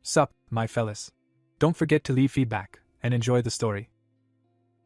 Sup, my fellas. Don't forget to leave feedback, and enjoy the story.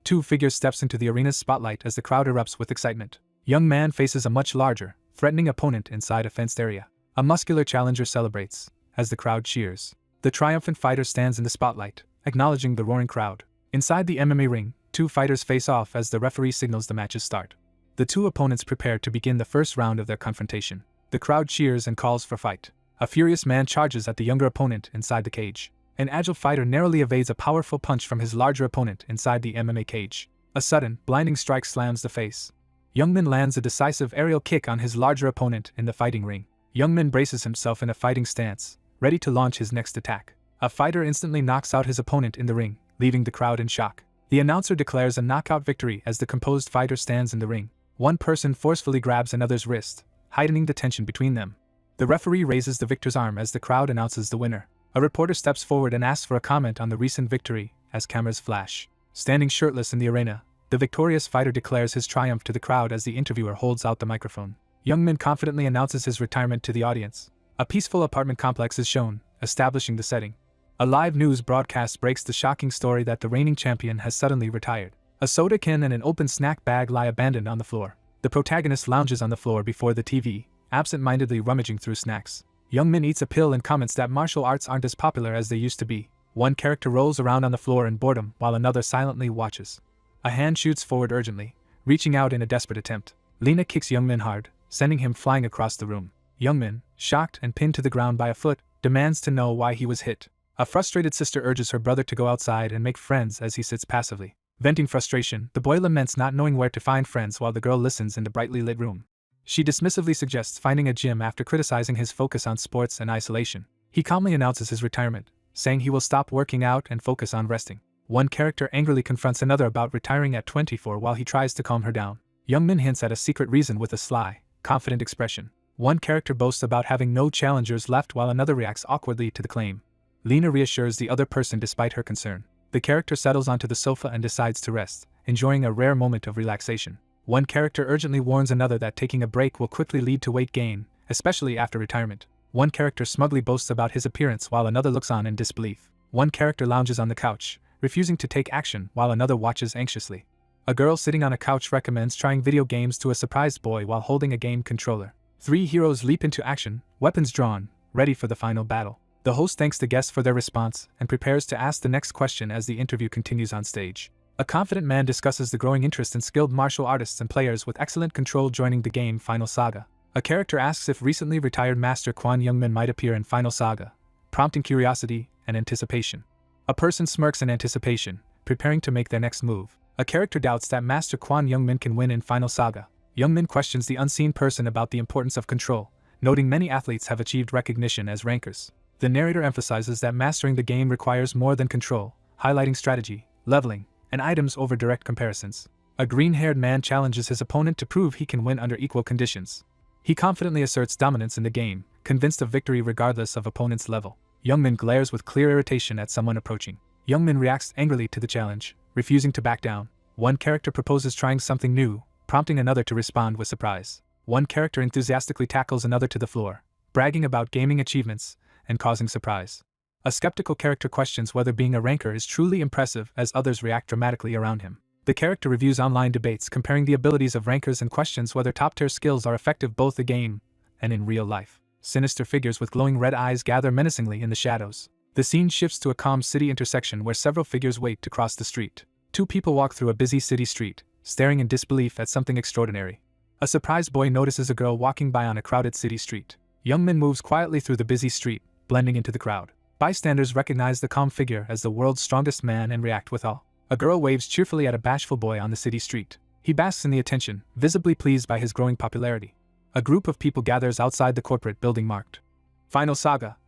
Two figures steps into the arena's spotlight as the crowd erupts with excitement. Young man faces a much larger, threatening opponent inside a fenced area. A muscular challenger celebrates, as the crowd cheers. The triumphant fighter stands in the spotlight, acknowledging the roaring crowd. Inside the MMA ring, two fighters face off as the referee signals the match's start. The two opponents prepare to begin the first round of their confrontation. The crowd cheers and calls for fight. A furious man charges at the younger opponent inside the cage. An agile fighter narrowly evades a powerful punch from his larger opponent inside the MMA cage. A sudden, blinding strike slams the face. Youngmin lands a decisive aerial kick on his larger opponent in the fighting ring. Youngmin braces himself in a fighting stance, ready to launch his next attack. A fighter instantly knocks out his opponent in the ring, leaving the crowd in shock. The announcer declares a knockout victory as the composed fighter stands in the ring. One person forcefully grabs another's wrist, heightening the tension between them. The referee raises the victor's arm as the crowd announces the winner. A reporter steps forward and asks for a comment on the recent victory, as cameras flash. Standing shirtless in the arena, the victorious fighter declares his triumph to the crowd as the interviewer holds out the microphone. Youngmin confidently announces his retirement to the audience. A peaceful apartment complex is shown, establishing the setting. A live news broadcast breaks the shocking story that the reigning champion has suddenly retired. A soda can and an open snack bag lie abandoned on the floor. The protagonist lounges on the floor before the TV, absent-mindedly rummaging through snacks. Youngmin eats a pill and comments that martial arts aren't as popular as they used to be. One character rolls around on the floor in boredom while another silently watches. A hand shoots forward urgently, reaching out in a desperate attempt. Lena kicks Youngmin hard, sending him flying across the room. Youngmin, shocked and pinned to the ground by a foot, demands to know why he was hit. A frustrated sister urges her brother to go outside and make friends as he sits passively. Venting frustration, the boy laments not knowing where to find friends while the girl listens in the brightly lit room. She dismissively suggests finding a gym after criticizing his focus on sports and isolation. He calmly announces his retirement, saying he will stop working out and focus on resting. One character angrily confronts another about retiring at 24 while he tries to calm her down. Youngmin hints at a secret reason with a sly, confident expression. One character boasts about having no challengers left while another reacts awkwardly to the claim. Lena reassures the other person despite her concern. The character settles onto the sofa and decides to rest, enjoying a rare moment of relaxation. One character urgently warns another that taking a break will quickly lead to weight gain, especially after retirement. One character smugly boasts about his appearance while another looks on in disbelief. One character lounges on the couch, refusing to take action while another watches anxiously. A girl sitting on a couch recommends trying video games to a surprised boy while holding a game controller. Three heroes leap into action, weapons drawn, ready for the final battle. The host thanks the guests for their response and prepares to ask the next question as the interview continues on stage. A confident man discusses the growing interest in skilled martial artists and players with excellent control joining the game Final Saga. A character asks if recently retired Master Kwon Youngmin might appear in Final Saga, prompting curiosity and anticipation. A person smirks in anticipation, preparing to make their next move. A character doubts that Master Kwon Youngmin can win in Final Saga. Youngmin questions the unseen person about the importance of control, noting many athletes have achieved recognition as rankers. The narrator emphasizes that mastering the game requires more than control, highlighting strategy, leveling, and items over direct comparisons. A green-haired man challenges his opponent to prove he can win under equal conditions. He confidently asserts dominance in the game, convinced of victory regardless of opponent's level. Youngmin glares with clear irritation at someone approaching. Youngmin reacts angrily to the challenge, refusing to back down. One character proposes trying something new, prompting another to respond with surprise. One character enthusiastically tackles another to the floor, bragging about gaming achievements and causing surprise. A skeptical character questions whether being a ranker is truly impressive as others react dramatically around him. The character reviews online debates comparing the abilities of rankers and questions whether top-tier skills are effective both in the game and in real life. Sinister figures with glowing red eyes gather menacingly in the shadows. The scene shifts to a calm city intersection where several figures wait to cross the street. Two people walk through a busy city street, staring in disbelief at something extraordinary. A surprised boy notices a girl walking by on a crowded city street. Youngmin moves quietly through the busy street, blending into the crowd. Bystanders recognize the calm figure as the world's strongest man and react with awe. A girl waves cheerfully at a bashful boy on the city street. He basks in the attention, visibly pleased by his growing popularity. A group of people gathers outside the corporate building marked Final Saga,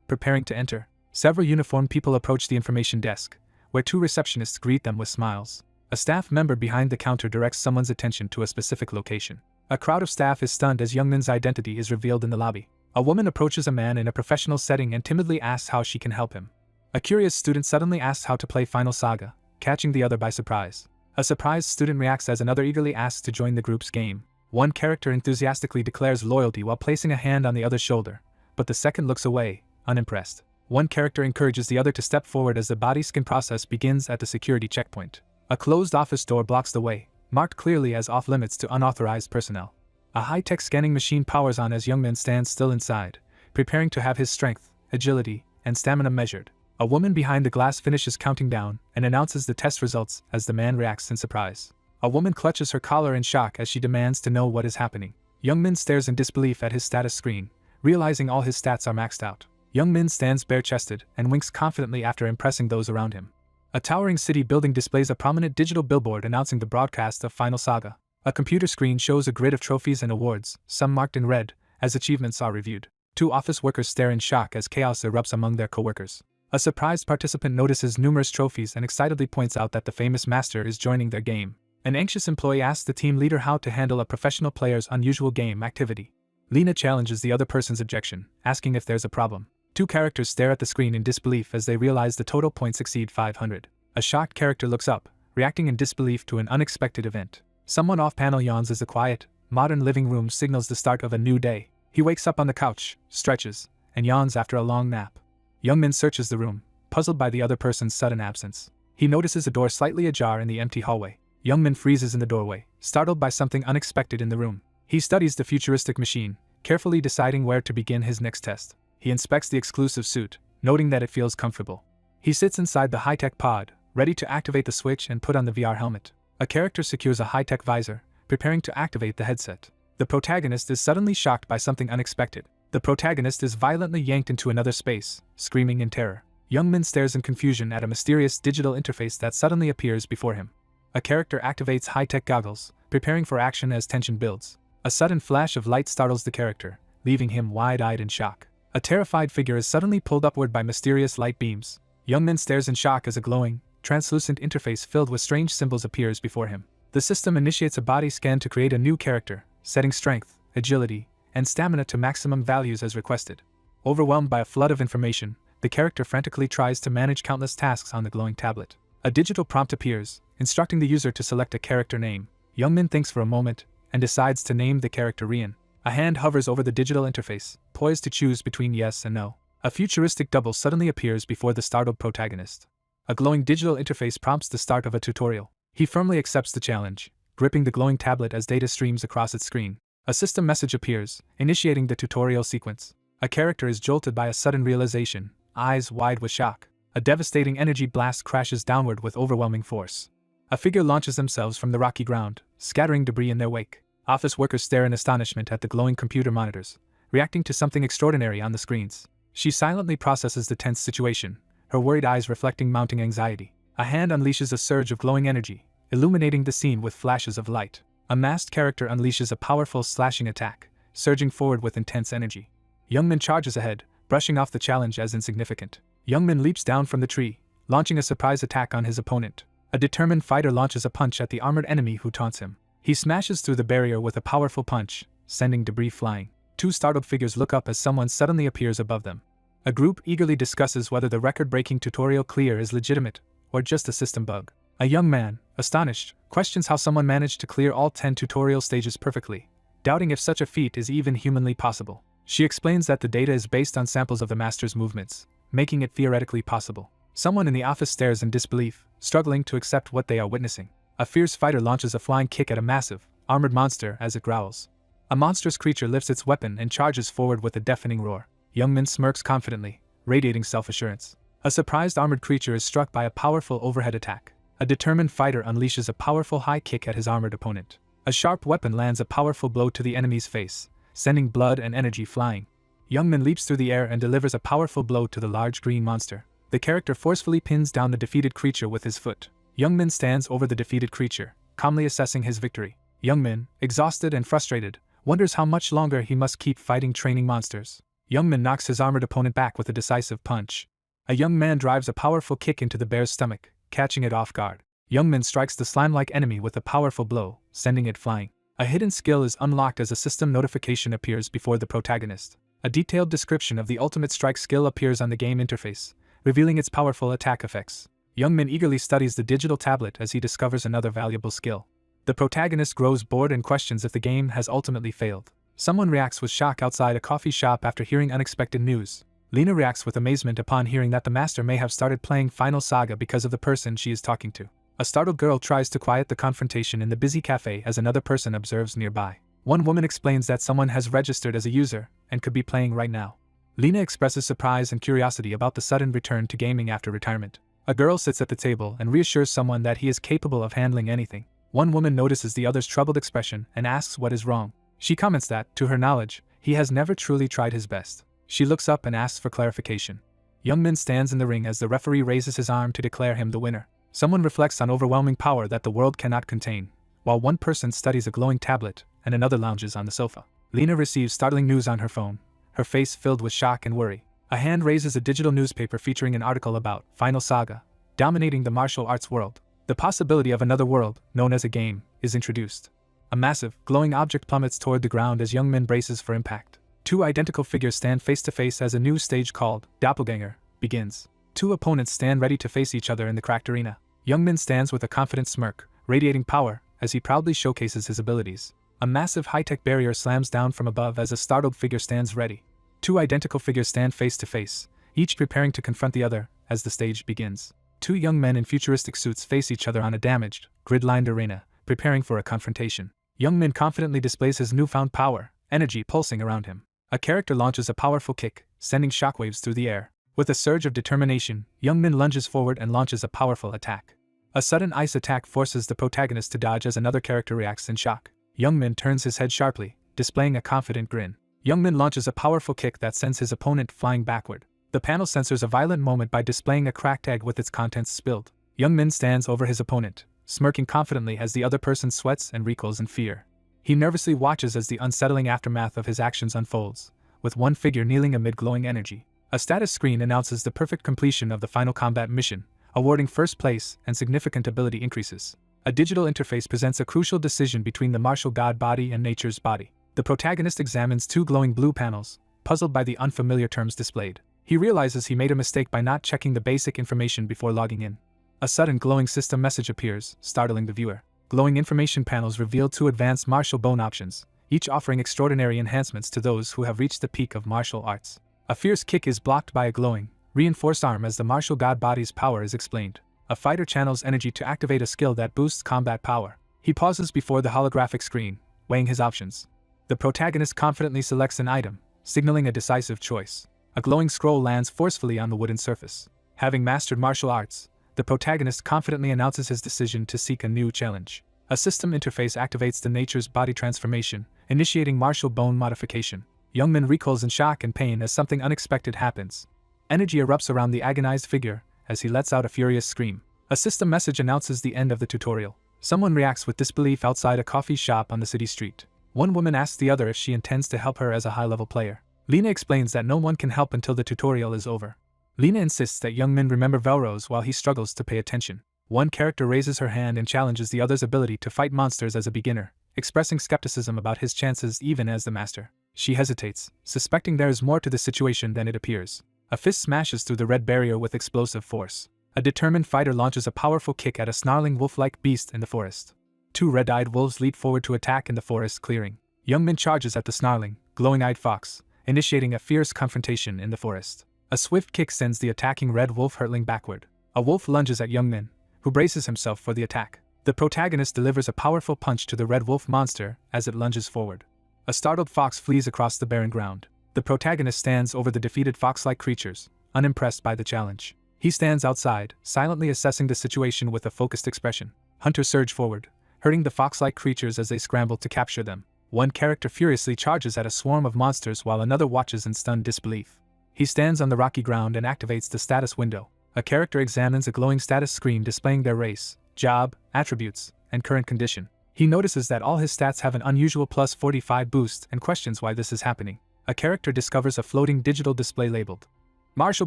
preparing to enter. Several uniformed people approach the information desk, where two receptionists greet them with smiles. A staff member behind the counter directs someone's attention to a specific location. A crowd of staff is stunned as Youngmin's identity is revealed in the lobby. A woman approaches a man in a professional setting and timidly asks how she can help him. A curious student suddenly asks how to play Final Saga, catching the other by surprise. A surprised student reacts as another eagerly asks to join the group's game. One character enthusiastically declares loyalty while placing a hand on the other's shoulder, but the second looks away, unimpressed. One character encourages the other to step forward as the body scan process begins at the security checkpoint. A closed office door blocks the way, marked clearly as off-limits to unauthorized personnel. A high-tech scanning machine powers on as Youngmin stands still inside, preparing to have his strength, agility, and stamina measured. A woman behind the glass finishes counting down and announces the test results as the man reacts in surprise. A woman clutches her collar in shock as she demands to know what is happening. Youngmin stares in disbelief at his status screen, realizing all his stats are maxed out. Youngmin stands bare-chested and winks confidently after impressing those around him. A towering city building displays a prominent digital billboard announcing the broadcast of Final Saga. A computer screen shows a grid of trophies and awards, some marked in red, as achievements are reviewed. Two office workers stare in shock as chaos erupts among their co-workers. A surprised participant notices numerous trophies and excitedly points out that the famous master is joining their game. An anxious employee asks the team leader how to handle a professional player's unusual game activity. Lena challenges the other person's objection, asking if there's a problem. Two characters stare at the screen in disbelief as they realize the total points exceed 500. A shocked character looks up, reacting in disbelief to an unexpected event. Someone off-panel yawns as the quiet, modern living room signals the start of a new day. He wakes up on the couch, stretches, and yawns after a long nap. Youngmin searches the room, puzzled by the other person's sudden absence. He notices a door slightly ajar in the empty hallway. Youngmin freezes in the doorway, startled by something unexpected in the room. He studies the futuristic machine, carefully deciding where to begin his next test. He inspects the exclusive suit, noting that it feels comfortable. He sits inside the high-tech pod, ready to activate the switch and put on the VR helmet. A character secures a high-tech visor, preparing to activate the headset. The protagonist is suddenly shocked by something unexpected. The protagonist is violently yanked into another space, screaming in terror. Youngmin stares in confusion at a mysterious digital interface that suddenly appears before him. A character activates high-tech goggles, preparing for action as tension builds. A sudden flash of light startles the character, leaving him wide-eyed in shock. A terrified figure is suddenly pulled upward by mysterious light beams. Youngmin stares in shock as a glowing, translucent interface filled with strange symbols appears before him. The system initiates a body scan to create a new character, setting strength, agility, and stamina to maximum values as requested. Overwhelmed by a flood of information, the character frantically tries to manage countless tasks on the glowing tablet. A digital prompt appears, instructing the user to select a character name. Youngmin thinks for a moment, and decides to name the character Rian. A hand hovers over the digital interface, poised to choose between yes and no. A futuristic double suddenly appears before the startled protagonist. A glowing digital interface prompts the start of a tutorial. He firmly accepts the challenge, gripping the glowing tablet as data streams across its screen. A system message appears, initiating the tutorial sequence. A character is jolted by a sudden realization, eyes wide with shock. A devastating energy blast crashes downward with overwhelming force. A figure launches themselves from the rocky ground, scattering debris in their wake. Office workers stare in astonishment at the glowing computer monitors, reacting to something extraordinary on the screens. She silently processes the tense situation, her worried eyes reflecting mounting anxiety. A hand unleashes a surge of glowing energy, illuminating the scene with flashes of light. A masked character unleashes a powerful slashing attack, surging forward with intense energy. Youngmin charges ahead, brushing off the challenge as insignificant. Youngmin leaps down from the tree, launching a surprise attack on his opponent. A determined fighter launches a punch at the armored enemy who taunts him. He smashes through the barrier with a powerful punch, sending debris flying. Two startled figures look up as someone suddenly appears above them. A group eagerly discusses whether the record-breaking tutorial clear is legitimate, or just a system bug. A young man, astonished, questions how someone managed to clear all 10 tutorial stages perfectly, doubting if such a feat is even humanly possible. She explains that the data is based on samples of the master's movements, making it theoretically possible. Someone in the office stares in disbelief, struggling to accept what they are witnessing. A fierce fighter launches a flying kick at a massive, armored monster as it growls. A monstrous creature lifts its weapon and charges forward with a deafening roar. Youngmin smirks confidently, radiating self-assurance. A surprised armored creature is struck by a powerful overhead attack. A determined fighter unleashes a powerful high kick at his armored opponent. A sharp weapon lands a powerful blow to the enemy's face, sending blood and energy flying. Youngmin leaps through the air and delivers a powerful blow to the large green monster. The character forcefully pins down the defeated creature with his foot. Youngmin stands over the defeated creature, calmly assessing his victory. Youngmin, exhausted and frustrated, wonders how much longer he must keep fighting training monsters. Youngmin knocks his armored opponent back with a decisive punch. A young man drives a powerful kick into the bear's stomach, catching it off guard. Youngmin strikes the slime-like enemy with a powerful blow, sending it flying. A hidden skill is unlocked as a system notification appears before the protagonist. A detailed description of the ultimate strike skill appears on the game interface, revealing its powerful attack effects. Youngmin eagerly studies the digital tablet as he discovers another valuable skill. The protagonist grows bored and questions if the game has ultimately failed. Someone reacts with shock outside a coffee shop after hearing unexpected news. Lena reacts with amazement upon hearing that the master may have started playing Final Saga because of the person she is talking to. A startled girl tries to quiet the confrontation in the busy cafe as another person observes nearby. One woman explains that someone has registered as a user and could be playing right now. Lena expresses surprise and curiosity about the sudden return to gaming after retirement. A girl sits at the table and reassures someone that he is capable of handling anything. One woman notices the other's troubled expression and asks what is wrong. She comments that, to her knowledge, he has never truly tried his best. She looks up and asks for clarification. Youngmin stands in the ring as the referee raises his arm to declare him the winner. Someone reflects on overwhelming power that the world cannot contain, while one person studies a glowing tablet and another lounges on the sofa. Lena receives startling news on her phone, her face filled with shock and worry. A hand raises a digital newspaper featuring an article about Final Saga, dominating the martial arts world. The possibility of another world, known as a game, is introduced. A massive, glowing object plummets toward the ground as Youngmin braces for impact. Two identical figures stand face to face as a new stage called Doppelganger begins. Two opponents stand ready to face each other in the cracked arena. Youngmin stands with a confident smirk, radiating power, as he proudly showcases his abilities. A massive high-tech barrier slams down from above as a startled figure stands ready. Two identical figures stand face to face, each preparing to confront the other as the stage begins. Two young men in futuristic suits face each other on a damaged, grid-lined arena, preparing for a confrontation. Youngmin confidently displays his newfound power, energy pulsing around him. A character launches a powerful kick, sending shockwaves through the air. With a surge of determination, Youngmin lunges forward and launches a powerful attack. A sudden ice attack forces the protagonist to dodge as another character reacts in shock. Youngmin turns his head sharply, displaying a confident grin. Youngmin launches a powerful kick that sends his opponent flying backward. The panel censors a violent moment by displaying a cracked egg with its contents spilled. Youngmin stands over his opponent, smirking confidently as the other person sweats and recoils in fear. He nervously watches as the unsettling aftermath of his actions unfolds, with one figure kneeling amid glowing energy. A status screen announces the perfect completion of the final combat mission, awarding first place and significant ability increases. A digital interface presents a crucial decision between the martial god body and nature's body. The protagonist examines two glowing blue panels, puzzled by the unfamiliar terms displayed. He realizes he made a mistake by not checking the basic information before logging in. A sudden glowing system message appears, startling the viewer. Glowing information panels reveal two advanced martial bone options, each offering extraordinary enhancements to those who have reached the peak of martial arts. A fierce kick is blocked by a glowing, reinforced arm as the martial god body's power is explained. A fighter channels energy to activate a skill that boosts combat power. He pauses before the holographic screen, weighing his options. The protagonist confidently selects an item, signaling a decisive choice. A glowing scroll lands forcefully on the wooden surface. Having mastered martial arts, the protagonist confidently announces his decision to seek a new challenge. A system interface activates the nature's body transformation, initiating martial bone modification. Youngmin recoils in shock and pain as something unexpected happens. Energy erupts around the agonized figure as he lets out a furious scream. A system message announces the end of the tutorial. Someone reacts with disbelief outside a coffee shop on the city street. One woman asks the other if she intends to help her as a high-level player. Lena explains that no one can help until the tutorial is over. Lena insists that Youngmin remember Velrose while he struggles to pay attention. One character raises her hand and challenges the other's ability to fight monsters as a beginner, expressing skepticism about his chances even as the master. She hesitates, suspecting there is more to the situation than it appears. A fist smashes through the red barrier with explosive force. A determined fighter launches a powerful kick at a snarling wolf-like beast in the forest. Two red-eyed wolves leap forward to attack in the forest clearing. Youngmin charges at the snarling, glowing-eyed fox, initiating a fierce confrontation in the forest. A swift kick sends the attacking red wolf hurtling backward. A wolf lunges at Youngmin, who braces himself for the attack. The protagonist delivers a powerful punch to the red wolf monster as it lunges forward. A startled fox flees across the barren ground. The protagonist stands over the defeated fox-like creatures, unimpressed by the challenge. He stands outside, silently assessing the situation with a focused expression. Hunters surge forward, hurting the fox-like creatures as they scramble to capture them. One character furiously charges at a swarm of monsters while another watches in stunned disbelief. He stands on the rocky ground and activates the status window. A character examines a glowing status screen displaying their race, job, attributes, and current condition. He notices that all his stats have an unusual plus 45 boost and questions why this is happening. A character discovers a floating digital display labeled Martial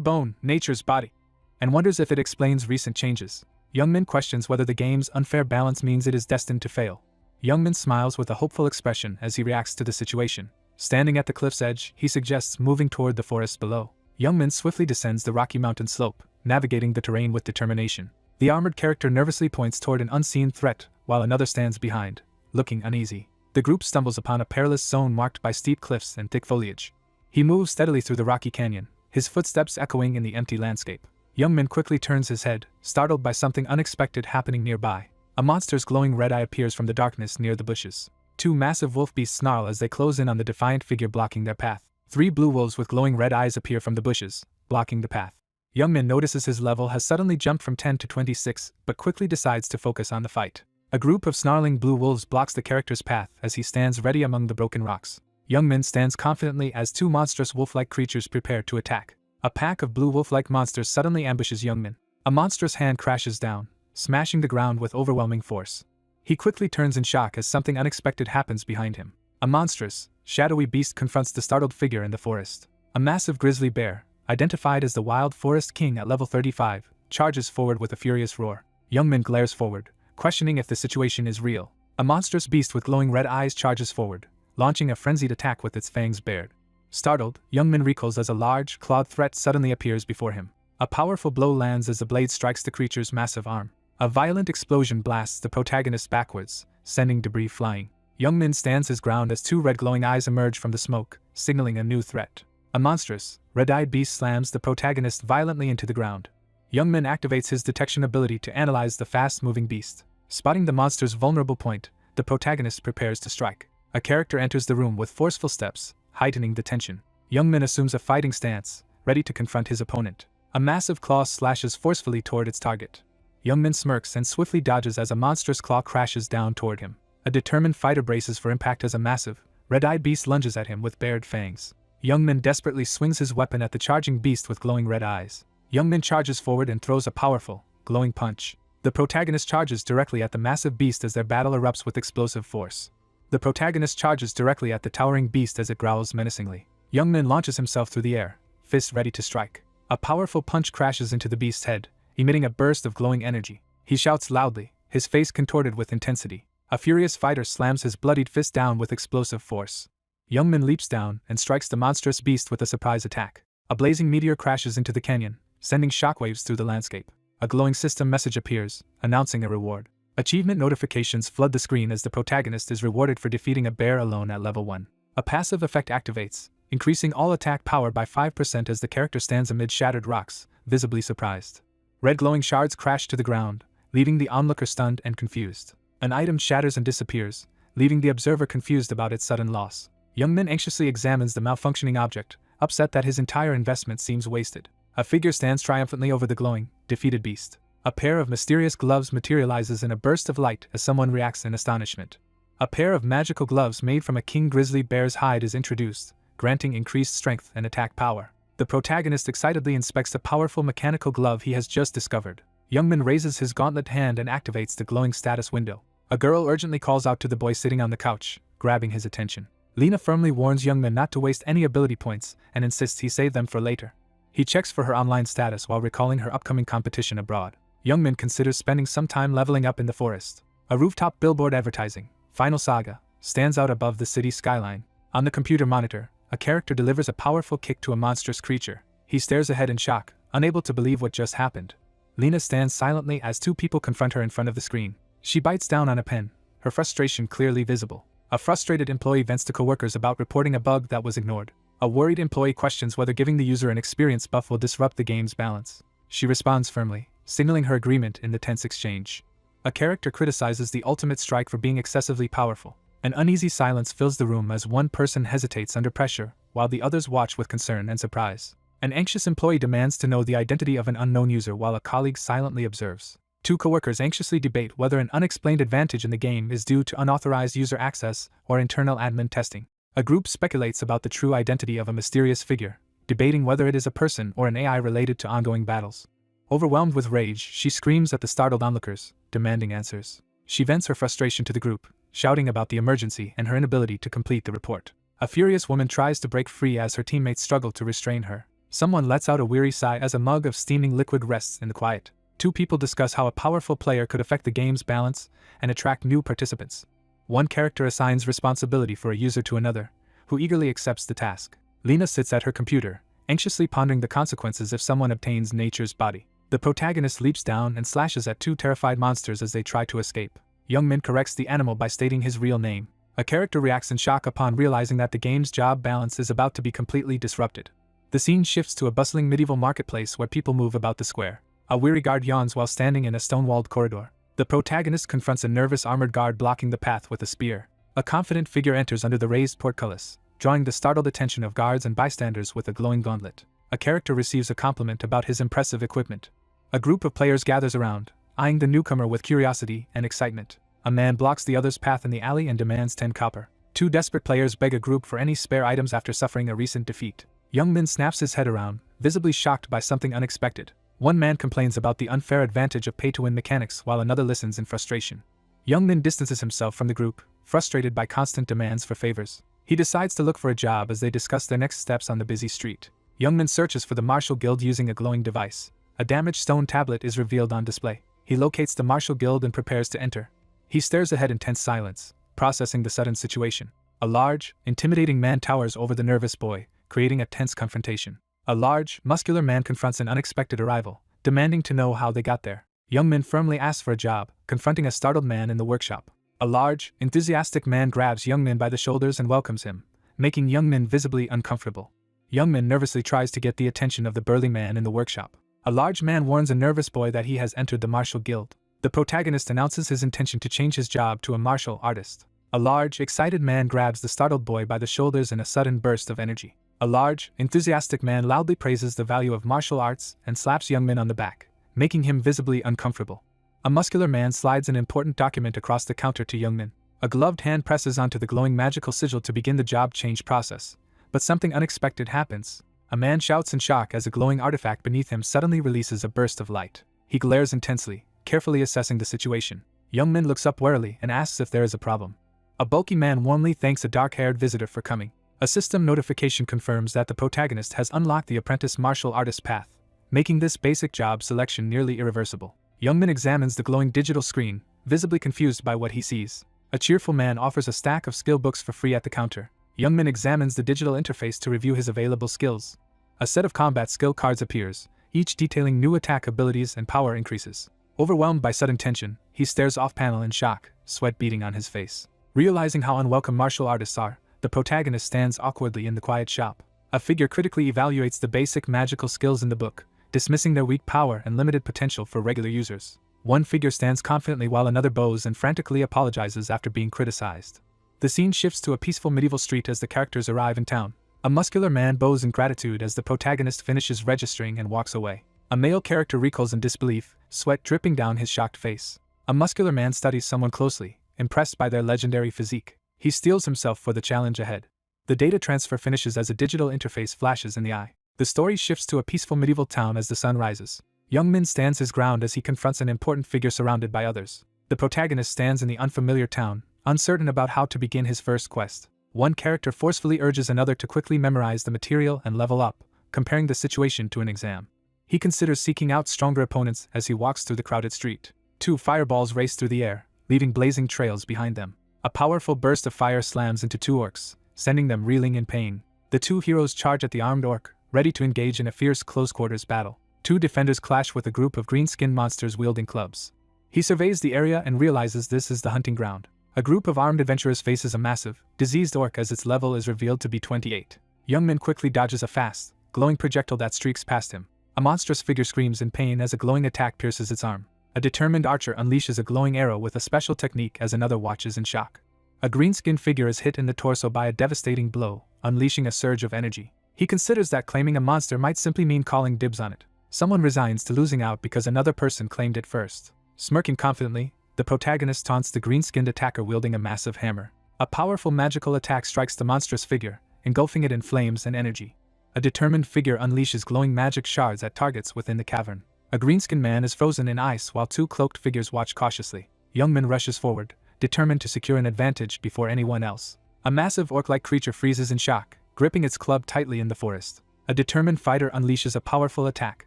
Bone, Nature's Body, and wonders if it explains recent changes. Youngmin questions whether the game's unfair balance means it is destined to fail. Youngmin smiles with a hopeful expression as he reacts to the situation. Standing at the cliff's edge, he suggests moving toward the forest below. Youngmin swiftly descends the rocky mountain slope, navigating the terrain with determination. The armored character nervously points toward an unseen threat, while another stands behind, looking uneasy. The group stumbles upon a perilous zone marked by steep cliffs and thick foliage. He moves steadily through the rocky canyon, his footsteps echoing in the empty landscape. Youngmin quickly turns his head, startled by something unexpected happening nearby. A monster's glowing red eye appears from the darkness near the bushes. Two massive wolf beasts snarl as they close in on the defiant figure blocking their path. Three blue wolves with glowing red eyes appear from the bushes, blocking the path. Youngmin notices his level has suddenly jumped from 10 to 26, but quickly decides to focus on the fight. A group of snarling blue wolves blocks the character's path as he stands ready among the broken rocks. Youngmin stands confidently as two monstrous wolf-like creatures prepare to attack. A pack of blue wolf-like monsters suddenly ambushes Youngmin. A monstrous hand crashes down, smashing the ground with overwhelming force. He quickly turns in shock as something unexpected happens behind him. A monstrous, shadowy beast confronts the startled figure in the forest. A massive grizzly bear, identified as the Wild Forest King at level 35, charges forward with a furious roar. Youngmin glares forward, questioning if the situation is real. A monstrous beast with glowing red eyes charges forward, launching a frenzied attack with its fangs bared. Startled, Youngmin recoils as a large, clawed threat suddenly appears before him. A powerful blow lands as the blade strikes the creature's massive arm. A violent explosion blasts the protagonist backwards, sending debris flying. Youngmin stands his ground as two red glowing eyes emerge from the smoke, signaling a new threat. A monstrous, red-eyed beast slams the protagonist violently into the ground. Youngmin activates his detection ability to analyze the fast-moving beast. Spotting the monster's vulnerable point, the protagonist prepares to strike. A character enters the room with forceful steps, heightening the tension. Youngmin assumes a fighting stance, ready to confront his opponent. A massive claw slashes forcefully toward its target. Youngmin smirks and swiftly dodges as a monstrous claw crashes down toward him. A determined fighter braces for impact as a massive, red-eyed beast lunges at him with bared fangs. Youngmin desperately swings his weapon at the charging beast with glowing red eyes. Youngmin charges forward and throws a powerful, glowing punch. The protagonist charges directly at the massive beast as their battle erupts with explosive force. The protagonist charges directly at the towering beast as it growls menacingly. Youngmin launches himself through the air, fist ready to strike. A powerful punch crashes into the beast's head, emitting a burst of glowing energy. He shouts loudly, his face contorted with intensity. A furious fighter slams his bloodied fist down with explosive force. Youngmin leaps down and strikes the monstrous beast with a surprise attack. A blazing meteor crashes into the canyon, sending shockwaves through the landscape. A glowing system message appears, announcing a reward. Achievement notifications flood the screen as the protagonist is rewarded for defeating a bear alone at level 1. A passive effect activates, increasing all attack power by 5% as the character stands amid shattered rocks, visibly surprised. Red glowing shards crash to the ground, leaving the onlooker stunned and confused. An item shatters and disappears, leaving the observer confused about its sudden loss. Youngmin anxiously examines the malfunctioning object, upset that his entire investment seems wasted. A figure stands triumphantly over the glowing, defeated beast. A pair of mysterious gloves materializes in a burst of light as someone reacts in astonishment. A pair of magical gloves made from a king grizzly bear's hide is introduced, granting increased strength and attack power. The protagonist excitedly inspects the powerful mechanical glove he has just discovered. Youngmin raises his gauntlet hand and activates the glowing status window. A girl urgently calls out to the boy sitting on the couch, grabbing his attention. Lena firmly warns Youngmin not to waste any ability points and insists he save them for later. He checks for her online status while recalling her upcoming competition abroad. Youngmin considers spending some time leveling up in the forest. A rooftop billboard advertising, Final Saga, stands out above the city skyline. On the computer monitor, a character delivers a powerful kick to a monstrous creature. He stares ahead in shock, unable to believe what just happened. Lena stands silently as two people confront her in front of the screen. She bites down on a pen, her frustration clearly visible. A frustrated employee vents to coworkers about reporting a bug that was ignored. A worried employee questions whether giving the user an experience buff will disrupt the game's balance. She responds firmly, signaling her agreement in the tense exchange. A character criticizes the ultimate strike for being excessively powerful. An uneasy silence fills the room as one person hesitates under pressure, while the others watch with concern and surprise. An anxious employee demands to know the identity of an unknown user while a colleague silently observes. Two coworkers anxiously debate whether an unexplained advantage in the game is due to unauthorized user access or internal admin testing. A group speculates about the true identity of a mysterious figure, debating whether it is a person or an AI related to ongoing battles. Overwhelmed with rage, she screams at the startled onlookers, demanding answers. She vents her frustration to the group, shouting about the emergency and her inability to complete the report. A furious woman tries to break free as her teammates struggle to restrain her. Someone lets out a weary sigh as a mug of steaming liquid rests in the quiet. Two people discuss how a powerful player could affect the game's balance and attract new participants. One character assigns responsibility for a user to another, who eagerly accepts the task. Lena sits at her computer, anxiously pondering the consequences if someone obtains nature's body. The protagonist leaps down and slashes at two terrified monsters as they try to escape. Youngmin corrects the animal by stating his real name. A character reacts in shock upon realizing that the game's job balance is about to be completely disrupted. The scene shifts to a bustling medieval marketplace where people move about the square. A weary guard yawns while standing in a stone-walled corridor. The protagonist confronts a nervous armored guard blocking the path with a spear. A confident figure enters under the raised portcullis, drawing the startled attention of guards and bystanders with a glowing gauntlet. A character receives a compliment about his impressive equipment. A group of players gathers around, eyeing the newcomer with curiosity and excitement. A man blocks the other's path in the alley and demands 10 copper. Two desperate players beg a group for any spare items after suffering a recent defeat. Young Min snaps his head around, visibly shocked by something unexpected. One man complains about the unfair advantage of pay-to-win mechanics while another listens in frustration. Young Min distances himself from the group, frustrated by constant demands for favors. He decides to look for a job as they discuss their next steps on the busy street. Young Min searches for the Martial Guild using a glowing device. A damaged stone tablet is revealed on display. He locates the Martial Guild and prepares to enter. He stares ahead in tense silence, processing the sudden situation. A large, intimidating man towers over the nervous boy, creating a tense confrontation. A large, muscular man confronts an unexpected arrival, demanding to know how they got there. Young Min firmly asks for a job, confronting a startled man in the workshop. A large, enthusiastic man grabs Young Min by the shoulders and welcomes him, making Young Min visibly uncomfortable. Young Min nervously tries to get the attention of the burly man in the workshop. A large man warns a nervous boy that he has entered the Martial Guild. The protagonist announces his intention to change his job to a martial artist. A large, excited man grabs the startled boy by the shoulders in a sudden burst of energy. A large, enthusiastic man loudly praises the value of martial arts and slaps Young Min on the back, making him visibly uncomfortable. A muscular man slides an important document across the counter to Young Min. A gloved hand presses onto the glowing magical sigil to begin the job change process. But something unexpected happens. A man shouts in shock as a glowing artifact beneath him suddenly releases a burst of light. He glares intensely, carefully assessing the situation. Young Min looks up warily and asks if there is a problem. A bulky man warmly thanks a dark-haired visitor for coming. A system notification confirms that the protagonist has unlocked the apprentice martial artist path, making this basic job selection nearly irreversible. Young Min examines the glowing digital screen, visibly confused by what he sees. A cheerful man offers a stack of skill books for free at the counter. Young Min examines the digital interface to review his available skills. A set of combat skill cards appears, each detailing new attack abilities and power increases. Overwhelmed by sudden tension, he stares off-panel in shock, sweat beading on his face. Realizing how unwelcome martial artists are, the protagonist stands awkwardly in the quiet shop. A figure critically evaluates the basic magical skills in the book, dismissing their weak power and limited potential for regular users. One figure stands confidently while another bows and frantically apologizes after being criticized. The scene shifts to a peaceful medieval street as the characters arrive in town. A muscular man bows in gratitude as the protagonist finishes registering and walks away. A male character recoils in disbelief, sweat dripping down his shocked face. A muscular man studies someone closely, impressed by their legendary physique. He steels himself for the challenge ahead. The data transfer finishes as a digital interface flashes in the eye. The story shifts to a peaceful medieval town as the sun rises. Young Min stands his ground as he confronts an important figure surrounded by others. The protagonist stands in the unfamiliar town, uncertain about how to begin his first quest. One character forcefully urges another to quickly memorize the material and level up, comparing the situation to an exam. He considers seeking out stronger opponents as he walks through the crowded street. Two fireballs race through the air, leaving blazing trails behind them. A powerful burst of fire slams into two orcs, sending them reeling in pain. The two heroes charge at the armed orc, ready to engage in a fierce close-quarters battle. Two defenders clash with a group of green-skinned monsters wielding clubs. He surveys the area and realizes this is the hunting ground. A group of armed adventurers faces a massive, diseased orc as its level is revealed to be 28. Young Min quickly dodges a fast, glowing projectile that streaks past him. A monstrous figure screams in pain as a glowing attack pierces its arm. A determined archer unleashes a glowing arrow with a special technique as another watches in shock. A green-skinned figure is hit in the torso by a devastating blow, unleashing a surge of energy. He considers that claiming a monster might simply mean calling dibs on it. Someone resigns to losing out because another person claimed it first. Smirking confidently, the protagonist taunts the green-skinned attacker wielding a massive hammer. A powerful magical attack strikes the monstrous figure, engulfing it in flames and energy. A determined figure unleashes glowing magic shards at targets within the cavern. A green-skinned man is frozen in ice while two cloaked figures watch cautiously. Young Min rushes forward, determined to secure an advantage before anyone else. A massive orc-like creature freezes in shock, gripping its club tightly in the forest. A determined fighter unleashes a powerful attack,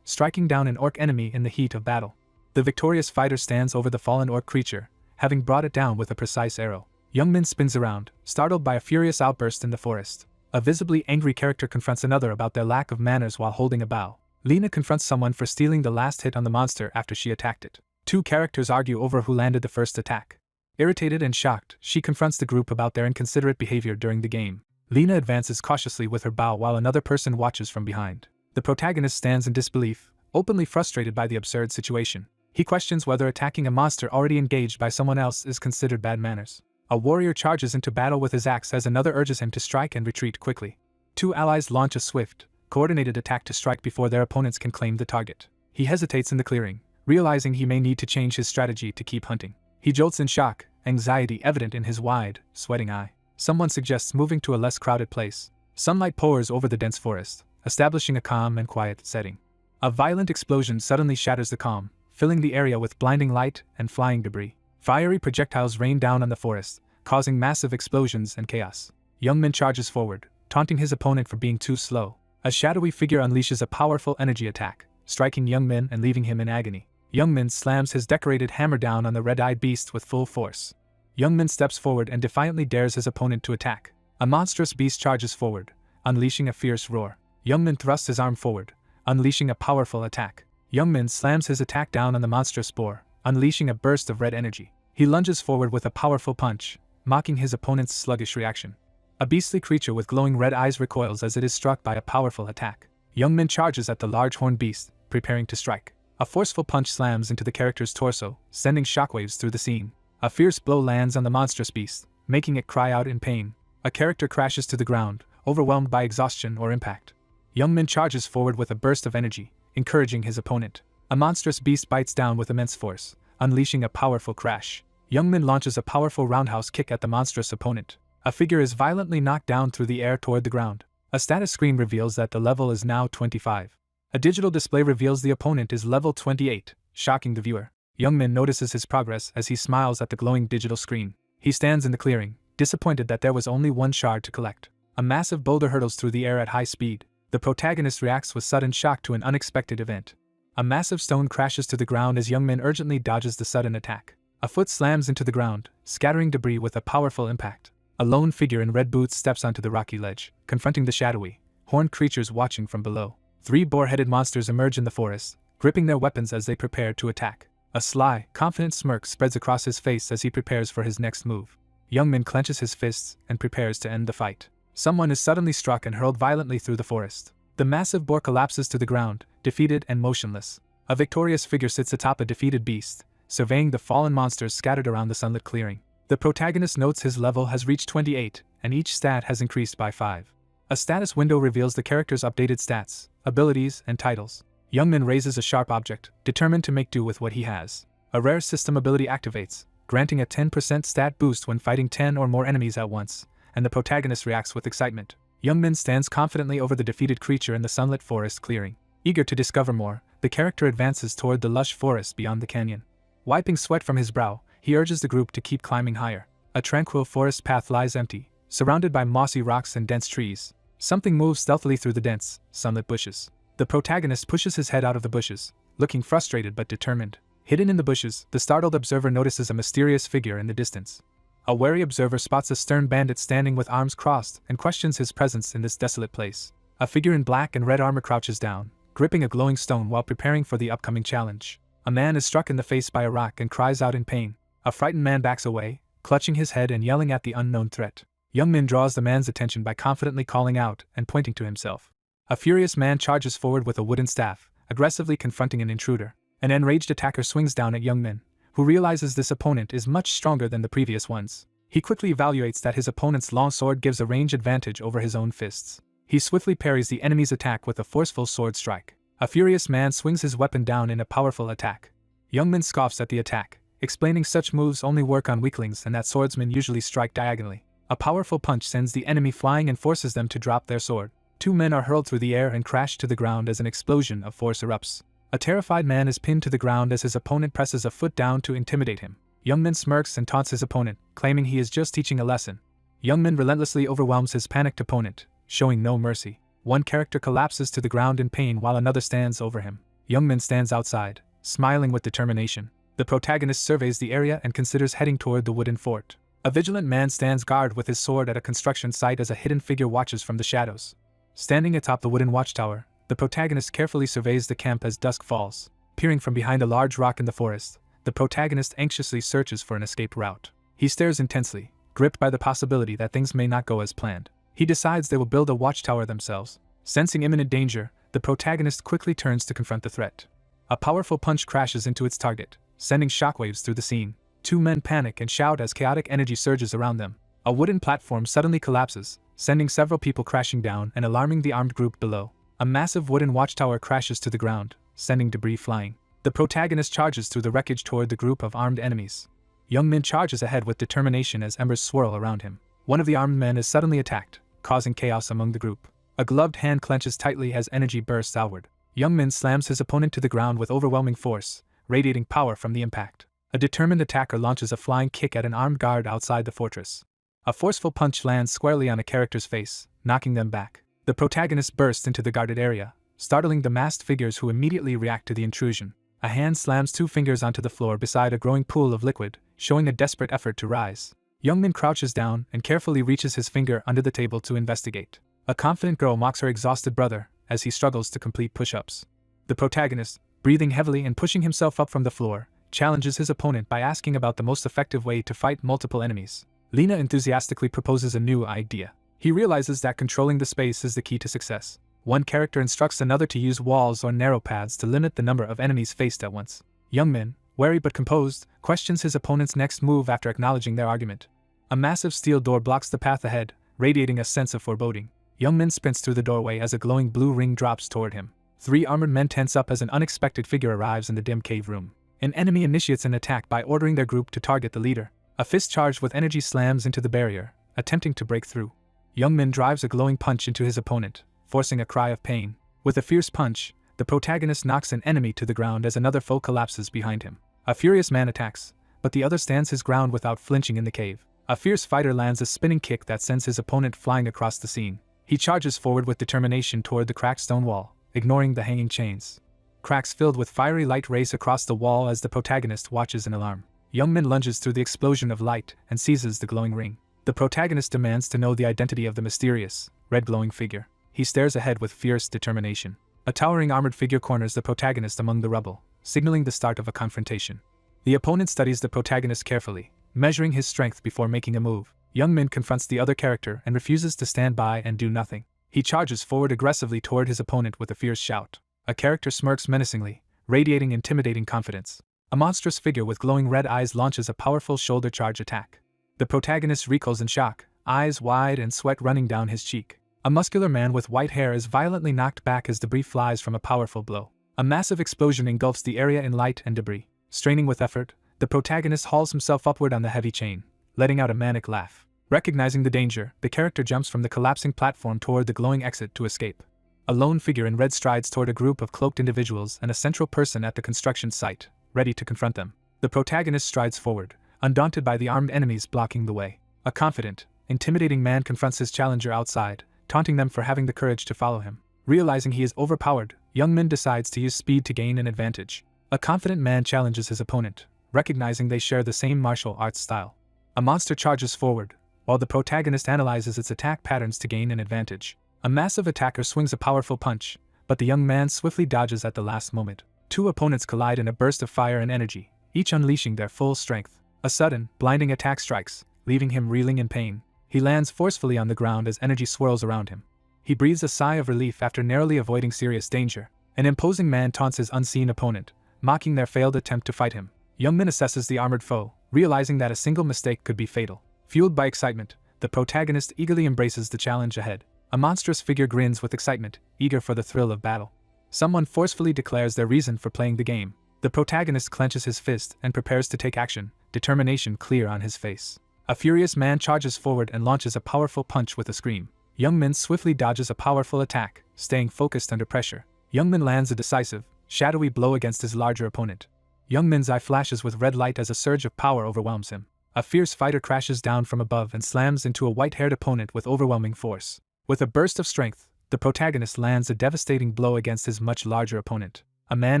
striking down an orc enemy in the heat of battle. The victorious fighter stands over the fallen orc creature, having brought it down with a precise arrow. Young Min spins around, startled by a furious outburst in the forest. A visibly angry character confronts another about their lack of manners while holding a bow. Lena confronts someone for stealing the last hit on the monster after she attacked it. Two characters argue over who landed the first attack. Irritated and shocked, she confronts the group about their inconsiderate behavior during the game. Lena advances cautiously with her bow while another person watches from behind. The protagonist stands in disbelief, openly frustrated by the absurd situation. He questions whether attacking a monster already engaged by someone else is considered bad manners. A warrior charges into battle with his axe as another urges him to strike and retreat quickly. Two allies launch a swift, coordinated attack to strike before their opponents can claim the target. He hesitates in the clearing, realizing he may need to change his strategy to keep hunting. He jolts in shock, anxiety evident in his wide, sweating eye. Someone suggests moving to a less crowded place. Sunlight pours over the dense forest, establishing a calm and quiet setting. A violent explosion suddenly shatters the calm, filling the area with blinding light and flying debris. Fiery projectiles rain down on the forest, causing massive explosions and chaos. Youngmin charges forward, taunting his opponent for being too slow. A shadowy figure unleashes a powerful energy attack, striking Youngmin and leaving him in agony. Youngmin slams his decorated hammer down on the red-eyed beast with full force. Youngmin steps forward and defiantly dares his opponent to attack. A monstrous beast charges forward, unleashing a fierce roar. Youngmin thrusts his arm forward, unleashing a powerful attack. Youngmin slams his attack down on the monstrous boar, unleashing a burst of red energy. He lunges forward with a powerful punch, mocking his opponent's sluggish reaction. A beastly creature with glowing red eyes recoils as it is struck by a powerful attack. Youngmin charges at the large horned beast, preparing to strike. A forceful punch slams into the character's torso, sending shockwaves through the scene. A fierce blow lands on the monstrous beast, making it cry out in pain. A character crashes to the ground, overwhelmed by exhaustion or impact. Youngmin charges forward with a burst of energy, encouraging his opponent. A monstrous beast bites down with immense force, unleashing a powerful crash. Youngmin launches a powerful roundhouse kick at the monstrous opponent. A figure is violently knocked down through the air toward the ground. A status screen reveals that the level is now 25. A digital display reveals the opponent is level 28, shocking the viewer. Youngmin notices his progress as he smiles at the glowing digital screen. He stands in the clearing, disappointed that there was only one shard to collect. A massive boulder hurtles through the air at high speed. The protagonist reacts with sudden shock to an unexpected event. A massive stone crashes to the ground as Youngmin urgently dodges the sudden attack. A foot slams into the ground, scattering debris with a powerful impact. A lone figure in red boots steps onto the rocky ledge, confronting the shadowy, horned creatures watching from below. Three boar-headed monsters emerge in the forest, gripping their weapons as they prepare to attack. A sly, confident smirk spreads across his face as he prepares for his next move. Youngmin clenches his fists and prepares to end the fight. Someone is suddenly struck and hurled violently through the forest. The massive boar collapses to the ground, defeated and motionless. A victorious figure sits atop a defeated beast, surveying the fallen monsters scattered around the sunlit clearing. The protagonist notes his level has reached 28, and each stat has increased by 5. A status window reveals the character's updated stats, abilities, and titles. Youngmin raises a sharp object, determined to make do with what he has. A rare system ability activates, granting a 10% stat boost when fighting 10 or more enemies at once, and the protagonist reacts with excitement. Youngmin stands confidently over the defeated creature in the sunlit forest clearing. Eager to discover more, the character advances toward the lush forest beyond the canyon. Wiping sweat from his brow, he urges the group to keep climbing higher. A tranquil forest path lies empty, surrounded by mossy rocks and dense trees. Something moves stealthily through the dense, sunlit bushes. The protagonist pushes his head out of the bushes, looking frustrated but determined. Hidden in the bushes, the startled observer notices a mysterious figure in the distance. A wary observer spots a stern bandit standing with arms crossed and questions his presence in this desolate place. A figure in black and red armor crouches down, gripping a glowing stone while preparing for the upcoming challenge. A man is struck in the face by a rock and cries out in pain. A frightened man backs away, clutching his head and yelling at the unknown threat. Youngmin draws the man's attention by confidently calling out and pointing to himself. A furious man charges forward with a wooden staff, aggressively confronting an intruder. An enraged attacker swings down at Youngmin, who realizes this opponent is much stronger than the previous ones. He quickly evaluates that his opponent's long sword gives a range advantage over his own fists. He swiftly parries the enemy's attack with a forceful sword strike. A furious man swings his weapon down in a powerful attack. Youngmin scoffs at the attack, explaining such moves only work on weaklings and that swordsmen usually strike diagonally. A powerful punch sends the enemy flying and forces them to drop their sword. Two men are hurled through the air and crash to the ground as an explosion of force erupts. A terrified man is pinned to the ground as his opponent presses a foot down to intimidate him. Youngmin smirks and taunts his opponent, claiming he is just teaching a lesson. Youngmin relentlessly overwhelms his panicked opponent, showing no mercy. One character collapses to the ground in pain while another stands over him. Youngmin stands outside, smiling with determination. The protagonist surveys the area and considers heading toward the wooden fort. A vigilant man stands guard with his sword at a construction site as a hidden figure watches from the shadows. Standing atop the wooden watchtower, the protagonist carefully surveys the camp as dusk falls. Peering from behind a large rock in the forest, the protagonist anxiously searches for an escape route. He stares intensely, gripped by the possibility that things may not go as planned. He decides they will build a watchtower themselves. Sensing imminent danger, the protagonist quickly turns to confront the threat. A powerful punch crashes into its target, sending shockwaves through the scene. Two men panic and shout as chaotic energy surges around them. A wooden platform suddenly collapses, sending several people crashing down and alarming the armed group below. A massive wooden watchtower crashes to the ground, sending debris flying. The protagonist charges through the wreckage toward the group of armed enemies. Young Min charges ahead with determination as embers swirl around him. One of the armed men is suddenly attacked, causing chaos among the group. A gloved hand clenches tightly as energy bursts outward. Young Min slams his opponent to the ground with overwhelming force, radiating power from the impact. A determined attacker launches a flying kick at an armed guard outside the fortress. A forceful punch lands squarely on a character's face, knocking them back. The protagonist bursts into the guarded area, startling the masked figures who immediately react to the intrusion. A hand slams two fingers onto the floor beside a growing pool of liquid, showing a desperate effort to rise. Young Min crouches down and carefully reaches his finger under the table to investigate. A confident girl mocks her exhausted brother as he struggles to complete push-ups. The protagonist, breathing heavily and pushing himself up from the floor, challenges his opponent by asking about the most effective way to fight multiple enemies. Lena enthusiastically proposes a new idea. He realizes that controlling the space is the key to success. One character instructs another to use walls or narrow paths to limit the number of enemies faced at once. Young Min, wary but composed, questions his opponent's next move after acknowledging their argument. A massive steel door blocks the path ahead, radiating a sense of foreboding. Young Min sprints through the doorway as a glowing blue ring drops toward him. Three armored men tense up as an unexpected figure arrives in the dim cave room. An enemy initiates an attack by ordering their group to target the leader. A fist charged with energy slams into the barrier, attempting to break through. Young Min drives a glowing punch into his opponent, forcing a cry of pain. With a fierce punch, the protagonist knocks an enemy to the ground as another foe collapses behind him. A furious man attacks, but the other stands his ground without flinching in the cave. A fierce fighter lands a spinning kick that sends his opponent flying across the scene. He charges forward with determination toward the cracked stone wall, ignoring the hanging chains. Cracks filled with fiery light race across the wall as the protagonist watches in alarm. Young Min lunges through the explosion of light and seizes the glowing ring. The protagonist demands to know the identity of the mysterious, red glowing figure. He stares ahead with fierce determination. A towering armored figure corners the protagonist among the rubble, signaling the start of a confrontation. The opponent studies the protagonist carefully, measuring his strength before making a move. Young Min confronts the other character and refuses to stand by and do nothing. He charges forward aggressively toward his opponent with a fierce shout. A character smirks menacingly, radiating intimidating confidence. A monstrous figure with glowing red eyes launches a powerful shoulder charge attack. The protagonist recoils in shock, eyes wide and sweat running down his cheek. A muscular man with white hair is violently knocked back as debris flies from a powerful blow. A massive explosion engulfs the area in light and debris. Straining with effort, the protagonist hauls himself upward on the heavy chain, letting out a manic laugh. Recognizing the danger, the character jumps from the collapsing platform toward the glowing exit to escape. A lone figure in red strides toward a group of cloaked individuals and a central person at the construction site, ready to confront them. The protagonist strides forward, undaunted by the armed enemies blocking the way. A confident, intimidating man confronts his challenger outside, taunting them for having the courage to follow him. Realizing he is overpowered, Young Min decides to use speed to gain an advantage. A confident man challenges his opponent, recognizing they share the same martial arts style. A monster charges forward, while the protagonist analyzes its attack patterns to gain an advantage. A massive attacker swings a powerful punch, but the young man swiftly dodges at the last moment. Two opponents collide in a burst of fire and energy, each unleashing their full strength. A sudden, blinding attack strikes, leaving him reeling in pain. He lands forcefully on the ground as energy swirls around him. He breathes a sigh of relief after narrowly avoiding serious danger. An imposing man taunts his unseen opponent, mocking their failed attempt to fight him. Young Min assesses the armored foe, realizing that a single mistake could be fatal. Fueled by excitement, the protagonist eagerly embraces the challenge ahead. A monstrous figure grins with excitement, eager for the thrill of battle. Someone forcefully declares their reason for playing the game. The protagonist clenches his fist and prepares to take action, determination clear on his face. A furious man charges forward and launches a powerful punch with a scream. Young Min swiftly dodges a powerful attack, staying focused under pressure. Young Min lands a decisive, shadowy blow against his larger opponent. Young Min's eye flashes with red light as a surge of power overwhelms him. A fierce fighter crashes down from above and slams into a white-haired opponent with overwhelming force. With a burst of strength, the protagonist lands a devastating blow against his much larger opponent. A man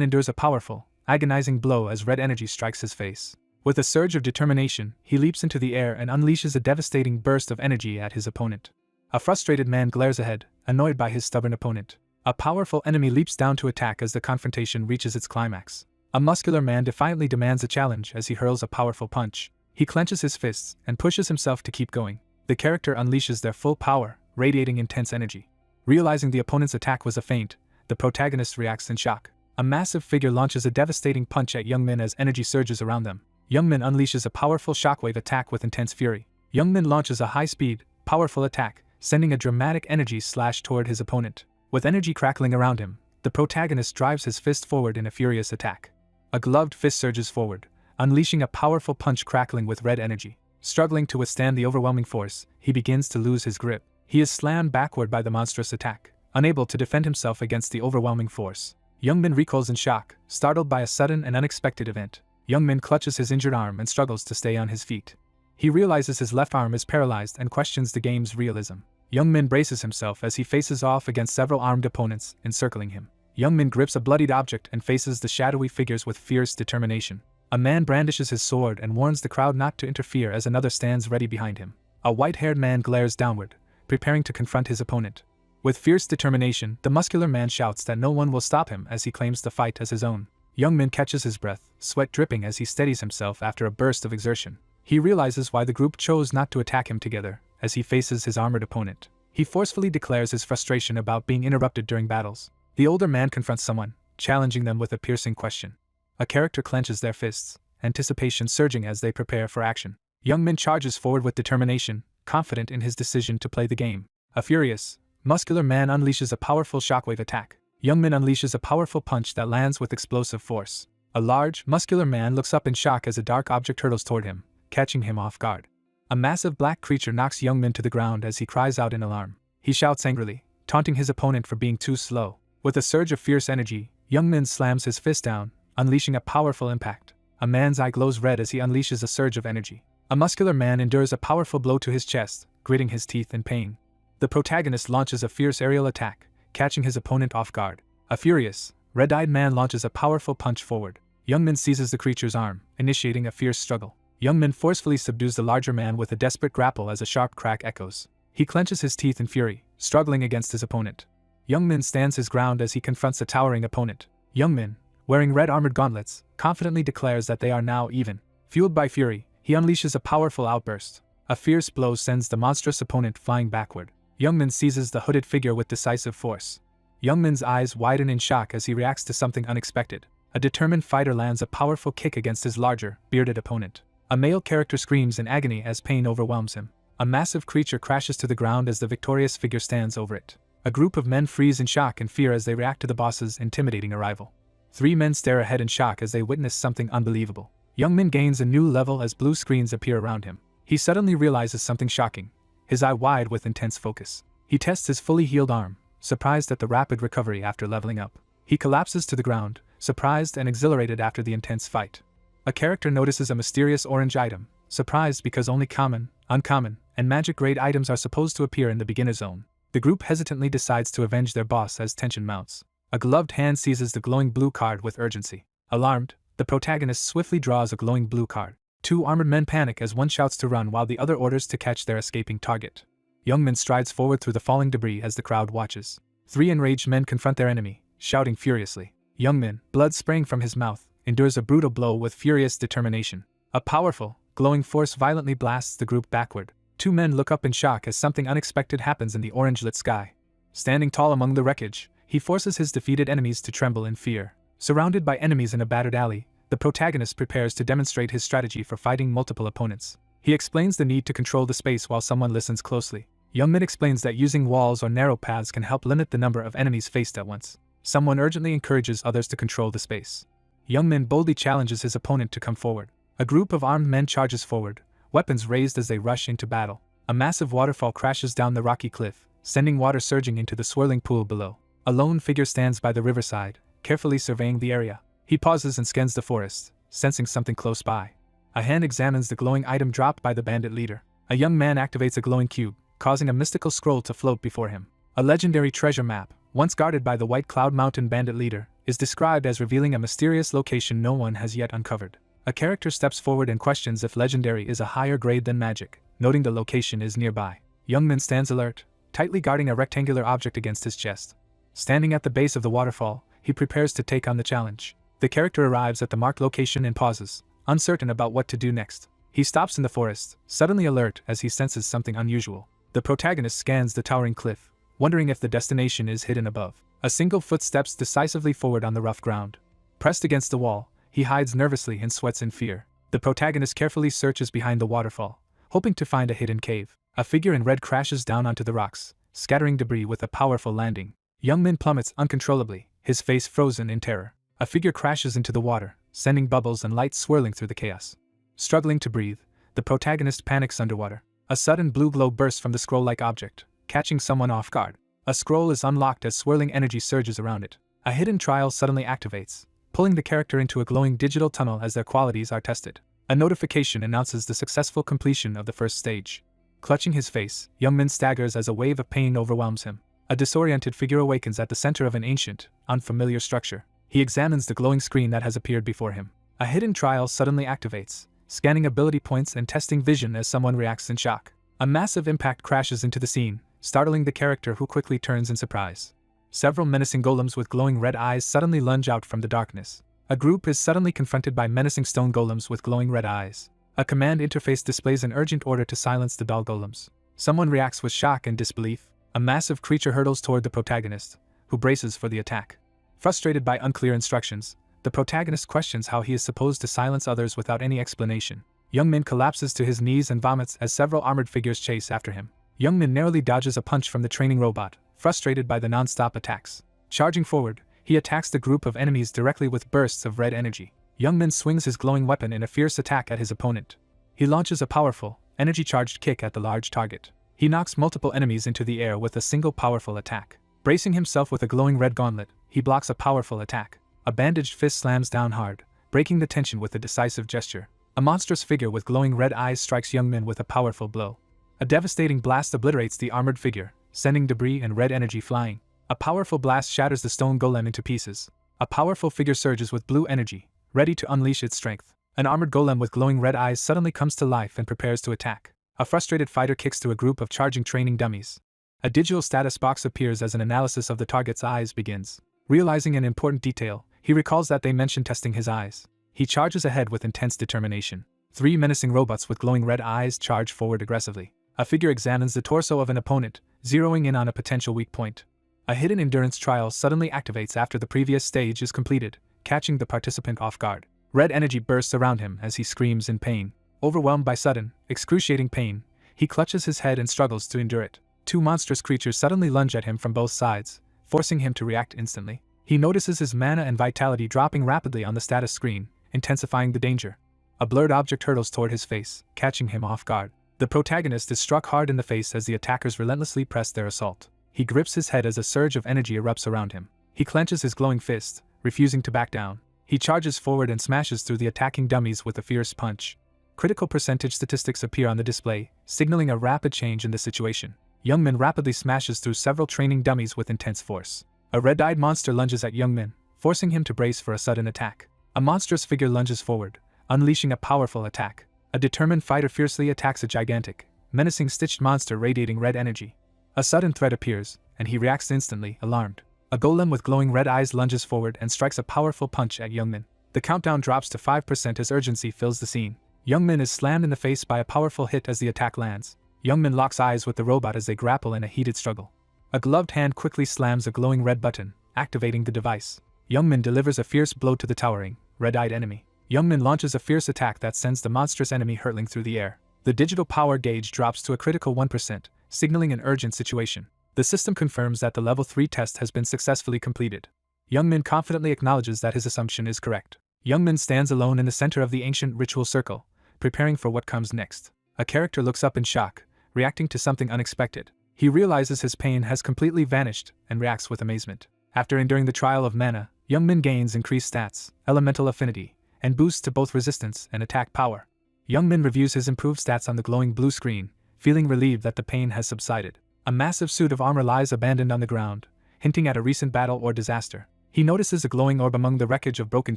endures a powerful, agonizing blow as red energy strikes his face. With a surge of determination, he leaps into the air and unleashes a devastating burst of energy at his opponent. A frustrated man glares ahead, annoyed by his stubborn opponent. A powerful enemy leaps down to attack as the confrontation reaches its climax. A muscular man defiantly demands a challenge as he hurls a powerful punch. He clenches his fists and pushes himself to keep going. The character unleashes their full power, radiating intense energy. Realizing the opponent's attack was a feint, the protagonist reacts in shock. A massive figure launches a devastating punch at Youngmin as energy surges around them. Youngmin unleashes a powerful shockwave attack with intense fury. Youngmin launches a high-speed, powerful attack, sending a dramatic energy slash toward his opponent. With energy crackling around him, the protagonist drives his fist forward in a furious attack. A gloved fist surges forward, unleashing a powerful punch crackling with red energy. Struggling to withstand the overwhelming force, he begins to lose his grip. He is slammed backward by the monstrous attack, unable to defend himself against the overwhelming force. Youngmin recoils in shock, startled by a sudden and unexpected event. Youngmin clutches his injured arm and struggles to stay on his feet. He realizes his left arm is paralyzed and questions the game's realism. Youngmin braces himself as he faces off against several armed opponents encircling him. Youngmin grips a bloodied object and faces the shadowy figures with fierce determination. A man brandishes his sword and warns the crowd not to interfere as another stands ready behind him. A white-haired man glares downward, preparing to confront his opponent. With fierce determination, the muscular man shouts that no one will stop him as he claims the fight as his own. Youngmin catches his breath, sweat dripping as he steadies himself after a burst of exertion. He realizes why the group chose not to attack him together, as he faces his armored opponent. He forcefully declares his frustration about being interrupted during battles. The older man confronts someone, challenging them with a piercing question. A character clenches their fists, anticipation surging as they prepare for action. Youngmin charges forward with determination, confident in his decision to play the game. A furious, muscular man unleashes a powerful shockwave attack. Youngmin unleashes a powerful punch that lands with explosive force. A large, muscular man looks up in shock as a dark object hurtles toward him, catching him off guard. A massive black creature knocks Youngmin to the ground as he cries out in alarm. He shouts angrily, taunting his opponent for being too slow. With a surge of fierce energy, Youngmin slams his fist down, unleashing a powerful impact. A man's eye glows red as he unleashes a surge of energy. A muscular man endures a powerful blow to his chest, gritting his teeth in pain. The protagonist launches a fierce aerial attack, catching his opponent off guard. A furious, red-eyed man launches a powerful punch forward. Youngmin seizes the creature's arm, initiating a fierce struggle. Youngmin forcefully subdues the larger man with a desperate grapple as a sharp crack echoes. He clenches his teeth in fury, struggling against his opponent. Youngmin stands his ground as he confronts a towering opponent. Youngmin, wearing red armored gauntlets, confidently declares that they are now even. Fueled by fury, he unleashes a powerful outburst. A fierce blow sends the monstrous opponent flying backward. Youngmin seizes the hooded figure with decisive force. Youngmin's eyes widen in shock as he reacts to something unexpected. A determined fighter lands a powerful kick against his larger, bearded opponent. A male character screams in agony as pain overwhelms him. A massive creature crashes to the ground as the victorious figure stands over it. A group of men freeze in shock and fear as they react to the boss's intimidating arrival. 3 men stare ahead in shock as they witness something unbelievable. Youngmin gains a new level as blue screens appear around him. He suddenly realizes something shocking, his eye wide with intense focus. He tests his fully healed arm, surprised at the rapid recovery after leveling up. He collapses to the ground, surprised and exhilarated after the intense fight. A character notices a mysterious orange item, surprised because only common, uncommon, and magic-grade items are supposed to appear in the beginner zone. The group hesitantly decides to avenge their boss as tension mounts. A gloved hand seizes the glowing blue card with urgency. Alarmed, the protagonist swiftly draws a glowing blue card. 2 armored men panic as one shouts to run while the other orders to catch their escaping target. Youngmin strides forward through the falling debris as the crowd watches. 3 enraged men confront their enemy, shouting furiously. Youngmin, blood spraying from his mouth, endures a brutal blow with furious determination. A powerful, glowing force violently blasts the group backward. 2 men look up in shock as something unexpected happens in the orange-lit sky. Standing tall among the wreckage, he forces his defeated enemies to tremble in fear. Surrounded by enemies in a battered alley, the protagonist prepares to demonstrate his strategy for fighting multiple opponents. He explains the need to control the space while someone listens closely. Youngmin explains that using walls or narrow paths can help limit the number of enemies faced at once. Someone urgently encourages others to control the space. Youngmin boldly challenges his opponent to come forward. A group of armed men charges forward, weapons raised as they rush into battle. A massive waterfall crashes down the rocky cliff, sending water surging into the swirling pool below. A lone figure stands by the riverside, carefully surveying the area. He pauses and scans the forest, sensing something close by. A hand examines the glowing item dropped by the bandit leader. A young man activates a glowing cube, causing a mystical scroll to float before him. A legendary treasure map, once guarded by the White Cloud Mountain bandit leader, is described as revealing a mysterious location no one has yet uncovered. A character steps forward and questions if legendary is a higher grade than magic, noting the location is nearby. Youngmin stands alert, tightly guarding a rectangular object against his chest. Standing at the base of the waterfall, he prepares to take on the challenge. The character arrives at the marked location and pauses, uncertain about what to do next. He stops in the forest, suddenly alert as he senses something unusual. The protagonist scans the towering cliff, wondering if the destination is hidden above. A single foot steps decisively forward on the rough ground. Pressed against the wall, he hides nervously and sweats in fear. The protagonist carefully searches behind the waterfall, hoping to find a hidden cave. A figure in red crashes down onto the rocks, scattering debris with a powerful landing. Youngmin plummets uncontrollably, his face frozen in terror. A figure crashes into the water, sending bubbles and light swirling through the chaos. Struggling to breathe, the protagonist panics underwater. A sudden blue glow bursts from the scroll-like object, catching someone off guard. A scroll is unlocked as swirling energy surges around it. A hidden trial suddenly activates, pulling the character into a glowing digital tunnel as their qualities are tested. A notification announces the successful completion of the first stage. Clutching his face, Youngmin staggers as a wave of pain overwhelms him. A disoriented figure awakens at the center of an ancient, unfamiliar structure. He examines the glowing screen that has appeared before him. A hidden trial suddenly activates, scanning ability points and testing vision as someone reacts in shock. A massive impact crashes into the scene, startling the character who quickly turns in surprise. Several menacing golems with glowing red eyes suddenly lunge out from the darkness. A group is suddenly confronted by menacing stone golems with glowing red eyes. A command interface displays an urgent order to silence the dull golems. Someone reacts with shock and disbelief. A massive creature hurtles toward the protagonist, who braces for the attack. Frustrated by unclear instructions, the protagonist questions how he is supposed to silence others without any explanation. Youngmin collapses to his knees and vomits as several armored figures chase after him. Youngmin narrowly dodges a punch from the training robot, frustrated by the non-stop attacks. Charging forward, he attacks the group of enemies directly with bursts of red energy. Youngmin swings his glowing weapon in a fierce attack at his opponent. He launches a powerful, energy-charged kick at the large target. He knocks multiple enemies into the air with a single powerful attack. Bracing himself with a glowing red gauntlet, he blocks a powerful attack. A bandaged fist slams down hard, breaking the tension with a decisive gesture. A monstrous figure with glowing red eyes strikes Youngmin with a powerful blow. A devastating blast obliterates the armored figure, sending debris and red energy flying. A powerful blast shatters the stone golem into pieces. A powerful figure surges with blue energy, ready to unleash its strength. An armored golem with glowing red eyes suddenly comes to life and prepares to attack. A frustrated fighter kicks through a group of charging training dummies. A digital status box appears as an analysis of the target's eyes begins. Realizing an important detail, he recalls that they mentioned testing his eyes. He charges ahead with intense determination. 3 menacing robots with glowing red eyes charge forward aggressively. A figure examines the torso of an opponent, zeroing in on a potential weak point. A hidden endurance trial suddenly activates after the previous stage is completed, catching the participant off guard. Red energy bursts around him as he screams in pain. Overwhelmed by sudden, excruciating pain, he clutches his head and struggles to endure it. 2 monstrous creatures suddenly lunge at him from both sides, forcing him to react instantly. He notices his mana and vitality dropping rapidly on the status screen, intensifying the danger. A blurred object hurtles toward his face, catching him off guard. The protagonist is struck hard in the face as the attackers relentlessly press their assault. He grips his head as a surge of energy erupts around him. He clenches his glowing fist, refusing to back down. He charges forward and smashes through the attacking dummies with a fierce punch. Critical percentage statistics appear on the display, signaling a rapid change in the situation. Youngmin rapidly smashes through several training dummies with intense force. A red-eyed monster lunges at Youngmin, forcing him to brace for a sudden attack. A monstrous figure lunges forward, unleashing a powerful attack. A determined fighter fiercely attacks a gigantic, menacing stitched monster radiating red energy. A sudden threat appears, and he reacts instantly, alarmed. A golem with glowing red eyes lunges forward and strikes a powerful punch at Youngmin. The countdown drops to 5% as urgency fills the scene. Youngmin is slammed in the face by a powerful hit as the attack lands. Youngmin locks eyes with the robot as they grapple in a heated struggle. A gloved hand quickly slams a glowing red button, activating the device. Youngmin delivers a fierce blow to the towering, red-eyed enemy. Youngmin launches a fierce attack that sends the monstrous enemy hurtling through the air. The digital power gauge drops to a critical 1%, signaling an urgent situation. The system confirms that the level 3 test has been successfully completed. Youngmin confidently acknowledges that his assumption is correct. Youngmin stands alone in the center of the ancient ritual circle, preparing for what comes next. A character looks up in shock, reacting to something unexpected. He realizes his pain has completely vanished and reacts with amazement. After enduring the trial of mana, Youngmin gains increased stats, elemental affinity, and boosts to both resistance and attack power. Youngmin reviews his improved stats on the glowing blue screen, feeling relieved that the pain has subsided. A massive suit of armor lies abandoned on the ground, hinting at a recent battle or disaster. He notices a glowing orb among the wreckage of broken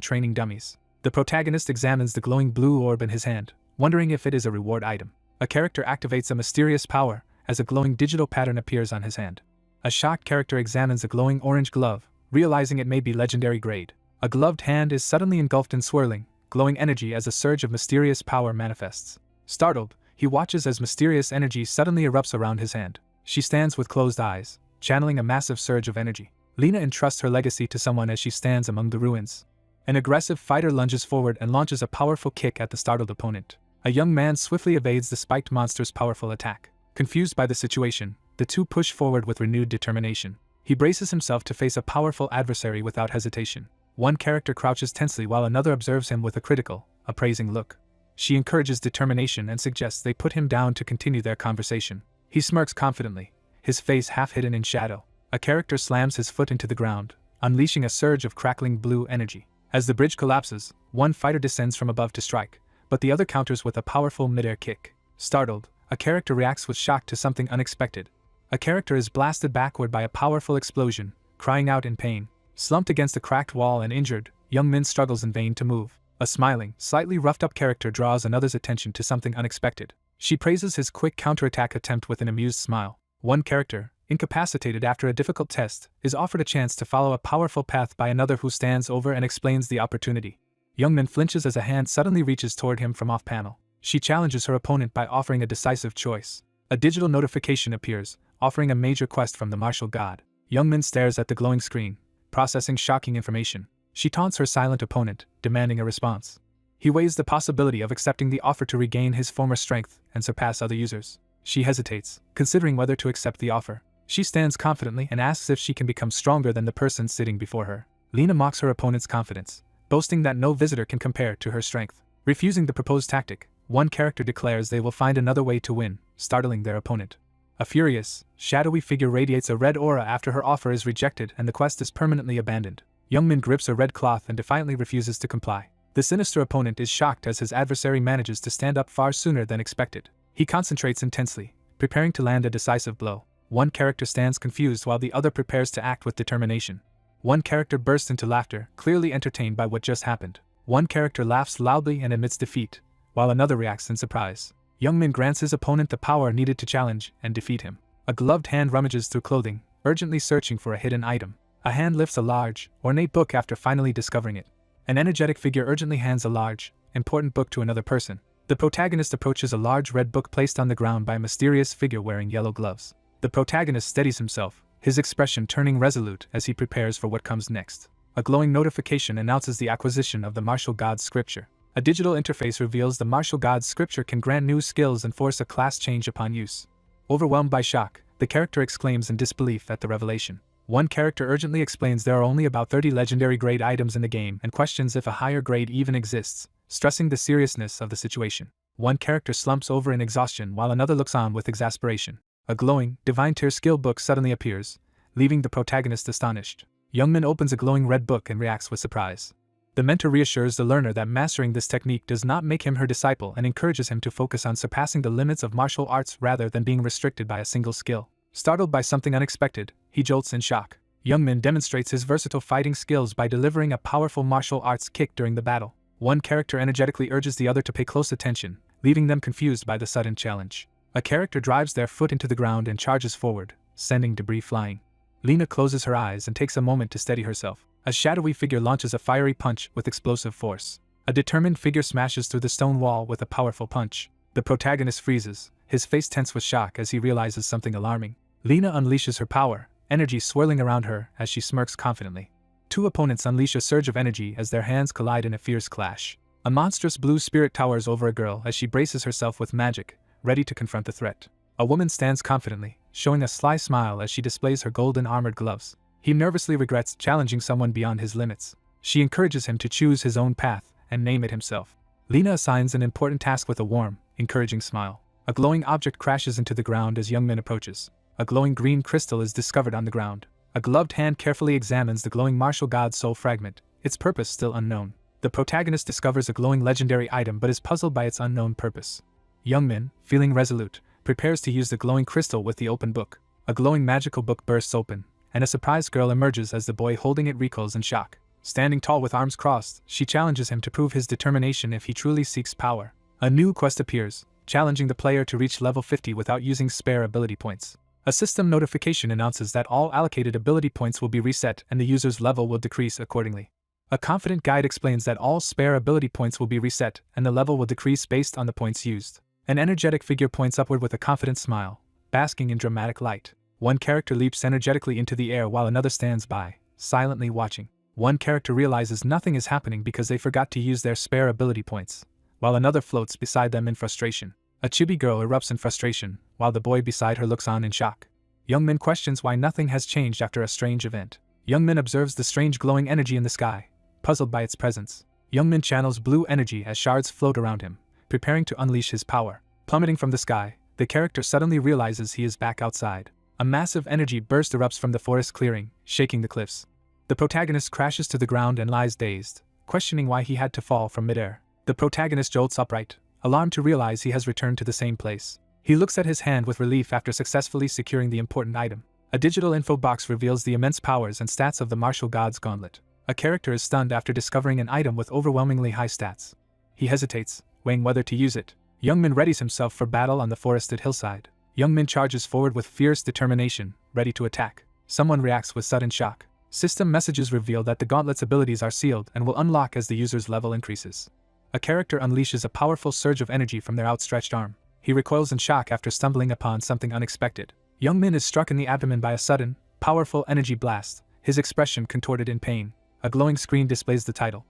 training dummies. The protagonist examines the glowing blue orb in his hand, wondering if it is a reward item. A character activates a mysterious power as a glowing digital pattern appears on his hand. A shocked character examines a glowing orange glove, realizing it may be legendary grade. A gloved hand is suddenly engulfed in swirling, glowing energy as a surge of mysterious power manifests. Startled, He watches as mysterious energy suddenly erupts around his hand. She stands with closed eyes, channeling a massive surge of energy. Lena entrusts her legacy to someone as she stands among the ruins. An aggressive fighter lunges forward and launches a powerful kick at the startled opponent. A young man swiftly evades the spiked monster's powerful attack. Confused by the situation, the two push forward with renewed determination. He braces himself to face a powerful adversary without hesitation. One character crouches tensely while another observes him with a critical, appraising look. She encourages determination and suggests they put him down to continue their conversation. He smirks confidently, his face half hidden in shadow. A character slams his foot into the ground, unleashing a surge of crackling blue energy. As the bridge collapses, one fighter descends from above to strike, but the other counters with a powerful mid-air kick. Startled, a character reacts with shock to something unexpected. A character is blasted backward by a powerful explosion, crying out in pain. Slumped against a cracked wall and injured, Young Min struggles in vain to move. A smiling, slightly roughed-up character draws another's attention to something unexpected. She praises his quick counterattack attempt with an amused smile. One character, incapacitated after a difficult test, is offered a chance to follow a powerful path by another who stands over and explains the opportunity. Young Min flinches as a hand suddenly reaches toward him from off-panel. She challenges her opponent by offering a decisive choice. A digital notification appears, offering a major quest from the martial god. Young Min stares at the glowing screen, processing shocking information. She taunts her silent opponent, demanding a response. He weighs the possibility of accepting the offer to regain his former strength and surpass other users. She hesitates, considering whether to accept the offer. She stands confidently and asks if she can become stronger than the person sitting before her. Lena mocks her opponent's confidence, boasting that no visitor can compare to her strength. Refusing the proposed tactic, one character declares they will find another way to win, startling their opponent. A furious, shadowy figure radiates a red aura after her offer is rejected and the quest is permanently abandoned. Young Min grips a red cloth and defiantly refuses to comply. The sinister opponent is shocked as his adversary manages to stand up far sooner than expected. He concentrates intensely, preparing to land a decisive blow. One character stands confused while the other prepares to act with determination. One character bursts into laughter, clearly entertained by what just happened. One character laughs loudly and admits defeat, while another reacts in surprise. Young Min grants his opponent the power needed to challenge and defeat him. A gloved hand rummages through clothing, urgently searching for a hidden item. A hand lifts a large, ornate book after finally discovering it. An energetic figure urgently hands a large, important book to another person. The protagonist approaches a large red book placed on the ground by a mysterious figure wearing yellow gloves. The protagonist steadies himself, his expression turning resolute as he prepares for what comes next. A glowing notification announces the acquisition of the martial god's scripture. A digital interface reveals the martial god's scripture can grant new skills and force a class change upon use. Overwhelmed by shock, the character exclaims in disbelief at the revelation. One character urgently explains there are only about 30 legendary grade items in the game and questions if a higher grade even exists, stressing the seriousness of the situation. One character slumps over in exhaustion while another looks on with exasperation. A glowing, divine tier skill book suddenly appears, leaving the protagonist astonished. Young Min opens a glowing red book and reacts with surprise. The mentor reassures the learner that mastering this technique does not make him her disciple and encourages him to focus on surpassing the limits of martial arts rather than being restricted by a single skill. Startled by something unexpected, he jolts in shock. Young Min demonstrates his versatile fighting skills by delivering a powerful martial arts kick during the battle. One character energetically urges the other to pay close attention, leaving them confused by the sudden challenge. A character drives their foot into the ground and charges forward, sending debris flying. Lena closes her eyes and takes a moment to steady herself. A shadowy figure launches a fiery punch with explosive force. A determined figure smashes through the stone wall with a powerful punch. The protagonist freezes, his face tense with shock as he realizes something alarming. Lena unleashes her power, energy swirling around her as she smirks confidently. Two opponents unleash a surge of energy as their hands collide in a fierce clash. A monstrous blue spirit towers over a girl as she braces herself with magic, ready to confront the threat. A woman stands confidently, showing a sly smile as she displays her golden armored gloves. He nervously regrets challenging someone beyond his limits. She encourages him to choose his own path and name it himself. Lena assigns an important task with a warm, encouraging smile. A glowing object crashes into the ground as Young Min approaches. A glowing green crystal is discovered on the ground. A gloved hand carefully examines the glowing martial god's soul fragment, its purpose still unknown. The protagonist discovers a glowing legendary item but is puzzled by its unknown purpose. Young Min, feeling resolute, prepares to use the glowing crystal with the open book. A glowing magical book bursts open, and a surprised girl emerges as the boy holding it recoils in shock. Standing tall with arms crossed, she challenges him to prove his determination if he truly seeks power. A new quest appears, challenging the player to reach level 50 without using spare ability points. A system notification announces that all allocated ability points will be reset and the user's level will decrease accordingly. A confident guide explains that all spare ability points will be reset and the level will decrease based on the points used. An energetic figure points upward with a confident smile, basking in dramatic light. One character leaps energetically into the air while another stands by, silently watching. One character realizes nothing is happening because they forgot to use their spare ability points, while another floats beside them in frustration. A chibi girl erupts in frustration, while the boy beside her looks on in shock. Youngmin questions why nothing has changed after a strange event. Youngmin observes the strange glowing energy in the sky, puzzled by its presence. Youngmin channels blue energy as shards float around him, preparing to unleash his power. Plummeting from the sky, the character suddenly realizes he is back outside. A massive energy burst erupts from the forest clearing, shaking the cliffs. The protagonist crashes to the ground and lies dazed, questioning why he had to fall from midair. The protagonist jolts upright, alarmed to realize he has returned to the same place. He looks at his hand with relief after successfully securing the important item. A digital info box reveals the immense powers and stats of the martial god's gauntlet. A character is stunned after discovering an item with overwhelmingly high stats. He hesitates, weighing whether to use it. Youngmin readies himself for battle on the forested hillside. Youngmin charges forward with fierce determination, ready to attack. Someone reacts with sudden shock. System messages reveal that the gauntlet's abilities are sealed and will unlock as the user's level increases. A character unleashes a powerful surge of energy from their outstretched arm. He recoils in shock after stumbling upon something unexpected. Youngmin is struck in the abdomen by a sudden, powerful energy blast, his expression contorted in pain. A glowing screen displays the title,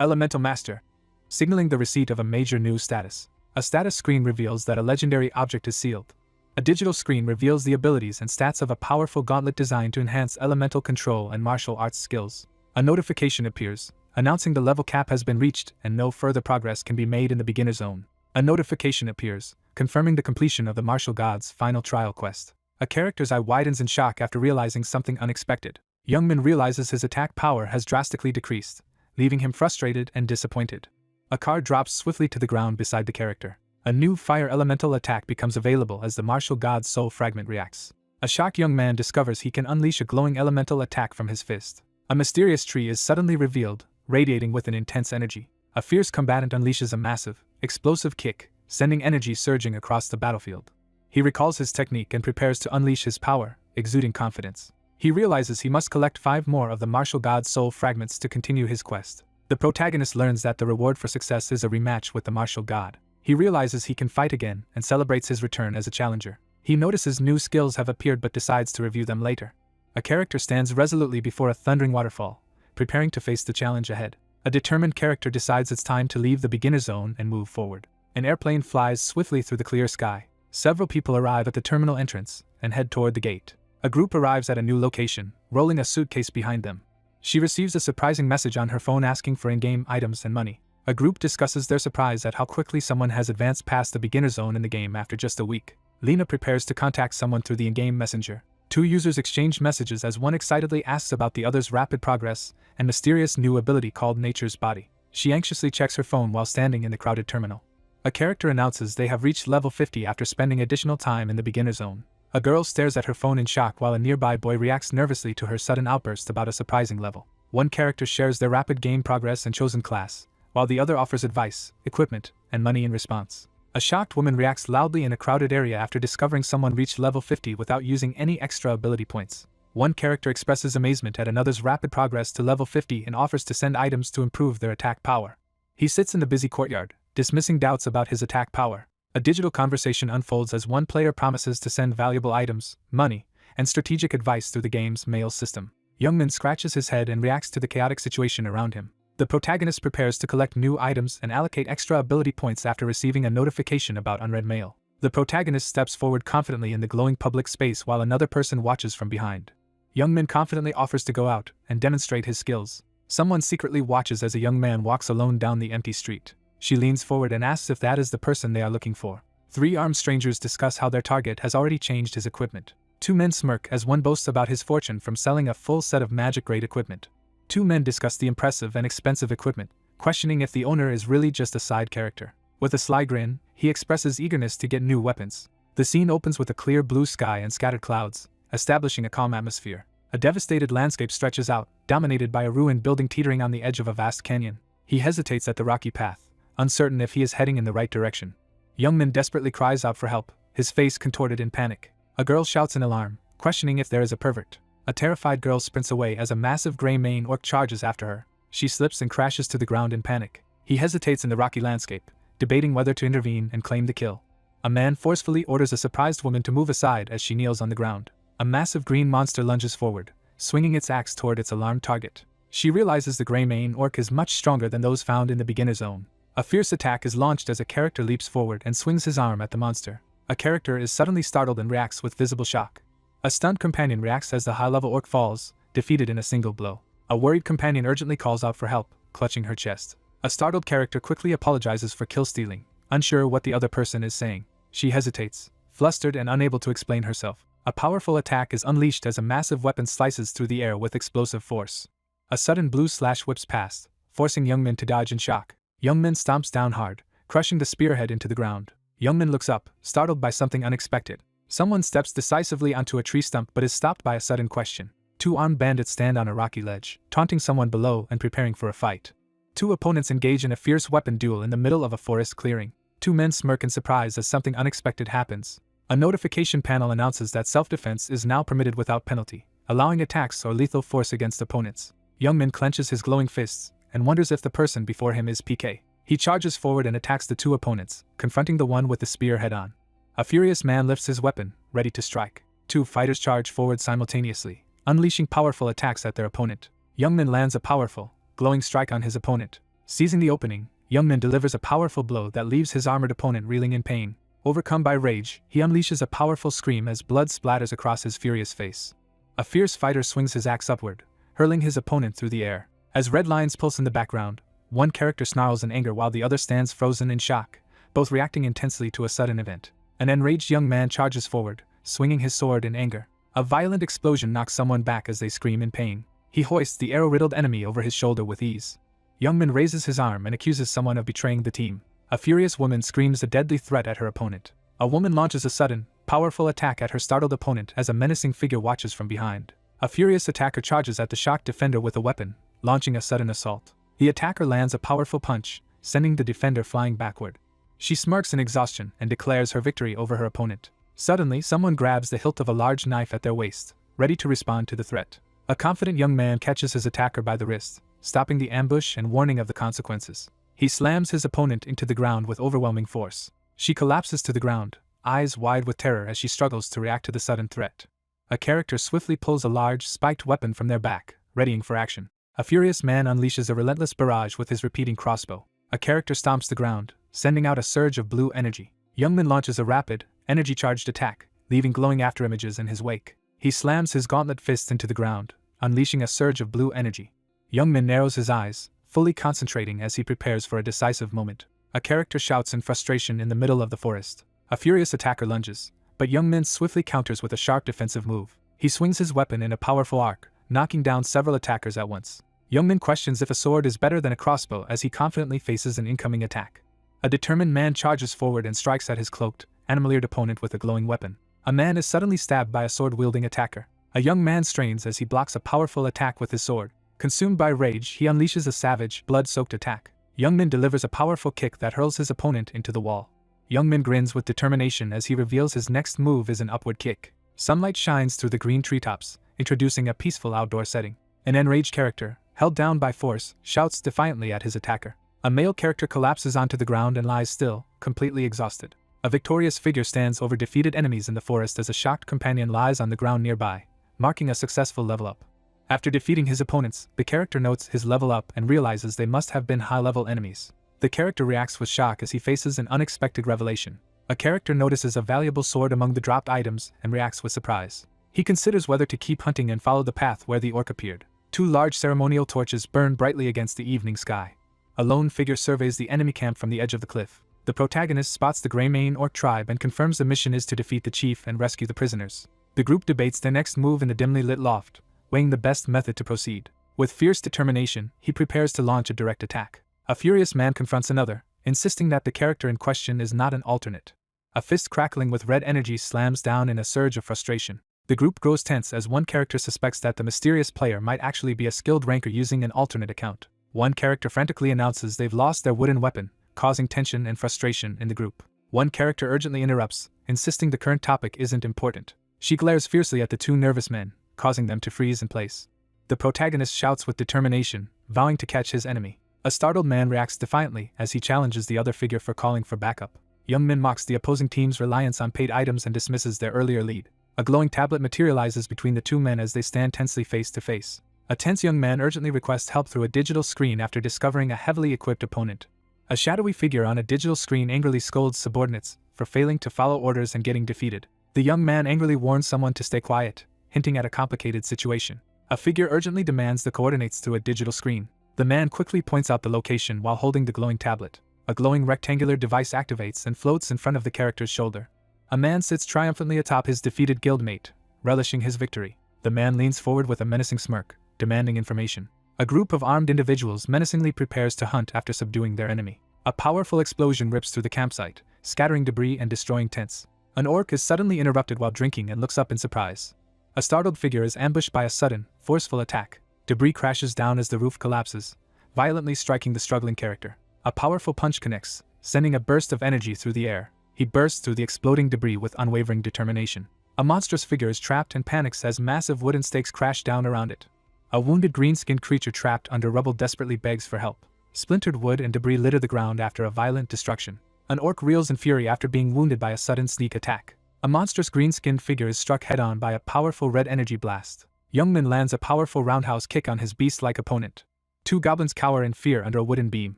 Elemental Master, signaling the receipt of a major new status. A status screen reveals that a legendary object is sealed. A digital screen reveals the abilities and stats of a powerful gauntlet designed to enhance elemental control and martial arts skills. A notification appears, announcing the level cap has been reached and no further progress can be made in the beginner zone. A notification appears, confirming the completion of the martial god's final trial quest. A character's eye widens in shock after realizing something unexpected. Youngmin realizes his attack power has drastically decreased, leaving him frustrated and disappointed. A card drops swiftly to the ground beside the character. A new fire elemental attack becomes available as the martial god's soul fragment reacts. A shocked young man discovers he can unleash a glowing elemental attack from his fist. A mysterious tree is suddenly revealed, radiating with an intense energy. A fierce combatant unleashes a massive, explosive kick, sending energy surging across the battlefield. He recalls his technique and prepares to unleash his power, exuding confidence. He realizes he must collect 5 more of the martial god's soul fragments to continue his quest. The protagonist learns that the reward for success is a rematch with the martial god. He realizes he can fight again and celebrates his return as a challenger. He notices new skills have appeared but decides to review them later. A character stands resolutely before a thundering waterfall, preparing to face the challenge ahead. A determined character decides it's time to leave the beginner zone and move forward. An airplane flies swiftly through the clear sky. Several people arrive at the terminal entrance and head toward the gate. A group arrives at a new location, rolling a suitcase behind them. She receives a surprising message on her phone asking for in-game items and money. A group discusses their surprise at how quickly someone has advanced past the beginner zone in the game after just a week. Lena prepares to contact someone through the in-game messenger. 2 users exchange messages as one excitedly asks about the other's rapid progress and mysterious new ability called Nature's Body. She anxiously checks her phone while standing in the crowded terminal. A character announces they have reached level 50 after spending additional time in the beginner zone. A girl stares at her phone in shock while a nearby boy reacts nervously to her sudden outburst about a surprising level. One character shares their rapid game progress and chosen class, while the other offers advice, equipment, and money in response. A shocked woman reacts loudly in a crowded area after discovering someone reached level 50 without using any extra ability points. One character expresses amazement at another's rapid progress to level 50 and offers to send items to improve their attack power. He sits in the busy courtyard, dismissing doubts about his attack power. A digital conversation unfolds as one player promises to send valuable items, money, and strategic advice through the game's mail system. Youngmin scratches his head and reacts to the chaotic situation around him. The protagonist prepares to collect new items and allocate extra ability points after receiving a notification about unread mail. The protagonist steps forward confidently in the glowing public space while another person watches from behind. Youngmin confidently offers to go out and demonstrate his skills. Someone secretly watches as a young man walks alone down the empty street. She leans forward and asks if that is the person they are looking for. 3 armed strangers discuss how their target has already changed his equipment. 2 men smirk as one boasts about his fortune from selling a full set of magic-grade equipment. 2 men discuss the impressive and expensive equipment, questioning if the owner is really just a side character. With a sly grin, he expresses eagerness to get new weapons. The scene opens with a clear blue sky and scattered clouds, establishing a calm atmosphere. A devastated landscape stretches out, dominated by a ruined building teetering on the edge of a vast canyon. He hesitates at the rocky path, uncertain if he is heading in the right direction. Youngmin desperately cries out for help, his face contorted in panic. A girl shouts in alarm, questioning if there is a pervert. A terrified girl sprints away as a massive gray mane orc charges after her. She slips and crashes to the ground in panic. He hesitates in the rocky landscape, debating whether to intervene and claim the kill. A man forcefully orders a surprised woman to move aside as she kneels on the ground. A massive green monster lunges forward, swinging its axe toward its alarmed target. She realizes the gray mane orc is much stronger than those found in the beginner zone. A fierce attack is launched as a character leaps forward and swings his arm at the monster. A character is suddenly startled and reacts with visible shock. A stunned companion reacts as the high-level orc falls, defeated in a single blow. A worried companion urgently calls out for help, clutching her chest. A startled character quickly apologizes for kill-stealing, unsure what the other person is saying. She hesitates, flustered and unable to explain herself. A powerful attack is unleashed as a massive weapon slices through the air with explosive force. A sudden blue slash whips past, forcing Youngmin to dodge in shock. Youngmin stomps down hard, crushing the spearhead into the ground. Youngmin looks up, startled by something unexpected. Someone steps decisively onto a tree stump but is stopped by a sudden question. Two armed bandits stand on a rocky ledge, taunting someone below and preparing for a fight. Two opponents engage in a fierce weapon duel in the middle of a forest clearing. Two men smirk in surprise as something unexpected happens. A notification panel announces that self-defense is now permitted without penalty, allowing attacks or lethal force against opponents. Youngmin clenches his glowing fists and wonders if the person before him is PK. He charges forward and attacks the two opponents, confronting the one with the spear head-on. A furious man lifts his weapon, ready to strike. Two fighters charge forward simultaneously, unleashing powerful attacks at their opponent. Youngmin lands a powerful, glowing strike on his opponent. Seizing the opening, Youngmin delivers a powerful blow that leaves his armored opponent reeling in pain. Overcome by rage, he unleashes a powerful scream as blood splatters across his furious face. A fierce fighter swings his axe upward, hurling his opponent through the air. As red lions pulse in the background, one character snarls in anger while the other stands frozen in shock, both reacting intensely to a sudden event. An enraged young man charges forward, swinging his sword in anger. A violent explosion knocks someone back as they scream in pain. He hoists the arrow-riddled enemy over his shoulder with ease. Youngmin raises his arm and accuses someone of betraying the team. A furious woman screams a deadly threat at her opponent. A woman launches a sudden, powerful attack at her startled opponent as a menacing figure watches from behind. A furious attacker charges at the shocked defender with a weapon, launching a sudden assault. The attacker lands a powerful punch, sending the defender flying backward. She smirks in exhaustion and declares her victory over her opponent. Suddenly, someone grabs the hilt of a large knife at their waist, ready to respond to the threat. A confident young man catches his attacker by the wrist, stopping the ambush and warning of the consequences. He slams his opponent into the ground with overwhelming force. She collapses to the ground, eyes wide with terror as she struggles to react to the sudden threat. A character swiftly pulls a large, spiked weapon from their back, readying for action. A furious man unleashes a relentless barrage with his repeating crossbow. A character stomps the ground, sending out a surge of blue energy. Youngmin launches a rapid, energy-charged attack, leaving glowing afterimages in his wake. He slams his gauntlet fists into the ground, unleashing a surge of blue energy. Youngmin narrows his eyes, fully concentrating as he prepares for a decisive moment. A character shouts in frustration in the middle of the forest. A furious attacker lunges, but Youngmin swiftly counters with a sharp defensive move. He swings his weapon in a powerful arc, knocking down several attackers at once. Youngmin questions if a sword is better than a crossbow as he confidently faces an incoming attack. A determined man charges forward and strikes at his cloaked, animal-eared opponent with a glowing weapon. A man is suddenly stabbed by a sword-wielding attacker. A young man strains as he blocks a powerful attack with his sword. Consumed by rage, he unleashes a savage, blood-soaked attack. Youngmin delivers a powerful kick that hurls his opponent into the wall. Youngmin grins with determination as he reveals his next move is an upward kick. Sunlight shines through the green treetops, introducing a peaceful outdoor setting. An enraged character, held down by force, shouts defiantly at his attacker. A male character collapses onto the ground and lies still, completely exhausted. A victorious figure stands over defeated enemies in the forest as a shocked companion lies on the ground nearby, marking a successful level up. After defeating his opponents, the character notes his level up and realizes they must have been high-level enemies. The character reacts with shock as he faces an unexpected revelation. A character notices a valuable sword among the dropped items and reacts with surprise. He considers whether to keep hunting and follow the path where the orc appeared. Two large ceremonial torches burn brightly against the evening sky. A lone figure surveys the enemy camp from the edge of the cliff. The protagonist spots the Greymane orc tribe and confirms the mission is to defeat the chief and rescue the prisoners. The group debates their next move in the dimly lit loft, weighing the best method to proceed. With fierce determination, he prepares to launch a direct attack. A furious man confronts another, insisting that the character in question is not an alternate. A fist crackling with red energy slams down in a surge of frustration. The group grows tense as one character suspects that the mysterious player might actually be a skilled ranker using an alternate account. One character frantically announces they've lost their wooden weapon, causing tension and frustration in the group. One character urgently interrupts, insisting the current topic isn't important. She glares fiercely at the two nervous men, causing them to freeze in place. The protagonist shouts with determination, vowing to catch his enemy. A startled man reacts defiantly as he challenges the other figure for calling for backup. Young Min mocks the opposing team's reliance on paid items and dismisses their earlier lead. A glowing tablet materializes between the two men as they stand tensely face to face. A tense young man urgently requests help through a digital screen after discovering a heavily equipped opponent. A shadowy figure on a digital screen angrily scolds subordinates for failing to follow orders and getting defeated. The young man angrily warns someone to stay quiet, hinting at a complicated situation. A figure urgently demands the coordinates through a digital screen. The man quickly points out the location while holding the glowing tablet. A glowing rectangular device activates and floats in front of the character's shoulder. A man sits triumphantly atop his defeated guildmate, relishing his victory. The man leans forward with a menacing smirk, demanding information. A group of armed individuals menacingly prepares to hunt after subduing their enemy. A powerful explosion rips through the campsite, scattering debris and destroying tents. An orc is suddenly interrupted while drinking and looks up in surprise. A startled figure is ambushed by a sudden, forceful attack. Debris crashes down as the roof collapses, violently striking the struggling character. A powerful punch connects, sending a burst of energy through the air. He bursts through the exploding debris with unwavering determination. A monstrous figure is trapped and panics as massive wooden stakes crash down around it. A wounded green-skinned creature trapped under rubble desperately begs for help. Splintered wood and debris litter the ground after a violent destruction. An orc reels in fury after being wounded by a sudden sneak attack. A monstrous green-skinned figure is struck head-on by a powerful red energy blast. Young Min lands a powerful roundhouse kick on his beast-like opponent. Two goblins cower in fear under a wooden beam.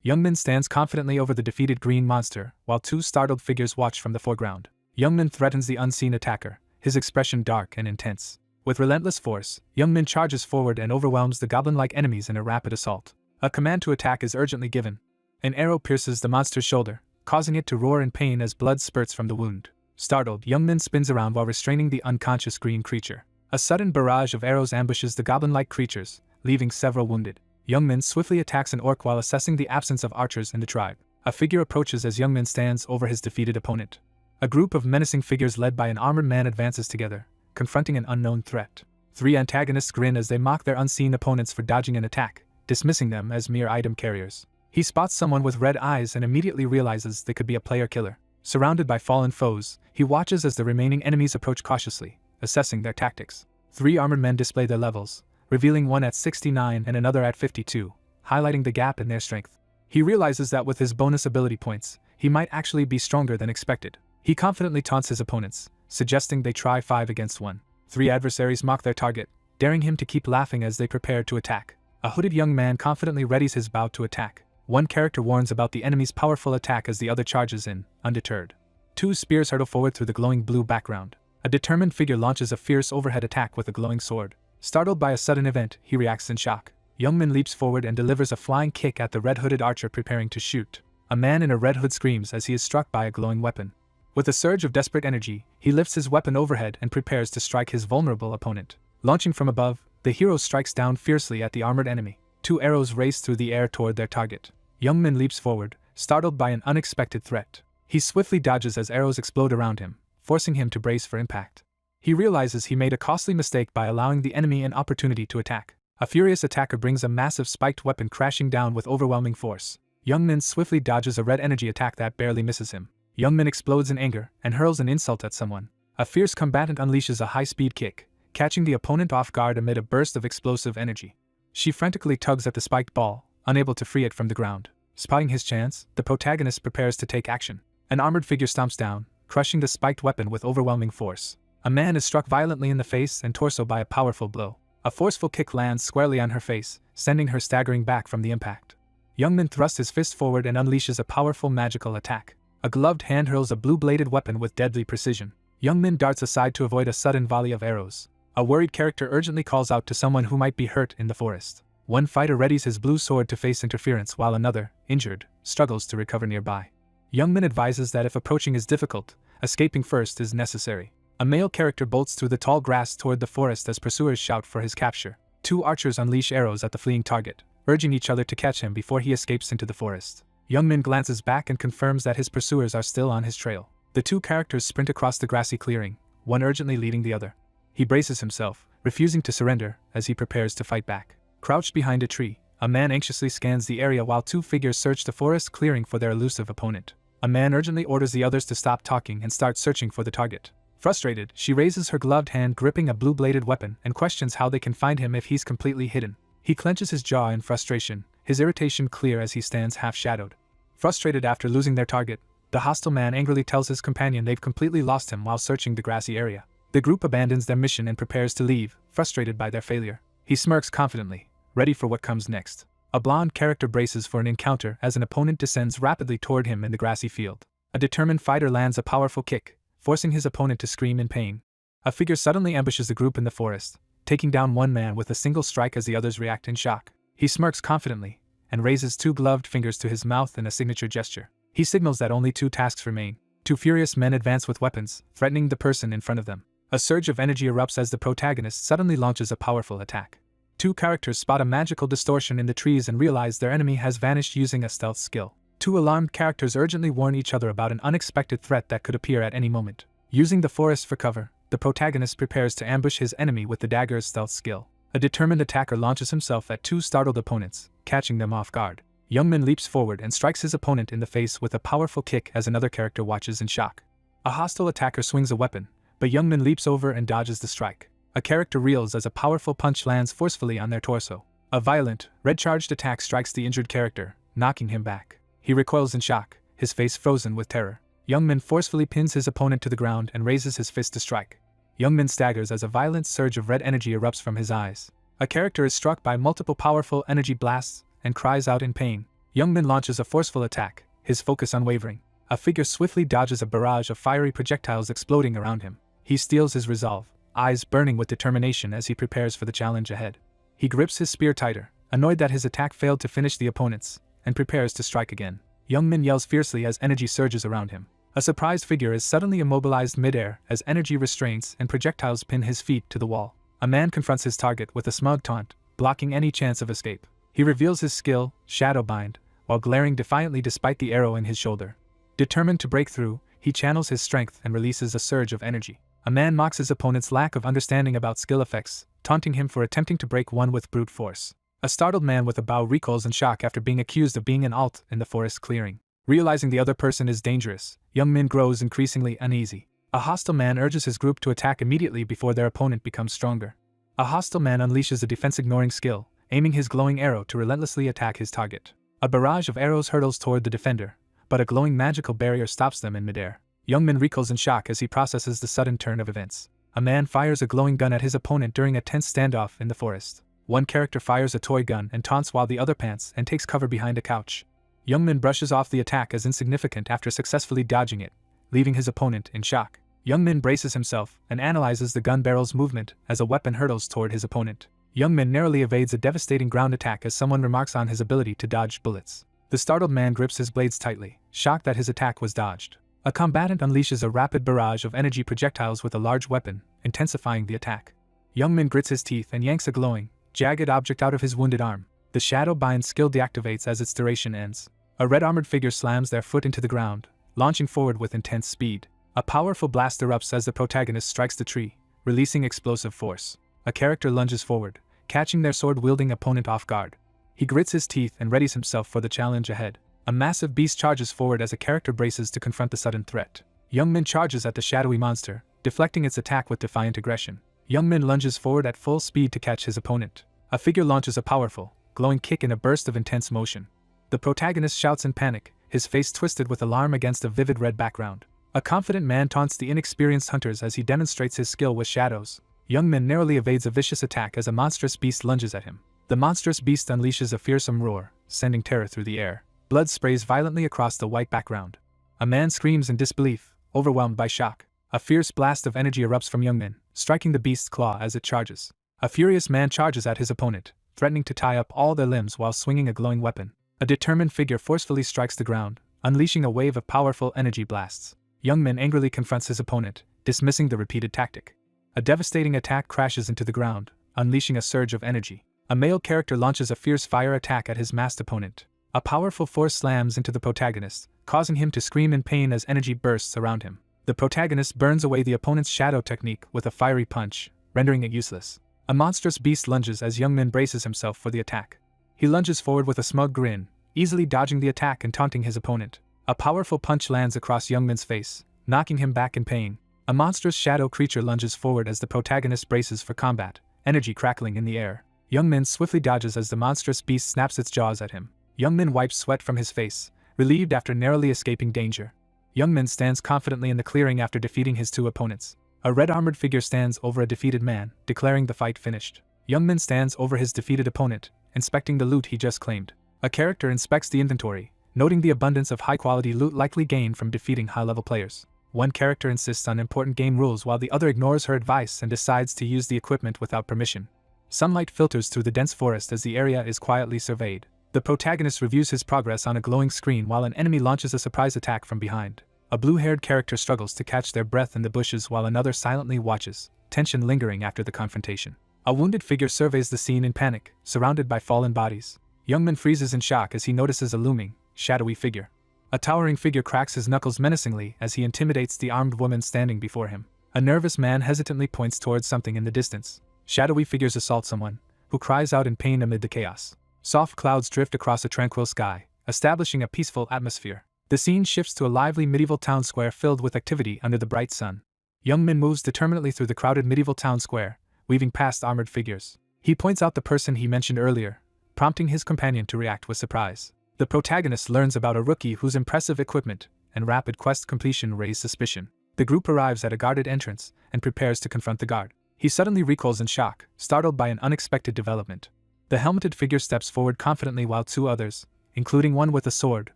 Young Min stands confidently over the defeated green monster, while two startled figures watch from the foreground. Young Min threatens the unseen attacker, his expression dark and intense. With relentless force, Young Min charges forward and overwhelms the goblin-like enemies in a rapid assault. A command to attack is urgently given. An arrow pierces the monster's shoulder, causing it to roar in pain as blood spurts from the wound. Startled, Young Min spins around while restraining the unconscious green creature. A sudden barrage of arrows ambushes the goblin-like creatures, leaving several wounded. Young Min swiftly attacks an orc while assessing the absence of archers in the tribe. A figure approaches as Young Min stands over his defeated opponent. A group of menacing figures led by an armored man advances together, confronting an unknown threat. Three antagonists grin as they mock their unseen opponents for dodging an attack, dismissing them as mere item carriers. He spots someone with red eyes and immediately realizes they could be a player killer. Surrounded by fallen foes, he watches as the remaining enemies approach cautiously, assessing their tactics. Three armored men display their levels, revealing one at 69 and another at 52, highlighting the gap in their strength. He realizes that with his bonus ability points, he might actually be stronger than expected. He confidently taunts his opponents, suggesting they try 5 against 1. Three adversaries mock their target, daring him to keep laughing as they prepare to attack. A hooded young man confidently readies his bow to attack. One character warns about the enemy's powerful attack as the other charges in, undeterred. Two spears hurtle forward through the glowing blue background. A determined figure launches a fierce overhead attack with a glowing sword. Startled by a sudden event, he reacts in shock. Young Min leaps forward and delivers a flying kick at the red-hooded archer preparing to shoot. A man in a red hood screams as he is struck by a glowing weapon. With a surge of desperate energy, he lifts his weapon overhead and prepares to strike his vulnerable opponent. Launching from above, the hero strikes down fiercely at the armored enemy. Two arrows race through the air toward their target. Young Min leaps forward, startled by an unexpected threat. He swiftly dodges as arrows explode around him, forcing him to brace for impact. He realizes he made a costly mistake by allowing the enemy an opportunity to attack. A furious attacker brings a massive spiked weapon crashing down with overwhelming force. Young Min swiftly dodges a red energy attack that barely misses him. Young Min explodes in anger and hurls an insult at someone. A fierce combatant unleashes a high-speed kick, catching the opponent off guard amid a burst of explosive energy. She frantically tugs at the spiked ball, unable to free it from the ground. Spotting his chance, the protagonist prepares to take action. An armored figure stomps down, crushing the spiked weapon with overwhelming force. A man is struck violently in the face and torso by a powerful blow. A forceful kick lands squarely on her face, sending her staggering back from the impact. Young Min thrusts his fist forward and unleashes a powerful magical attack. A gloved hand hurls a blue-bladed weapon with deadly precision. Young Min darts aside to avoid a sudden volley of arrows. A worried character urgently calls out to someone who might be hurt in the forest. One fighter readies his blue sword to face interference while another, injured, struggles to recover nearby. Young Min advises that if approaching is difficult, escaping first is necessary. A male character bolts through the tall grass toward the forest as pursuers shout for his capture. Two archers unleash arrows at the fleeing target, urging each other to catch him before he escapes into the forest. Young Min glances back and confirms that his pursuers are still on his trail. The two characters sprint across the grassy clearing, one urgently leading the other. He braces himself, refusing to surrender as he prepares to fight back. Crouched behind a tree, a man anxiously scans the area while two figures search the forest clearing for their elusive opponent. A man urgently orders the others to stop talking and start searching for the target. Frustrated, she raises her gloved hand gripping a blue-bladed weapon and questions how they can find him if he's completely hidden. He clenches his jaw in frustration, his irritation clear as he stands half-shadowed. Frustrated after losing their target, The hostile man angrily tells his companion they've completely lost him while searching the grassy area. The group abandons their mission and prepares to leave, frustrated by their failure. He smirks confidently, ready for what comes next. A blonde character braces for an encounter as an opponent descends rapidly toward him in the grassy field. A determined fighter lands a powerful kick, forcing his opponent to scream in pain. A figure suddenly ambushes the group in the forest, taking down one man with a single strike as the others react in shock. He smirks confidently, and raises two gloved fingers to his mouth in a signature gesture. He signals that only 2 tasks remain. 2 furious men advance with weapons, threatening the person in front of them. A surge of energy erupts as the protagonist suddenly launches a powerful attack. 2 characters spot a magical distortion in the trees and realize their enemy has vanished using a stealth skill. 2 alarmed characters urgently warn each other about an unexpected threat that could appear at any moment. Using the forest for cover, the protagonist prepares to ambush his enemy with the dagger's stealth skill. A determined attacker launches himself at 2 startled opponents, catching them off guard. Youngmin leaps forward and strikes his opponent in the face with a powerful kick as another character watches in shock. A hostile attacker swings a weapon, but Youngmin leaps over and dodges the strike. A character reels as a powerful punch lands forcefully on their torso. A violent, red-charged attack strikes the injured character, knocking him back. He recoils in shock, his face frozen with terror. Youngmin forcefully pins his opponent to the ground and raises his fist to strike. Youngmin staggers as a violent surge of red energy erupts from his eyes. A character is struck by multiple powerful energy blasts and cries out in pain. Youngmin launches a forceful attack, his focus unwavering. A figure swiftly dodges a barrage of fiery projectiles exploding around him. He steels his resolve, eyes burning with determination as he prepares for the challenge ahead. He grips his spear tighter, annoyed that his attack failed to finish the opponent's, and prepares to strike again. Youngmin yells fiercely as energy surges around him. A surprised figure is suddenly immobilized midair as energy restraints and projectiles pin his feet to the wall. A man confronts his target with a smug taunt, blocking any chance of escape. He reveals his skill, Shadowbind, while glaring defiantly despite the arrow in his shoulder. Determined to break through, he channels his strength and releases a surge of energy. A man mocks his opponent's lack of understanding about skill effects, taunting him for attempting to break one with brute force. A startled man with a bow recoils in shock after being accused of being an alt in the forest clearing. Realizing the other person is dangerous, Youngmin grows increasingly uneasy. A hostile man urges his group to attack immediately before their opponent becomes stronger. A hostile man unleashes a defense-ignoring skill, aiming his glowing arrow to relentlessly attack his target. A barrage of arrows hurtles toward the defender, but a glowing magical barrier stops them in midair. Youngmin recoils in shock as he processes the sudden turn of events. A man fires a glowing gun at his opponent during a tense standoff in the forest. One character fires a toy gun and taunts while the other pants and takes cover behind a couch. Youngmin brushes off the attack as insignificant after successfully dodging it, leaving his opponent in shock. Youngmin braces himself and analyzes the gun barrel's movement as a weapon hurtles toward his opponent. Youngmin narrowly evades a devastating ground attack as someone remarks on his ability to dodge bullets. The startled man grips his blades tightly, shocked that his attack was dodged. A combatant unleashes a rapid barrage of energy projectiles with a large weapon, intensifying the attack. Youngmin grits his teeth and yanks a glowing, jagged object out of his wounded arm. The Shadowbind skill deactivates as its duration ends. A red-armored figure slams their foot into the ground, launching forward with intense speed. A powerful blast erupts as the protagonist strikes the tree, releasing explosive force. A character lunges forward, catching their sword-wielding opponent off guard. He grits his teeth and readies himself for the challenge ahead. A massive beast charges forward as a character braces to confront the sudden threat. Youngmin charges at the shadowy monster, deflecting its attack with defiant aggression. Youngmin lunges forward at full speed to catch his opponent. A figure launches a powerful, glowing kick in a burst of intense motion. The protagonist shouts in panic, his face twisted with alarm against a vivid red background. A confident man taunts the inexperienced hunters as he demonstrates his skill with shadows. Youngmin narrowly evades a vicious attack as a monstrous beast lunges at him. The monstrous beast unleashes a fearsome roar, sending terror through the air. Blood sprays violently across the white background. A man screams in disbelief, overwhelmed by shock. A fierce blast of energy erupts from Youngmin, striking the beast's claw as it charges. A furious man charges at his opponent, threatening to tie up all their limbs while swinging a glowing weapon. A determined figure forcefully strikes the ground, unleashing a wave of powerful energy blasts. Youngmin angrily confronts his opponent, dismissing the repeated tactic. A devastating attack crashes into the ground, unleashing a surge of energy. A male character launches a fierce fire attack at his masked opponent. A powerful force slams into the protagonist, causing him to scream in pain as energy bursts around him. The protagonist burns away the opponent's shadow technique with a fiery punch, rendering it useless. A monstrous beast lunges as Youngmin braces himself for the attack. He lunges forward with a smug grin, easily dodging the attack and taunting his opponent. A powerful punch lands across Youngmin's face, knocking him back in pain. A monstrous shadow creature lunges forward as the protagonist braces for combat, energy crackling in the air. Youngmin swiftly dodges as the monstrous beast snaps its jaws at him. Youngmin wipes sweat from his face, relieved after narrowly escaping danger. Young Min stands confidently in the clearing after defeating his two opponents. A red armored figure stands over a defeated man, declaring the fight finished. Young Min stands over his defeated opponent, inspecting the loot he just claimed. A character inspects the inventory, noting the abundance of high-quality loot likely gained from defeating high-level players. One character insists on important game rules while the other ignores her advice and decides to use the equipment without permission. Sunlight filters through the dense forest as the area is quietly surveyed. The protagonist reviews his progress on a glowing screen while an enemy launches a surprise attack from behind. A blue-haired character struggles to catch their breath in the bushes while another silently watches, tension lingering after the confrontation. A wounded figure surveys the scene in panic, surrounded by fallen bodies. Young Min freezes in shock as he notices a looming, shadowy figure. A towering figure cracks his knuckles menacingly as he intimidates the armed woman standing before him. A nervous man hesitantly points towards something in the distance. Shadowy figures assault someone, who cries out in pain amid the chaos. Soft clouds drift across a tranquil sky, establishing a peaceful atmosphere. The scene shifts to a lively medieval town square filled with activity under the bright sun. Young Min moves determinedly through the crowded medieval town square, weaving past armored figures. He points out the person he mentioned earlier, prompting his companion to react with surprise. The protagonist learns about a rookie whose impressive equipment and rapid quest completion raise suspicion. The group arrives at a guarded entrance and prepares to confront the guard. He suddenly recoils in shock, startled by an unexpected development. The helmeted figure steps forward confidently while two others, including one with a sword,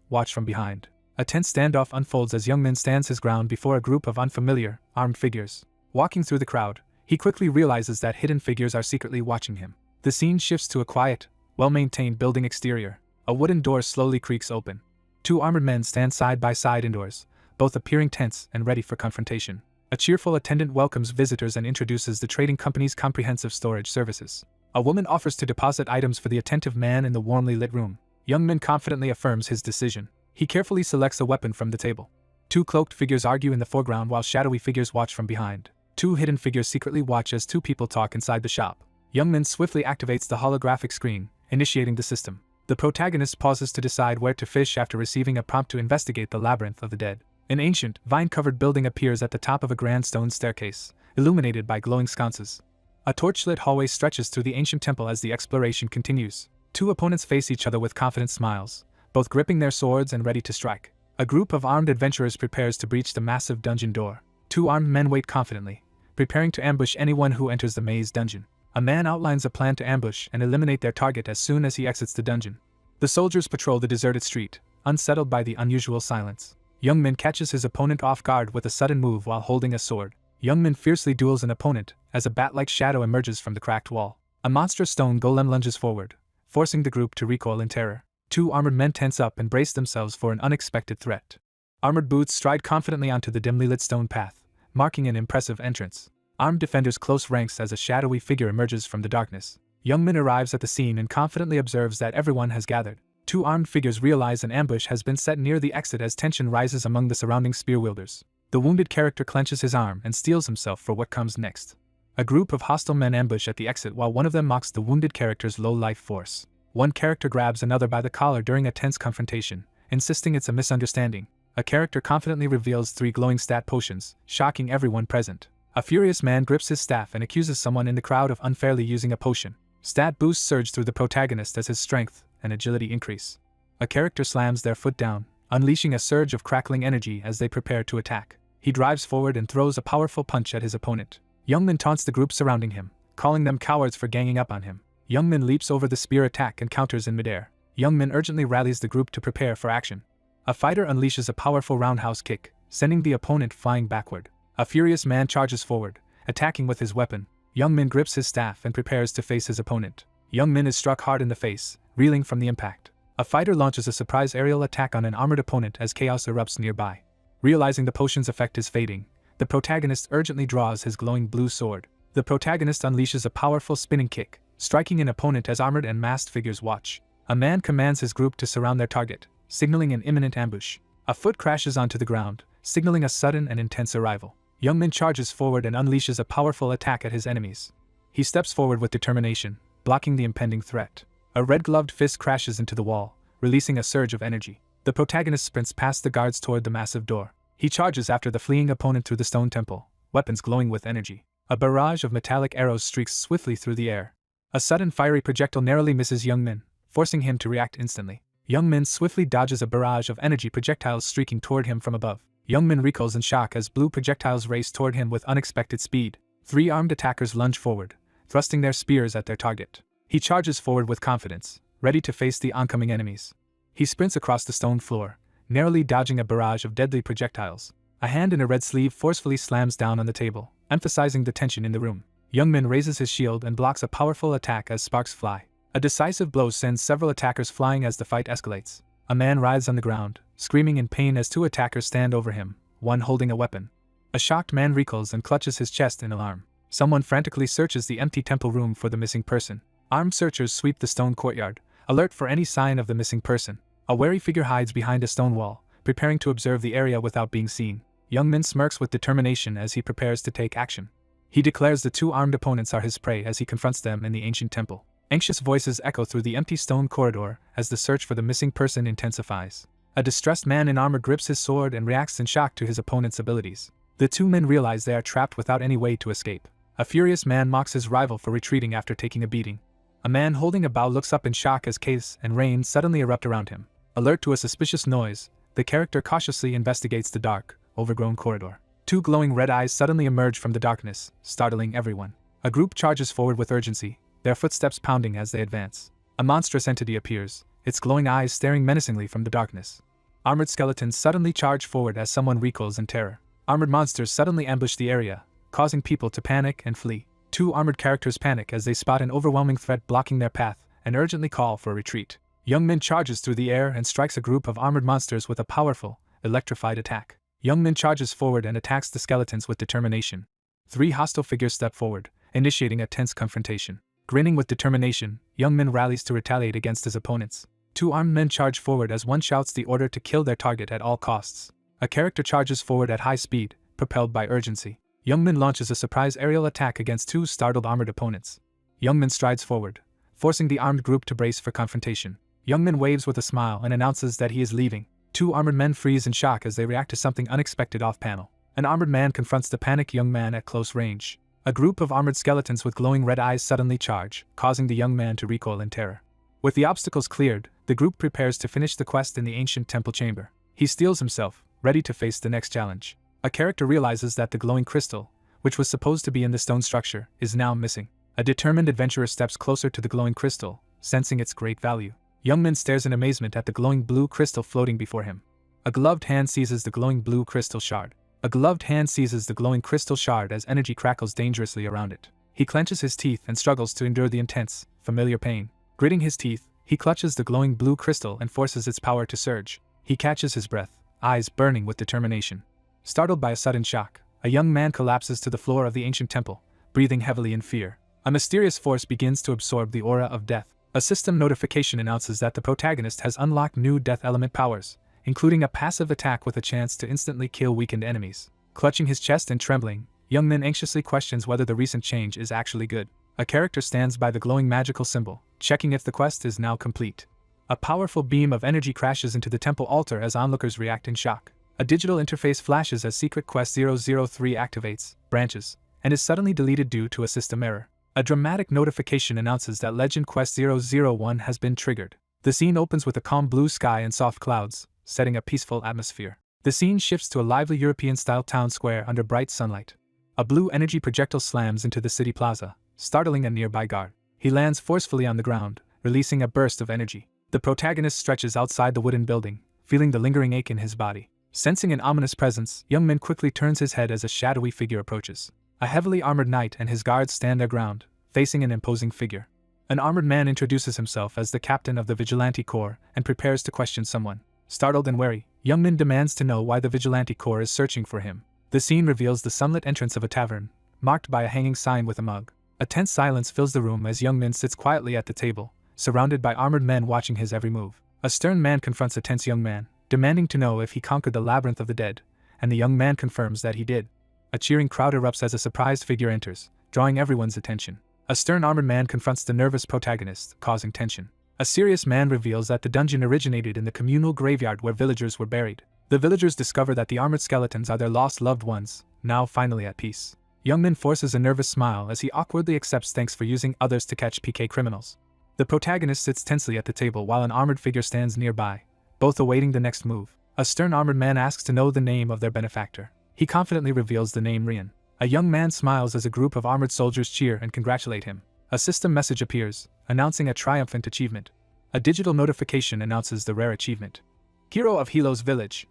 watch from behind. A tense standoff unfolds as Young Min stands his ground before a group of unfamiliar, armed figures. Walking through the crowd, he quickly realizes that hidden figures are secretly watching him. The scene shifts to a quiet, well-maintained building exterior. A wooden door slowly creaks open. Two armored men stand side by side indoors, both appearing tense and ready for confrontation. A cheerful attendant welcomes visitors and introduces the trading company's comprehensive storage services. A woman offers to deposit items for the attentive man in the warmly lit room. Young Min confidently affirms his decision. He carefully selects a weapon from the table. Two cloaked figures argue in the foreground while shadowy figures watch from behind. Two hidden figures secretly watch as two people talk inside the shop. Young Min swiftly activates the holographic screen, initiating the system. The protagonist pauses to decide where to fish after receiving a prompt to investigate the labyrinth of the dead. An ancient, vine-covered building appears at the top of a grand stone staircase, illuminated by glowing sconces. A torch-lit hallway stretches through the ancient temple as the exploration continues. Two opponents face each other with confident smiles, both gripping their swords and ready to strike. A group of armed adventurers prepares to breach the massive dungeon door. Two armed men wait confidently, preparing to ambush anyone who enters the maze dungeon. A man outlines a plan to ambush and eliminate their target as soon as he exits the dungeon. The soldiers patrol the deserted street, unsettled by the unusual silence. Young Min catches his opponent off guard with a sudden move while holding a sword. Young Min fiercely duels an opponent as a bat-like shadow emerges from the cracked wall. A monstrous stone golem lunges forward, forcing the group to recoil in terror. Two armored men tense up and brace themselves for an unexpected threat. Armored boots stride confidently onto the dimly lit stone path, marking an impressive entrance. Armed defenders close ranks as a shadowy figure emerges from the darkness. Young Min arrives at the scene and confidently observes that everyone has gathered. Two armed figures realize an ambush has been set near the exit as tension rises among the surrounding spear wielders. The wounded character clenches his arm and steels himself for what comes next. A group of hostile men ambush at the exit while one of them mocks the wounded character's low life force. One character grabs another by the collar during a tense confrontation, insisting it's a misunderstanding. A character confidently reveals 3 glowing stat potions, shocking everyone present. A furious man grips his staff and accuses someone in the crowd of unfairly using a potion. Stat boosts surge through the protagonist as his strength and agility increase. A character slams their foot down, unleashing a surge of crackling energy as they prepare to attack. He drives forward and throws a powerful punch at his opponent. Young Min taunts the group surrounding him, calling them cowards for ganging up on him. Young Min leaps over the spear attack and counters in midair. Young Min urgently rallies the group to prepare for action. A fighter unleashes a powerful roundhouse kick, sending the opponent flying backward. A furious man charges forward, attacking with his weapon. Young Min grips his staff and prepares to face his opponent. Young Min is struck hard in the face, reeling from the impact. A fighter launches a surprise aerial attack on an armored opponent as chaos erupts nearby. Realizing the potion's effect is fading, the protagonist urgently draws his glowing blue sword. The protagonist unleashes a powerful spinning kick, striking an opponent as armored and masked figures watch. A man commands his group to surround their target, signaling an imminent ambush. A foot crashes onto the ground, signaling a sudden and intense arrival. Young Min charges forward and unleashes a powerful attack at his enemies. He steps forward with determination, blocking the impending threat. A red-gloved fist crashes into the wall, releasing a surge of energy. The protagonist sprints past the guards toward the massive door. He charges after the fleeing opponent through the stone temple, weapons glowing with energy. A barrage of metallic arrows streaks swiftly through the air. A sudden fiery projectile narrowly misses Young Min, forcing him to react instantly. Young Min swiftly dodges a barrage of energy projectiles streaking toward him from above. Youngmin recoils in shock as blue projectiles race toward him with unexpected speed. 3 armed attackers lunge forward, thrusting their spears at their target. He charges forward with confidence, ready to face the oncoming enemies. He sprints across the stone floor, narrowly dodging a barrage of deadly projectiles. A hand in a red sleeve forcefully slams down on the table, emphasizing the tension in the room. Youngmin raises his shield and blocks a powerful attack as sparks fly. A decisive blow sends several attackers flying as the fight escalates. A man writhes on the ground, screaming in pain as 2 attackers stand over him, one holding a weapon. A shocked man recoils and clutches his chest in alarm. Someone frantically searches the empty temple room for the missing person. Armed searchers sweep the stone courtyard, alert for any sign of the missing person. A wary figure hides behind a stone wall, preparing to observe the area without being seen. Youngmin smirks with determination as he prepares to take action. He declares the 2 armed opponents are his prey as he confronts them in the ancient temple. Anxious voices echo through the empty stone corridor as the search for the missing person intensifies. A distressed man in armor grips his sword and reacts in shock to his opponent's abilities. The 2 men realize they are trapped without any way to escape. A furious man mocks his rival for retreating after taking a beating. A man holding a bow looks up in shock as chaos and rain suddenly erupt around him. Alert to a suspicious noise, the character cautiously investigates the dark, overgrown corridor. 2 glowing red eyes suddenly emerge from the darkness, startling everyone. A group charges forward with urgency, their footsteps pounding as they advance. A monstrous entity appears, its glowing eyes staring menacingly from the darkness. Armored skeletons suddenly charge forward as someone recoils in terror. Armored monsters suddenly ambush the area, causing people to panic and flee. 2 armored characters panic as they spot an overwhelming threat blocking their path and urgently call for a retreat. Youngmin charges through the air and strikes a group of armored monsters with a powerful, electrified attack. Youngmin charges forward and attacks the skeletons with determination. 3 hostile figures step forward, initiating a tense confrontation. Grinning with determination, Youngmin rallies to retaliate against his opponents. 2 armed men charge forward as one shouts the order to kill their target at all costs. A character charges forward at high speed, propelled by urgency. Youngmin launches a surprise aerial attack against 2 startled armored opponents. Youngmin strides forward, forcing the armed group to brace for confrontation. Youngmin waves with a smile and announces that he is leaving. 2 armored men freeze in shock as they react to something unexpected off-panel. An armored man confronts the panicked young man at close range. A group of armored skeletons with glowing red eyes suddenly charge, causing the young man to recoil in terror. With the obstacles cleared, the group prepares to finish the quest in the ancient temple chamber. He steels himself, ready to face the next challenge. A character realizes that the glowing crystal, which was supposed to be in the stone structure, is now missing. A determined adventurer steps closer to the glowing crystal, sensing its great value. Youngmin stares in amazement at the glowing blue crystal floating before him. A gloved hand seizes the glowing blue crystal shard. A gloved hand seizes the glowing crystal shard as energy crackles dangerously around it. He clenches his teeth and struggles to endure the intense, familiar pain. Gritting his teeth, he clutches the glowing blue crystal and forces its power to surge. He catches his breath, eyes burning with determination. Startled by a sudden shock, a young man collapses to the floor of the ancient temple, breathing heavily in fear. A mysterious force begins to absorb the aura of death. A system notification announces that the protagonist has unlocked new death element powers, including a passive attack with a chance to instantly kill weakened enemies. Clutching his chest and trembling, Youngmin anxiously questions whether the recent change is actually good. A character stands by the glowing magical symbol, checking if the quest is now complete. A powerful beam of energy crashes into the temple altar as onlookers react in shock. A digital interface flashes as Secret Quest 003 activates, branches, and is suddenly deleted due to a system error. A dramatic notification announces that Legend Quest 001 has been triggered. The scene opens with a calm blue sky and soft clouds, setting a peaceful atmosphere. The scene shifts to a lively European-style town square under bright sunlight. A blue energy projectile slams into the city plaza, startling a nearby guard. He lands forcefully on the ground, releasing a burst of energy. The protagonist stretches outside the wooden building, feeling the lingering ache in his body. Sensing an ominous presence, Youngmin quickly turns his head as a shadowy figure approaches. A heavily armored knight and his guards stand their ground, facing an imposing figure. An armored man introduces himself as the captain of the Vigilante Corps and prepares to question someone. Startled and wary, Youngmin demands to know why the Vigilante Corps is searching for him. The scene reveals the sunlit entrance of a tavern, marked by a hanging sign with a mug. A tense silence fills the room as Youngmin sits quietly at the table, surrounded by armored men watching his every move. A stern man confronts a tense young man, demanding to know if he conquered the labyrinth of the dead, and the young man confirms that he did. A cheering crowd erupts as a surprised figure enters, drawing everyone's attention. A stern armored man confronts the nervous protagonist, causing tension. A serious man reveals that the dungeon originated in the communal graveyard where villagers were buried. The villagers discover that the armored skeletons are their lost loved ones, now finally at peace. Youngmin forces a nervous smile as he awkwardly accepts thanks for using others to catch PK criminals. The protagonist sits tensely at the table while an armored figure stands nearby, both awaiting the next move. A stern armored man asks to know the name of their benefactor. He confidently reveals the name Rian. A young man smiles as a group of armored soldiers cheer and congratulate him. A system message appears, announcing a triumphant achievement. A digital notification announces the rare achievement. Hero of Hilo's Village.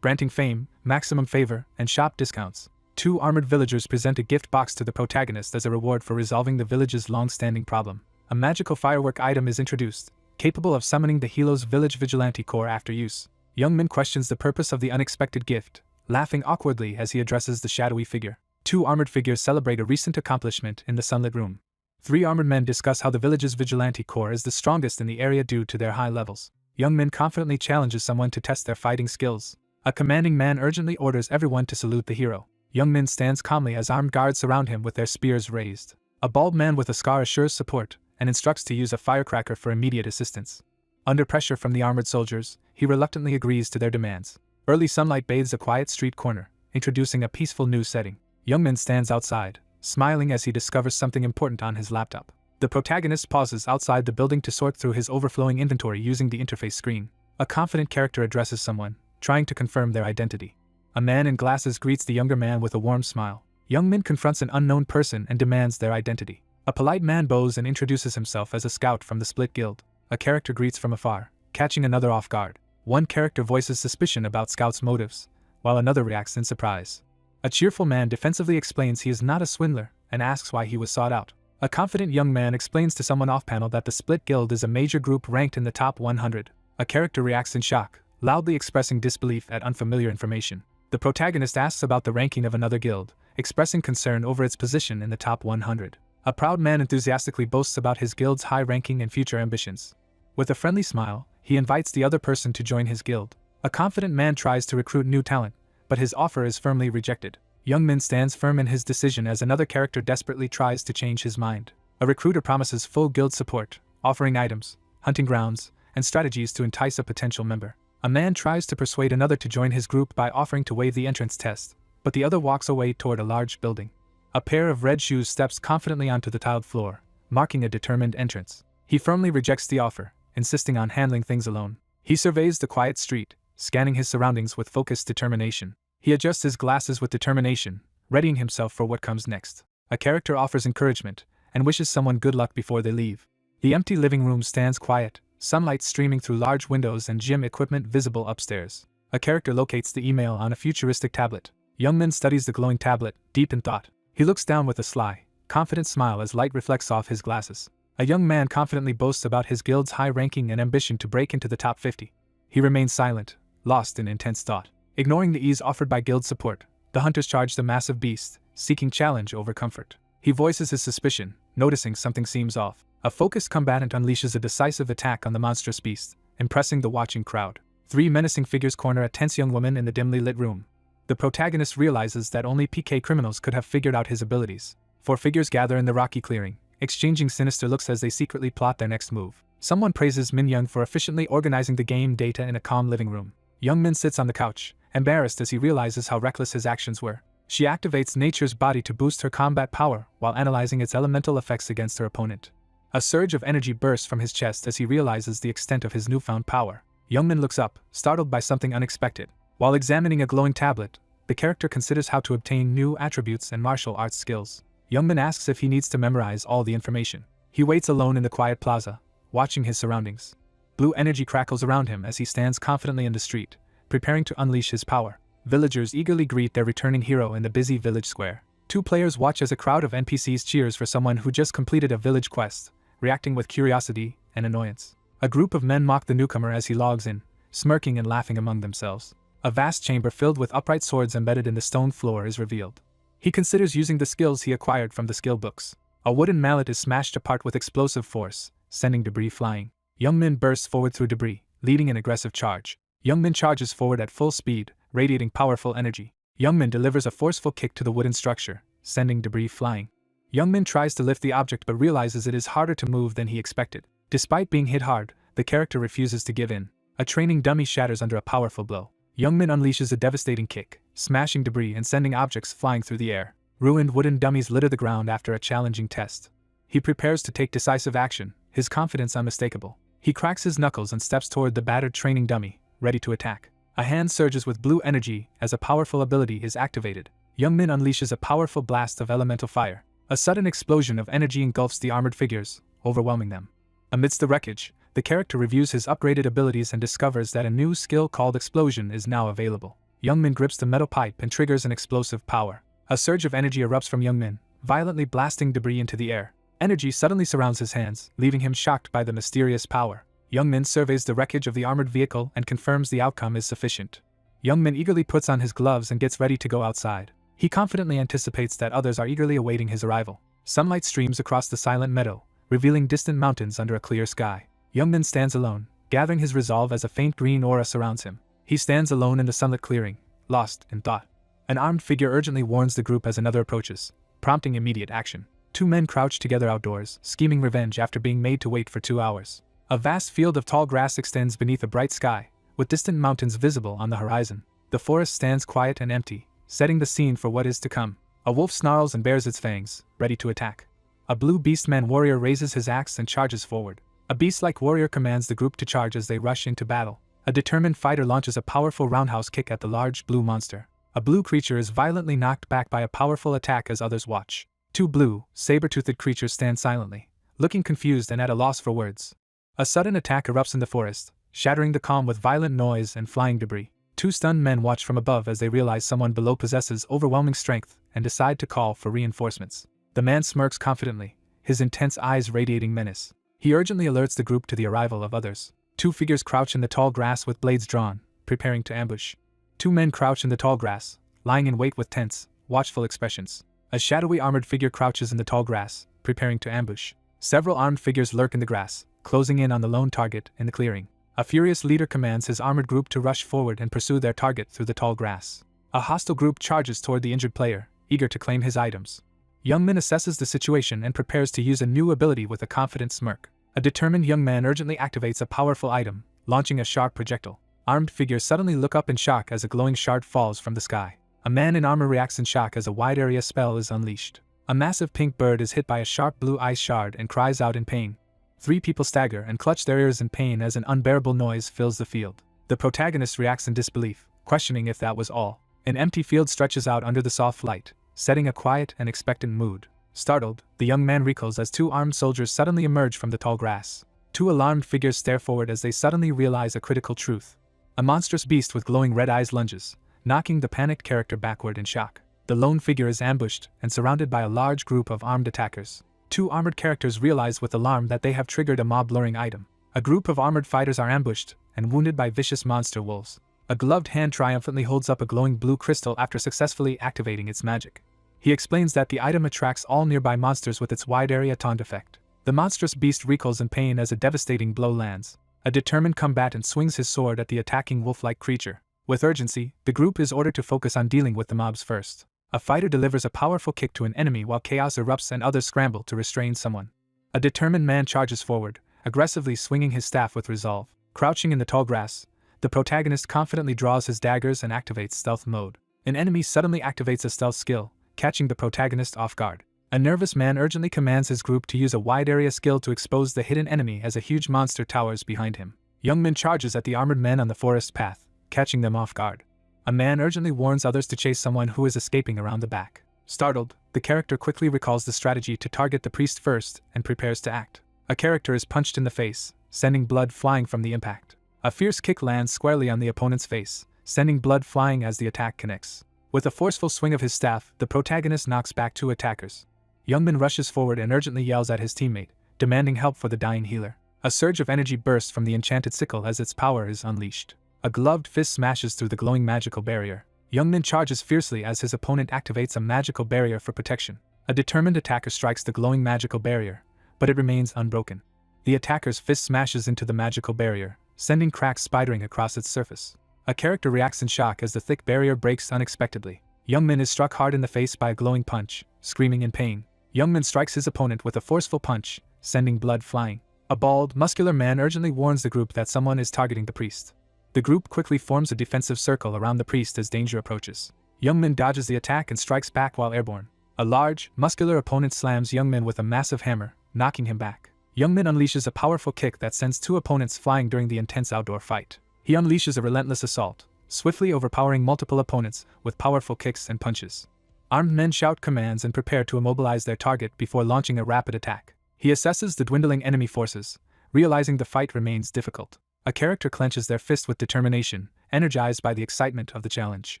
Granting fame, maximum favor, and shop discounts. 2 armored villagers present a gift box to the protagonist as a reward for resolving the village's long-standing problem. A magical firework item is introduced, capable of summoning the Hilo's Village Vigilante Corps after use. Young Min questions the purpose of the unexpected gift, laughing awkwardly as he addresses the shadowy figure. 2 armored figures celebrate a recent accomplishment in the sunlit room. 3 armored men discuss how the village's Vigilante Corps is the strongest in the area due to their high levels. Young Min confidently challenges someone to test their fighting skills. A commanding man urgently orders everyone to salute the hero. Young Min stands calmly as armed guards surround him with their spears raised. A bald man with a scar assures support and instructs to use a firecracker for immediate assistance. Under pressure from the armored soldiers, he reluctantly agrees to their demands. Early sunlight bathes a quiet street corner, introducing a peaceful new setting. Young Min stands outside, smiling as he discovers something important on his laptop. The protagonist pauses outside the building to sort through his overflowing inventory using the interface screen. A confident character addresses someone, trying to confirm their identity. A man in glasses greets the younger man with a warm smile. Young Min confronts an unknown person and demands their identity. A polite man bows and introduces himself as a scout from the Split Guild. A character greets from afar, catching another off guard. One character voices suspicion about Scout's motives, while another reacts in surprise. A cheerful man defensively explains he is not a swindler and asks why he was sought out. A confident young man explains to someone off-panel that the Split Guild is a major group ranked in the top 100. A character reacts in shock, loudly expressing disbelief at unfamiliar information. The protagonist asks about the ranking of another guild, expressing concern over its position in the top 100. A proud man enthusiastically boasts about his guild's high ranking and future ambitions. With a friendly smile, he invites the other person to join his guild. A confident man tries to recruit new talent, but his offer is firmly rejected. Young Min stands firm in his decision as another character desperately tries to change his mind. A recruiter promises full guild support, offering items, hunting grounds, and strategies to entice a potential member. A man tries to persuade another to join his group by offering to waive the entrance test, but the other walks away toward a large building. A pair of red shoes steps confidently onto the tiled floor, marking a determined entrance. He firmly rejects the offer, insisting on handling things alone. He surveys the quiet street, scanning his surroundings with focused determination. He adjusts his glasses with determination, readying himself for what comes next. A character offers encouragement and wishes someone good luck before they leave. The empty living room stands quiet, sunlight streaming through large windows and gym equipment visible upstairs. A character locates the email on a futuristic tablet. Young Min studies the glowing tablet, deep in thought. He looks down with a sly, confident smile as light reflects off his glasses. A young man confidently boasts about his guild's high ranking and ambition to break into the top 50. He remains silent, lost in intense thought. Ignoring the ease offered by guild support, the hunters charge the massive beast, seeking challenge over comfort. He voices his suspicion, noticing something seems off. A focused combatant unleashes a decisive attack on the monstrous beast, impressing the watching crowd. 3 menacing figures corner a tense young woman in the dimly lit room. The protagonist realizes that only PK criminals could have figured out his abilities. 4 figures gather in the rocky clearing, exchanging sinister looks as they secretly plot their next move. Someone praises Min Young for efficiently organizing the game data in a calm living room. Young Min sits on the couch, embarrassed as he realizes how reckless his actions were. She activates nature's body to boost her combat power while analyzing its elemental effects against her opponent. A surge of energy bursts from his chest as he realizes the extent of his newfound power. Young Min looks up, startled by something unexpected. While examining a glowing tablet, the character considers how to obtain new attributes and martial arts skills. Young Min asks if he needs to memorize all the information. He waits alone in the quiet plaza, watching his surroundings. Blue energy crackles around him as he stands confidently in the street, preparing to unleash his power. Villagers eagerly greet their returning hero in the busy village square. 2 players watch as a crowd of NPCs cheers for someone who just completed a village quest, reacting with curiosity and annoyance. A group of men mock the newcomer as he logs in, smirking and laughing among themselves. A vast chamber filled with upright swords embedded in the stone floor is revealed. He considers using the skills he acquired from the skill books. A wooden mallet is smashed apart with explosive force, sending debris flying. Young Min bursts forward through debris, leading an aggressive charge. Young Min charges forward at full speed, radiating powerful energy. Young Min delivers a forceful kick to the wooden structure, sending debris flying. Young Min tries to lift the object but realizes it is harder to move than he expected. Despite being hit hard, the character refuses to give in. A training dummy shatters under a powerful blow. Young Min unleashes a devastating kick, smashing debris and sending objects flying through the air. Ruined wooden dummies litter the ground after a challenging test. He prepares to take decisive action, his confidence unmistakable. He cracks his knuckles and steps toward the battered training dummy, ready to attack. A hand surges with blue energy as a powerful ability is activated. Young Min unleashes a powerful blast of elemental fire. A sudden explosion of energy engulfs the armored figures, overwhelming them. Amidst the wreckage, the character reviews his upgraded abilities and discovers that a new skill called Explosion is now available. Young Min grips the metal pipe and triggers an explosive power. A surge of energy erupts from Young Min, violently blasting debris into the air. Energy suddenly surrounds his hands, leaving him shocked by the mysterious power. Young Min surveys the wreckage of the armored vehicle and confirms the outcome is sufficient. Young Min eagerly puts on his gloves and gets ready to go outside. He confidently anticipates that others are eagerly awaiting his arrival. Sunlight streams across the silent meadow, revealing distant mountains under a clear sky. Young Min stands alone, gathering his resolve as a faint green aura surrounds him. He stands alone in the sunlit clearing, lost in thought. An armed figure urgently warns the group as another approaches, prompting immediate action. Two men crouch together outdoors, scheming revenge after being made to wait for 2 hours. A vast field of tall grass extends beneath a bright sky, with distant mountains visible on the horizon. The forest stands quiet and empty, setting the scene for what is to come. A wolf snarls and bares its fangs, ready to attack. A blue beastman warrior raises his axe and charges forward. A beast-like warrior commands the group to charge as they rush into battle. A determined fighter launches a powerful roundhouse kick at the large blue monster. A blue creature is violently knocked back by a powerful attack as others watch. Two blue, saber-toothed creatures stand silently, looking confused and at a loss for words. A sudden attack erupts in the forest, shattering the calm with violent noise and flying debris. Two stunned men watch from above as they realize someone below possesses overwhelming strength and decide to call for reinforcements. The man smirks confidently, his intense eyes radiating menace. He urgently alerts the group to the arrival of others. Two figures crouch in the tall grass with blades drawn, preparing to ambush. Two men crouch in the tall grass, lying in wait with tense, watchful expressions. A shadowy armored figure crouches in the tall grass, preparing to ambush. Several armed figures lurk in the grass, closing in on the lone target in the clearing. A furious leader commands his armored group to rush forward and pursue their target through the tall grass. A hostile group charges toward the injured player, eager to claim his items. Young Min assesses the situation and prepares to use a new ability with a confident smirk. A determined young man urgently activates a powerful item, launching a sharp projectile. Armed figures suddenly look up in shock as a glowing shard falls from the sky. A man in armor reacts in shock as a wide area spell is unleashed. A massive pink bird is hit by a sharp blue ice shard and cries out in pain. 3 people stagger and clutch their ears in pain as an unbearable noise fills the field. The protagonist reacts in disbelief, questioning if that was all. An empty field stretches out under the soft light, setting a quiet and expectant mood. Startled, the young man recoils as 2 armed soldiers suddenly emerge from the tall grass. 2 alarmed figures stare forward as they suddenly realize a critical truth. A monstrous beast with glowing red eyes lunges, knocking the panicked character backward in shock. The lone figure is ambushed and surrounded by a large group of armed attackers. 2 armored characters realize with alarm that they have triggered a mob-luring item. A group of armored fighters are ambushed and wounded by vicious monster wolves. A gloved hand triumphantly holds up a glowing blue crystal after successfully activating its magic. He explains that the item attracts all nearby monsters with its wide area taunt effect. The monstrous beast recoils in pain as a devastating blow lands. A determined combatant swings his sword at the attacking wolf-like creature. With urgency, the group is ordered to focus on dealing with the mobs first. A fighter delivers a powerful kick to an enemy while chaos erupts and others scramble to restrain someone. A determined man charges forward, aggressively swinging his staff with resolve. Crouching in the tall grass, the protagonist confidently draws his daggers and activates stealth mode. An enemy suddenly activates a stealth skill, catching the protagonist off guard. A nervous man urgently commands his group to use a wide area skill to expose the hidden enemy as a huge monster towers behind him. Young Min charges at the armored men on the forest path, catching them off guard. A man urgently warns others to chase someone who is escaping around the back. Startled, the character quickly recalls the strategy to target the priest first and prepares to act. A character is punched in the face, sending blood flying from the impact. A fierce kick lands squarely on the opponent's face, sending blood flying as the attack connects. With a forceful swing of his staff, the protagonist knocks back 2 attackers. Young Min rushes forward and urgently yells at his teammate, demanding help for the dying healer. A surge of energy bursts from the enchanted sickle as its power is unleashed. A gloved fist smashes through the glowing magical barrier. Young Min charges fiercely as his opponent activates a magical barrier for protection. A determined attacker strikes the glowing magical barrier, but it remains unbroken. The attacker's fist smashes into the magical barrier, sending cracks spidering across its surface. A character reacts in shock as the thick barrier breaks unexpectedly. Young Min is struck hard in the face by a glowing punch, screaming in pain. Young Min strikes his opponent with a forceful punch, sending blood flying. A bald, muscular man urgently warns the group that someone is targeting the priest. The group quickly forms a defensive circle around the priest as danger approaches. Young Min dodges the attack and strikes back while airborne. A large, muscular opponent slams Young Min with a massive hammer, knocking him back. Young Min unleashes a powerful kick that sends 2 opponents flying during the intense outdoor fight. He unleashes a relentless assault, swiftly overpowering multiple opponents with powerful kicks and punches. Armed men shout commands and prepare to immobilize their target before launching a rapid attack. He assesses the dwindling enemy forces, realizing the fight remains difficult. A character clenches their fist with determination, energized by the excitement of the challenge.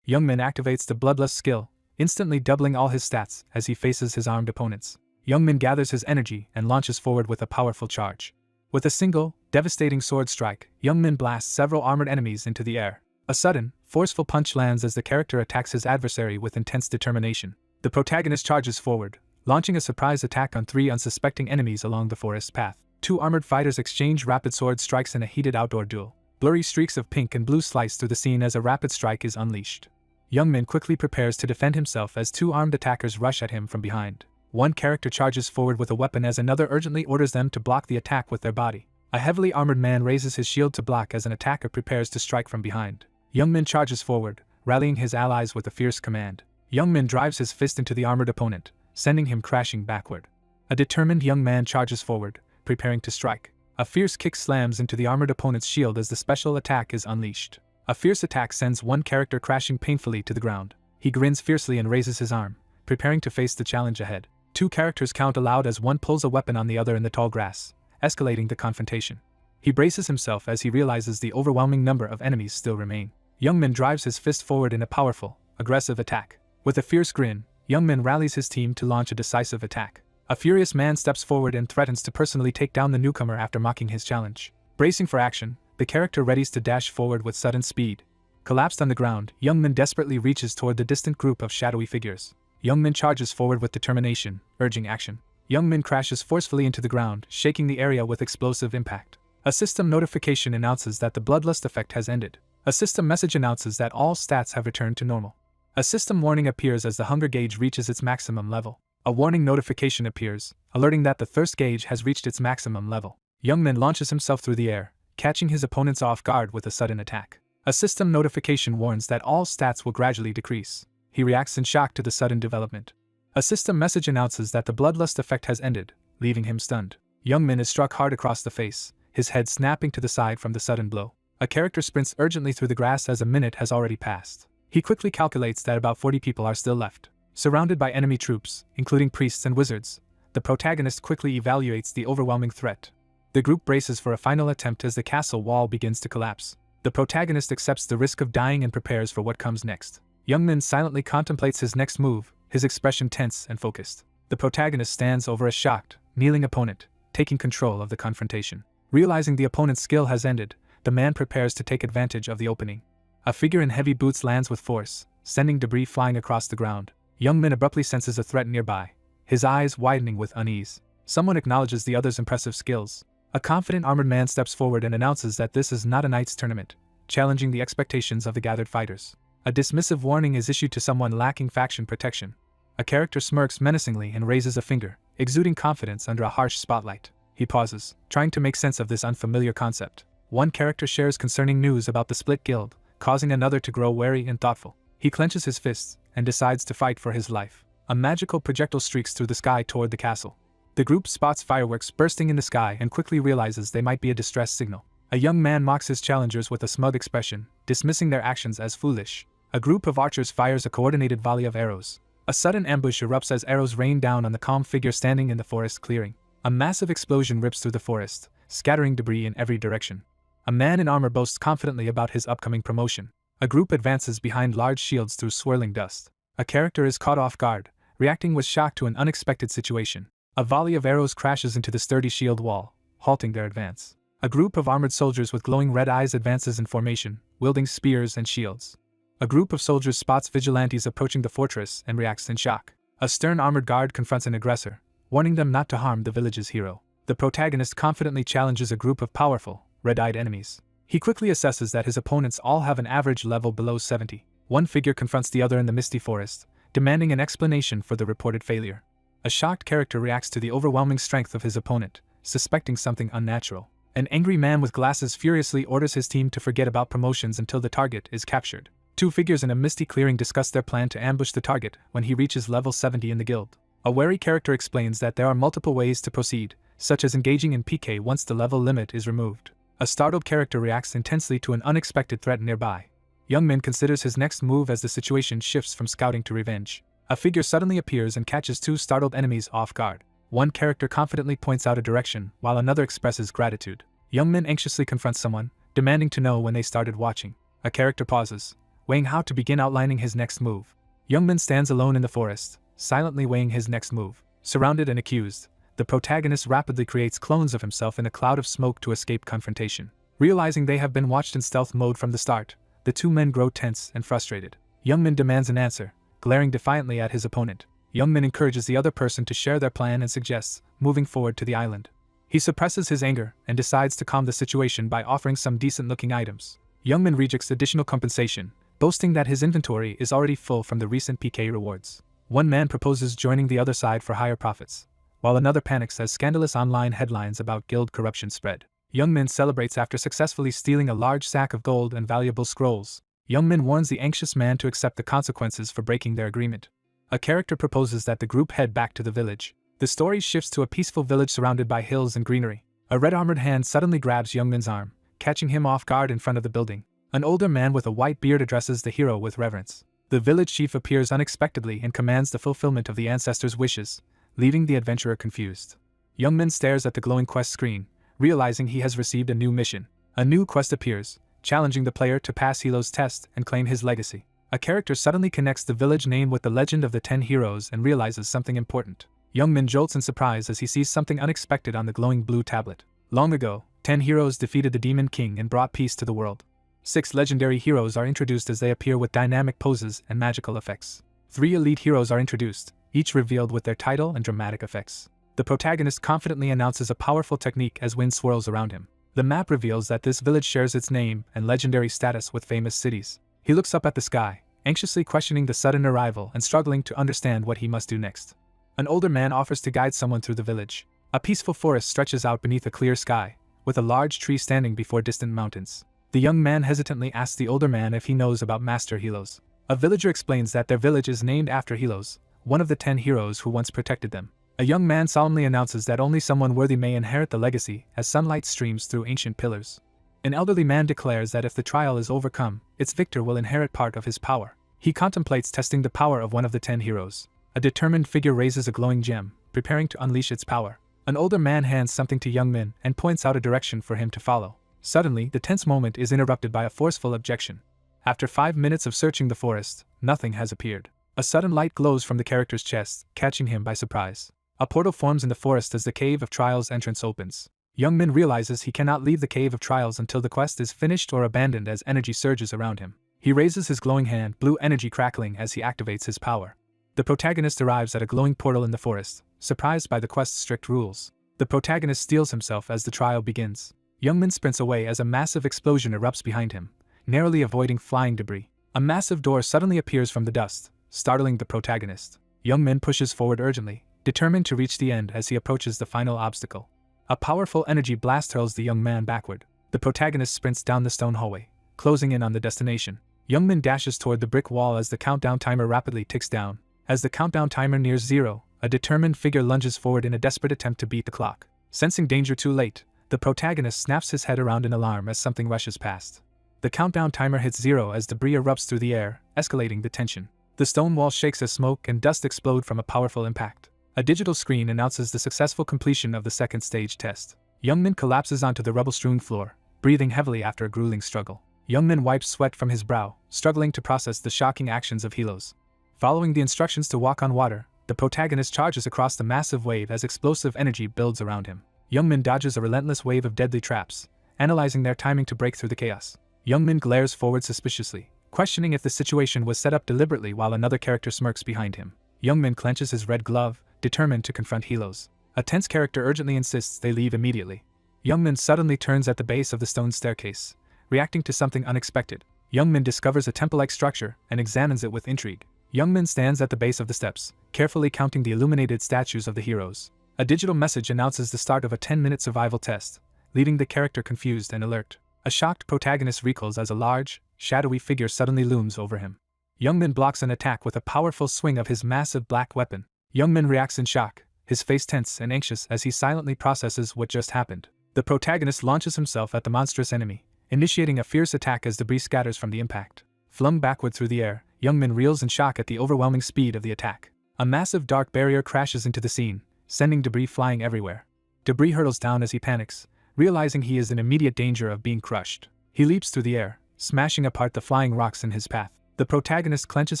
Youngmin activates the Bloodlust skill, instantly doubling all his stats as he faces his armed opponents. Youngmin gathers his energy and launches forward with a powerful charge. With a single, devastating sword strike, Youngmin blasts several armored enemies into the air. A sudden, forceful punch lands as the character attacks his adversary with intense determination. The protagonist charges forward, launching a surprise attack on 3 unsuspecting enemies along the forest path. 2 armored fighters exchange rapid sword strikes in a heated outdoor duel. Blurry streaks of pink and blue slice through the scene as a rapid strike is unleashed. Youngmin quickly prepares to defend himself as 2 armed attackers rush at him from behind. One character charges forward with a weapon as another urgently orders them to block the attack with their body. A heavily armored man raises his shield to block as an attacker prepares to strike from behind. Youngmin charges forward, rallying his allies with a fierce command. Youngmin drives his fist into the armored opponent, sending him crashing backward. A determined young man charges forward, preparing to strike. A fierce kick slams into the armored opponent's shield as the special attack is unleashed. A fierce attack sends one character crashing painfully to the ground. He grins fiercely and raises his arm, preparing to face the challenge ahead. 2 characters count aloud as one pulls a weapon on the other in the tall grass, escalating the confrontation. He braces himself as he realizes the overwhelming number of enemies still remain. Youngmin drives his fist forward in a powerful, aggressive attack. With a fierce grin, Youngmin rallies his team to launch a decisive attack. A furious man steps forward and threatens to personally take down the newcomer after mocking his challenge. Bracing for action, the character readies to dash forward with sudden speed. Collapsed on the ground, Youngmin desperately reaches toward the distant group of shadowy figures. Youngmin charges forward with determination, urging action. Youngmin crashes forcefully into the ground, shaking the area with explosive impact. A system notification announces that the Bloodlust effect has ended. A system message announces that all stats have returned to normal. A system warning appears as the hunger gauge reaches its maximum level. A warning notification appears, alerting that the thirst gauge has reached its maximum level. Youngmin launches himself through the air, catching his opponents off guard with a sudden attack. A system notification warns that all stats will gradually decrease. He reacts in shock to the sudden development. A system message announces that the Bloodlust effect has ended, leaving him stunned. Youngmin is struck hard across the face, his head snapping to the side from the sudden blow. A character sprints urgently through the grass as a minute has already passed. He quickly calculates that about 40 people are still left. Surrounded by enemy troops, including priests and wizards, the protagonist quickly evaluates the overwhelming threat. The group braces for a final attempt as the castle wall begins to collapse. The protagonist accepts the risk of dying and prepares for what comes next. Youngmin silently contemplates his next move, his expression tense and focused. The protagonist stands over a shocked, kneeling opponent, taking control of the confrontation. Realizing the opponent's skill has ended, the man prepares to take advantage of the opening. A figure in heavy boots lands with force, sending debris flying across the ground. Youngmin abruptly senses a threat nearby, his eyes widening with unease. Someone acknowledges the other's impressive skills. A confident armored man steps forward and announces that this is not a knight's tournament, challenging the expectations of the gathered fighters. A dismissive warning is issued to someone lacking faction protection. A character smirks menacingly and raises a finger, exuding confidence under a harsh spotlight. He pauses, trying to make sense of this unfamiliar concept. One character shares concerning news about the split guild, causing another to grow wary and thoughtful. He clenches his fists and decides to fight for his life. A magical projectile streaks through the sky toward the castle. The group spots fireworks bursting in the sky and quickly realizes they might be a distress signal. A young man mocks his challengers with a smug expression, dismissing their actions as foolish. A group of archers fires a coordinated volley of arrows. A sudden ambush erupts as arrows rain down on the calm figure standing in the forest clearing. A massive explosion rips through the forest, scattering debris in every direction. A man in armor boasts confidently about his upcoming promotion. A group advances behind large shields through swirling dust. A character is caught off guard, reacting with shock to an unexpected situation. A volley of arrows crashes into the sturdy shield wall, halting their advance. A group of armored soldiers with glowing red eyes advances in formation, wielding spears and shields. A group of soldiers spots vigilantes approaching the fortress and reacts in shock. A stern armored guard confronts an aggressor, warning them not to harm the village's hero. The protagonist confidently challenges a group of powerful, red-eyed enemies. He quickly assesses that his opponents all have an average level below 70. One figure confronts the other in the misty forest, demanding an explanation for the reported failure. A shocked character reacts to the overwhelming strength of his opponent, suspecting something unnatural. An angry man with glasses furiously orders his team to forget about promotions until the target is captured. 2 figures in a misty clearing discuss their plan to ambush the target when he reaches level 70 in the guild. A wary character explains that there are multiple ways to proceed, such as engaging in PK once the level limit is removed. A startled character reacts intensely to an unexpected threat nearby. Youngmin considers his next move as the situation shifts from scouting to revenge. A figure suddenly appears and catches two startled enemies off guard. One character confidently points out a direction, while another expresses gratitude. Youngmin anxiously confronts someone, demanding to know when they started watching. A character pauses, weighing how to begin outlining his next move. Youngmin stands alone in the forest, silently weighing his next move. Surrounded and accused, the protagonist rapidly creates clones of himself in a cloud of smoke to escape confrontation. Realizing they have been watched in stealth mode from the start, the two men grow tense and frustrated. Youngmin demands an answer, glaring defiantly at his opponent. Youngmin encourages the other person to share their plan and suggests moving forward to the island. He suppresses his anger and decides to calm the situation by offering some decent-looking items. Youngmin rejects additional compensation, boasting that his inventory is already full from the recent PK rewards. One man proposes joining the other side for higher profits, while another panics as scandalous online headlines about guild corruption spread. Youngmin celebrates after successfully stealing a large sack of gold and valuable scrolls. Youngmin warns the anxious man to accept the consequences for breaking their agreement. A character proposes that the group head back to the village. The story shifts to a peaceful village surrounded by hills and greenery. A red-armored hand suddenly grabs Youngmin's arm, catching him off guard in front of the building. An older man with a white beard addresses the hero with reverence. The village chief appears unexpectedly and commands the fulfillment of the ancestors' wishes, leaving the adventurer confused. Youngmin stares at the glowing quest screen, realizing he has received a new mission. A new quest appears, challenging the player to pass Hilo's test and claim his legacy. A character suddenly connects the village name with the legend of the 10 heroes and realizes something important. Youngmin jolts in surprise as he sees something unexpected on the glowing blue tablet. Long ago, 10 heroes defeated the Demon King and brought peace to the world. 6 legendary heroes are introduced as they appear with dynamic poses and magical effects. 3 elite heroes are introduced, each revealed with their title and dramatic effects. The protagonist confidently announces a powerful technique as wind swirls around him. The map reveals that this village shares its name and legendary status with famous cities. He looks up at the sky, anxiously questioning the sudden arrival and struggling to understand what he must do next. An older man offers to guide someone through the village. A peaceful forest stretches out beneath a clear sky, with a large tree standing before distant mountains. The young man hesitantly asks the older man if he knows about Master Helos. A villager explains that their village is named after Helos, one of the 10 heroes who once protected them. A young man solemnly announces that only someone worthy may inherit the legacy as sunlight streams through ancient pillars. An elderly man declares that if the trial is overcome, its victor will inherit part of his power. He contemplates testing the power of one of the 10 heroes. A determined figure raises a glowing gem, preparing to unleash its power. An older man hands something to Youngmin and points out a direction for him to follow. Suddenly, the tense moment is interrupted by a forceful objection. After 5 minutes of searching the forest, nothing has appeared. A sudden light glows from the character's chest, catching him by surprise. A portal forms in the forest as the Cave of Trials entrance opens. Youngmin realizes he cannot leave the Cave of Trials until the quest is finished or abandoned as energy surges around him. He raises his glowing hand, blue energy crackling as he activates his power. The protagonist arrives at a glowing portal in the forest, surprised by the quest's strict rules. The protagonist steels himself as the trial begins. Youngmin sprints away as a massive explosion erupts behind him, narrowly avoiding flying debris. A massive door suddenly appears from the dust, startling the protagonist. Youngmin pushes forward urgently, determined to reach the end as he approaches the final obstacle. A powerful energy blast hurls the young man backward. The protagonist sprints down the stone hallway, closing in on the destination. Youngmin dashes toward the brick wall as the countdown timer rapidly ticks down. As the countdown timer nears 0, a determined figure lunges forward in a desperate attempt to beat the clock. Sensing danger too late, the protagonist snaps his head around in alarm as something rushes past. The countdown timer hits 0 as debris erupts through the air, escalating the tension. The stone wall shakes as smoke and dust explode from a powerful impact. A digital screen announces the successful completion of the second stage test. Youngmin collapses onto the rubble-strewn floor, breathing heavily after a grueling struggle. Youngmin wipes sweat from his brow, struggling to process the shocking actions of Helos. Following the instructions to walk on water, the protagonist charges across the massive wave as explosive energy builds around him. Youngmin dodges a relentless wave of deadly traps, analyzing their timing to break through the chaos. Youngmin glares forward suspiciously, questioning if the situation was set up deliberately while another character smirks behind him. Youngmin clenches his red glove, determined to confront Helos. A tense character urgently insists they leave immediately. Youngmin suddenly turns at the base of the stone staircase, reacting to something unexpected. Youngmin discovers a temple-like structure and examines it with intrigue. Youngmin stands at the base of the steps, carefully counting the illuminated statues of the heroes. A digital message announces the start of a 10-minute survival test, leaving the character confused and alert. A shocked protagonist recoils as a large, shadowy figure suddenly looms over him. Youngmin blocks an attack with a powerful swing of his massive black weapon. Youngmin reacts in shock, his face tense and anxious as he silently processes what just happened. The protagonist launches himself at the monstrous enemy, initiating a fierce attack as debris scatters from the impact. Flung backward through the air, Youngmin reels in shock at the overwhelming speed of the attack. A massive dark barrier crashes into the scene, sending debris flying everywhere. Debris hurtles down as he panics, realizing he is in immediate danger of being crushed. He leaps through the air, smashing apart the flying rocks in his path. The protagonist clenches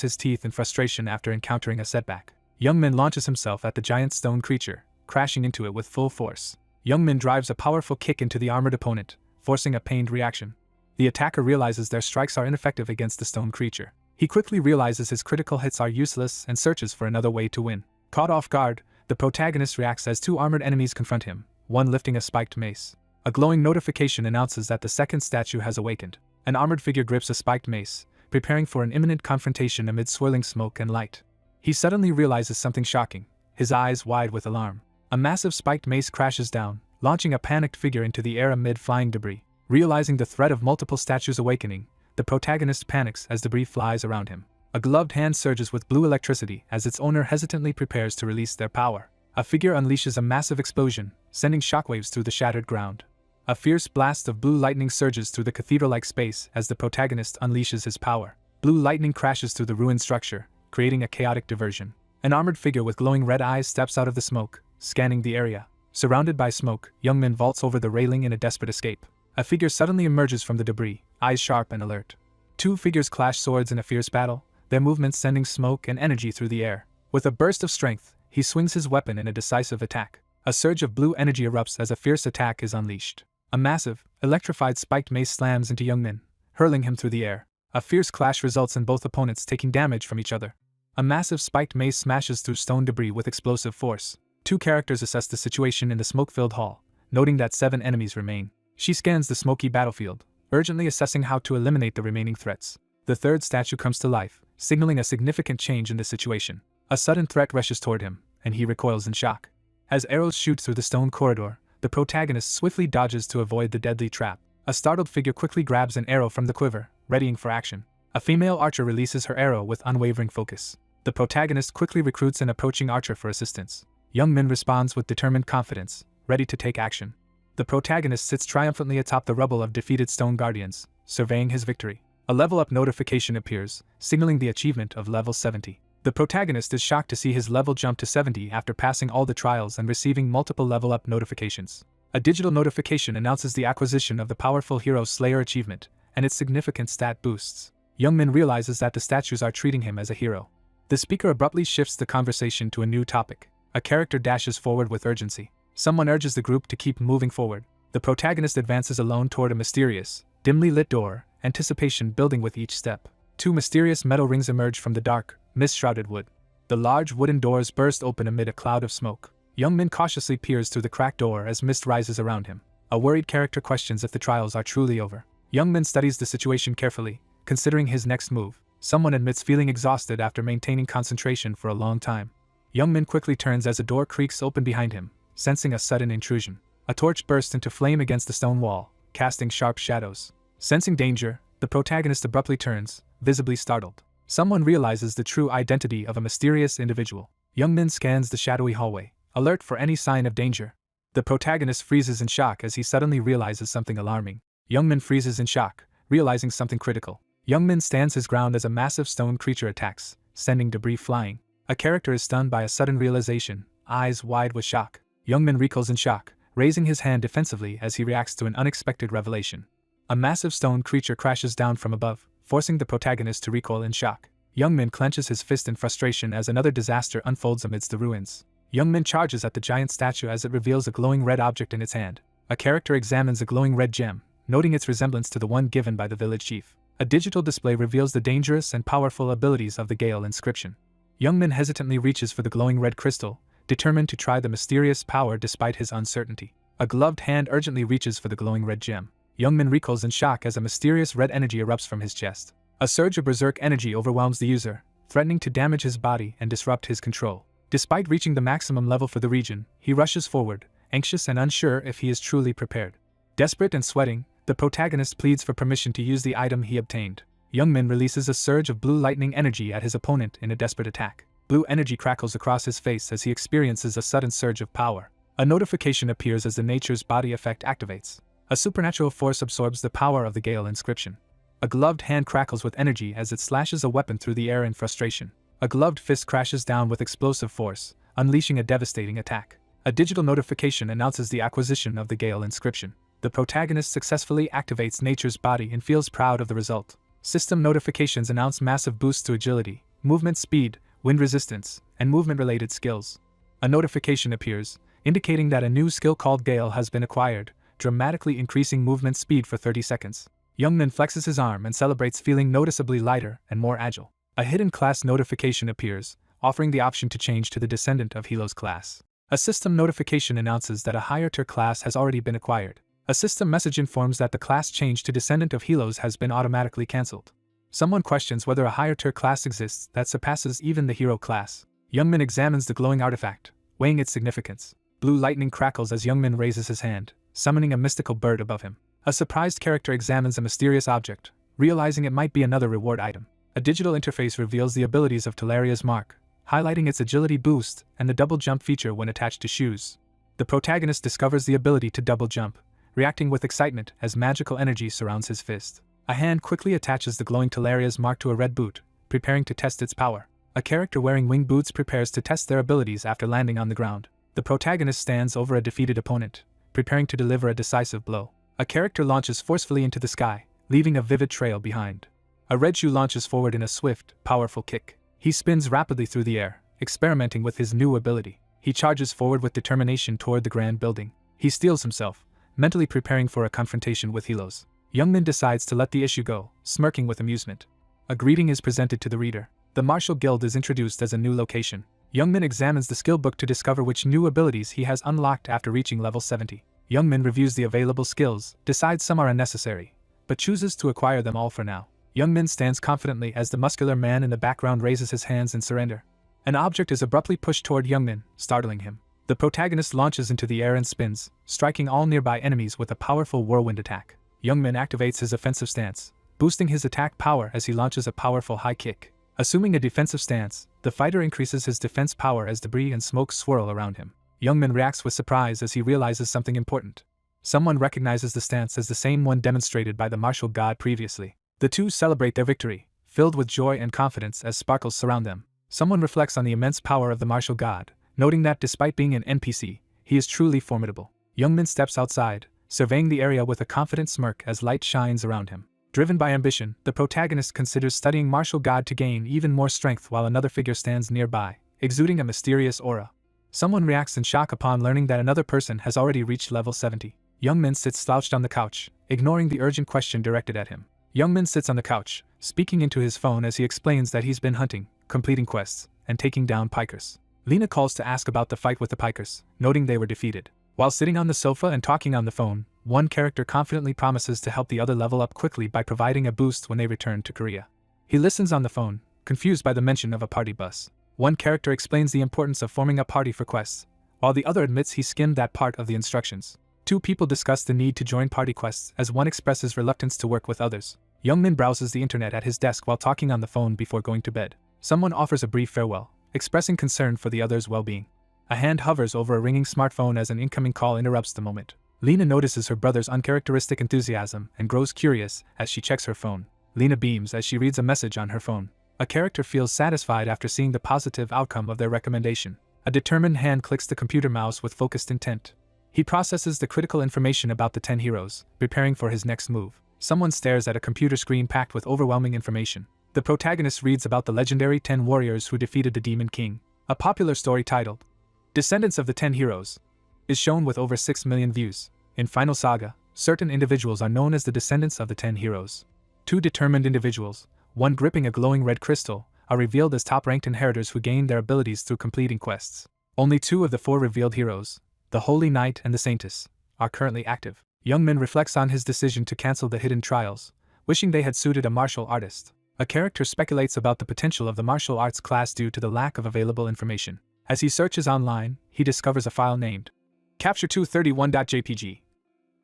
his teeth in frustration after encountering a setback. Youngmin launches himself at the giant stone creature, crashing into it with full force. Youngmin drives a powerful kick into the armored opponent, forcing a pained reaction. The attacker realizes their strikes are ineffective against the stone creature. He quickly realizes his critical hits are useless and searches for another way to win. Caught off guard, the protagonist reacts as two armored enemies confront him, one lifting a spiked mace. A glowing notification announces that the second statue has awakened. An armored figure grips a spiked mace, preparing for an imminent confrontation amid swirling smoke and light. He suddenly realizes something shocking, his eyes wide with alarm. A massive spiked mace crashes down, launching a panicked figure into the air amid flying debris. Realizing the threat of multiple statues awakening, the protagonist panics as debris flies around him. A gloved hand surges with blue electricity as its owner hesitantly prepares to release their power. A figure unleashes a massive explosion, sending shockwaves through the shattered ground. A fierce blast of blue lightning surges through the cathedral-like space as the protagonist unleashes his power. Blue lightning crashes through the ruined structure, creating a chaotic diversion. An armored figure with glowing red eyes steps out of the smoke, scanning the area. Surrounded by smoke, Youngmin vaults over the railing in a desperate escape. A figure suddenly emerges from the debris, eyes sharp and alert. Two figures clash swords in a fierce battle, their movements sending smoke and energy through the air. With a burst of strength, he swings his weapon in a decisive attack. A surge of blue energy erupts as a fierce attack is unleashed. A massive, electrified spiked mace slams into Youngmin, hurling him through the air. A fierce clash results in both opponents taking damage from each other. A massive spiked mace smashes through stone debris with explosive force. Two characters assess the situation in the smoke-filled hall, noting that 7 enemies remain. She scans the smoky battlefield, urgently assessing how to eliminate the remaining threats. The third statue comes to life, signaling a significant change in the situation. A sudden threat rushes toward him, and he recoils in shock. As arrows shoot through the stone corridor, the protagonist swiftly dodges to avoid the deadly trap. A startled figure quickly grabs an arrow from the quiver, readying for action. A female archer releases her arrow with unwavering focus. The protagonist quickly recruits an approaching archer for assistance. Youngmin responds with determined confidence, ready to take action. The protagonist sits triumphantly atop the rubble of defeated stone guardians, surveying his victory. A level-up notification appears, signaling the achievement of level 70. The protagonist is shocked to see his level jump to 70 after passing all the trials and receiving multiple level-up notifications. A digital notification announces the acquisition of the powerful Hero Slayer achievement, and its significant stat boosts. Youngmin realizes that the statues are treating him as a hero. The speaker abruptly shifts the conversation to a new topic. A character dashes forward with urgency. Someone urges the group to keep moving forward. The protagonist advances alone toward a mysterious, dimly lit door, anticipation building with each step. 2 mysterious metal rings emerge from the dark, mist-shrouded wood. The large wooden doors burst open amid a cloud of smoke. Youngmin cautiously peers through the cracked door as mist rises around him. A worried character questions if the trials are truly over. Youngmin studies the situation carefully, considering his next move. Someone admits feeling exhausted after maintaining concentration for a long time. Youngmin quickly turns as a door creaks open behind him, sensing a sudden intrusion. A torch bursts into flame against the stone wall, casting sharp shadows. Sensing danger, the protagonist abruptly turns, visibly startled. Someone realizes the true identity of a mysterious individual. Youngmin scans the shadowy hallway, alert for any sign of danger. The protagonist freezes in shock as he suddenly realizes something alarming. Youngmin freezes in shock, realizing something critical. Youngmin stands his ground as a massive stone creature attacks, sending debris flying. A character is stunned by a sudden realization, eyes wide with shock. Youngmin recoils in shock, raising his hand defensively as he reacts to an unexpected revelation. A massive stone creature crashes down from above, forcing the protagonist to recoil in shock. Youngmin clenches his fist in frustration as another disaster unfolds amidst the ruins. Youngmin charges at the giant statue as it reveals a glowing red object in its hand. A character examines a glowing red gem, noting its resemblance to the one given by the village chief. A digital display reveals the dangerous and powerful abilities of the Gale inscription. Youngmin hesitantly reaches for the glowing red crystal, determined to try the mysterious power despite his uncertainty. A gloved hand urgently reaches for the glowing red gem. Youngmin recoils in shock as a mysterious red energy erupts from his chest. A surge of berserk energy overwhelms the user, threatening to damage his body and disrupt his control. Despite reaching the maximum level for the region, he rushes forward, anxious and unsure if he is truly prepared. Desperate and sweating, the protagonist pleads for permission to use the item he obtained. Youngmin releases a surge of blue lightning energy at his opponent in a desperate attack. Blue energy crackles across his face as he experiences a sudden surge of power. A notification appears as the nature's body effect activates. A supernatural force absorbs the power of the Gale inscription. A gloved hand crackles with energy as it slashes a weapon through the air in frustration. A gloved fist crashes down with explosive force, unleashing a devastating attack. A digital notification announces the acquisition of the Gale inscription. The protagonist successfully activates nature's body and feels proud of the result. System notifications announce massive boosts to agility, movement speed, wind resistance, and movement-related skills. A notification appears, indicating that a new skill called Gale has been acquired, dramatically increasing movement speed for 30 seconds. Youngmin flexes his arm and celebrates, feeling noticeably lighter and more agile. A hidden class notification appears, offering the option to change to the descendant of Hilo's class. A system notification announces that a higher tier class has already been acquired. A system message informs that the class change to descendant of Hilo's has been automatically cancelled. Someone questions whether a higher tier class exists that surpasses even the hero class. Youngmin examines the glowing artifact, weighing its significance. Blue lightning crackles as Youngmin raises his hand, summoning a mystical bird above him. A surprised character examines a mysterious object, realizing it might be another reward item. A digital interface reveals the abilities of Talaria's mark, highlighting its agility boost and the double jump feature when attached to shoes. The protagonist discovers the ability to double jump, reacting with excitement as magical energy surrounds his fist. A hand quickly attaches the glowing Talaria's mark to a red boot, preparing to test its power. A character wearing winged boots prepares to test their abilities after landing on the ground. The protagonist stands over a defeated opponent, preparing to deliver a decisive blow. A character launches forcefully into the sky, leaving a vivid trail behind. A red shoe launches forward in a swift, powerful kick. He spins rapidly through the air, experimenting with his new ability. He charges forward with determination toward the grand building. He steels himself, mentally preparing for a confrontation with Hilos. Youngmin decides to let the issue go, smirking with amusement. A greeting is presented to the reader. The Martial Guild is introduced as a new location. Youngmin examines the skill book to discover which new abilities he has unlocked after reaching level 70. Youngmin reviews the available skills, decides some are unnecessary, but chooses to acquire them all for now. Youngmin stands confidently as the muscular man in the background raises his hands in surrender. An object is abruptly pushed toward Youngmin, startling him. The protagonist launches into the air and spins, striking all nearby enemies with a powerful whirlwind attack. Youngmin activates his offensive stance, boosting his attack power as he launches a powerful high kick. Assuming a defensive stance, the fighter increases his defense power as debris and smoke swirl around him. Youngmin reacts with surprise as he realizes something important. Someone recognizes the stance as the same one demonstrated by the martial god previously. The two celebrate their victory, filled with joy and confidence as sparkles surround them. Someone reflects on the immense power of the martial god, noting that despite being an NPC, he is truly formidable. Youngmin steps outside, surveying the area with a confident smirk as light shines around him. Driven by ambition, the protagonist considers studying martial god to gain even more strength while another figure stands nearby, exuding a mysterious aura. Someone reacts in shock upon learning that another person has already reached level 70. Youngmin sits slouched on the couch, ignoring the urgent question directed at him. Youngmin sits on the couch, speaking into his phone as he explains that he's been hunting, completing quests, and taking down pikers. Lena calls to ask about the fight with the pikers, noting they were defeated. While sitting on the sofa and talking on the phone, one character confidently promises to help the other level up quickly by providing a boost when they return to Korea. He listens on the phone, confused by the mention of a party bus. One character explains the importance of forming a party for quests, while the other admits he skimmed that part of the instructions. Two people discuss the need to join party quests as one expresses reluctance to work with others. Youngmin browses the internet at his desk while talking on the phone before going to bed. Someone offers a brief farewell, expressing concern for the other's well-being. A hand hovers over a ringing smartphone as an incoming call interrupts the moment. Lena notices her brother's uncharacteristic enthusiasm and grows curious as she checks her phone. Lena beams as she reads a message on her phone. A character feels satisfied after seeing the positive outcome of their recommendation. A determined hand clicks the computer mouse with focused intent. He processes the critical information about the 10 heroes, preparing for his next move. Someone stares at a computer screen packed with overwhelming information. The protagonist reads about the legendary 10 warriors who defeated the Demon King. A popular story titled Descendants of the 10 Heroes is shown with over 6 million views. In Final Saga, certain individuals are known as the descendants of the 10 heroes. Two determined individuals, one gripping a glowing red crystal, are revealed as top-ranked inheritors who gain their abilities through completing quests. Only 2 of the 4 revealed heroes, the Holy Knight and the Saintess, are currently active. Youngmin reflects on his decision to cancel the hidden trials, wishing they had suited a martial artist. A character speculates about the potential of the martial arts class due to the lack of available information. As he searches online, he discovers a file named Capture231.jpg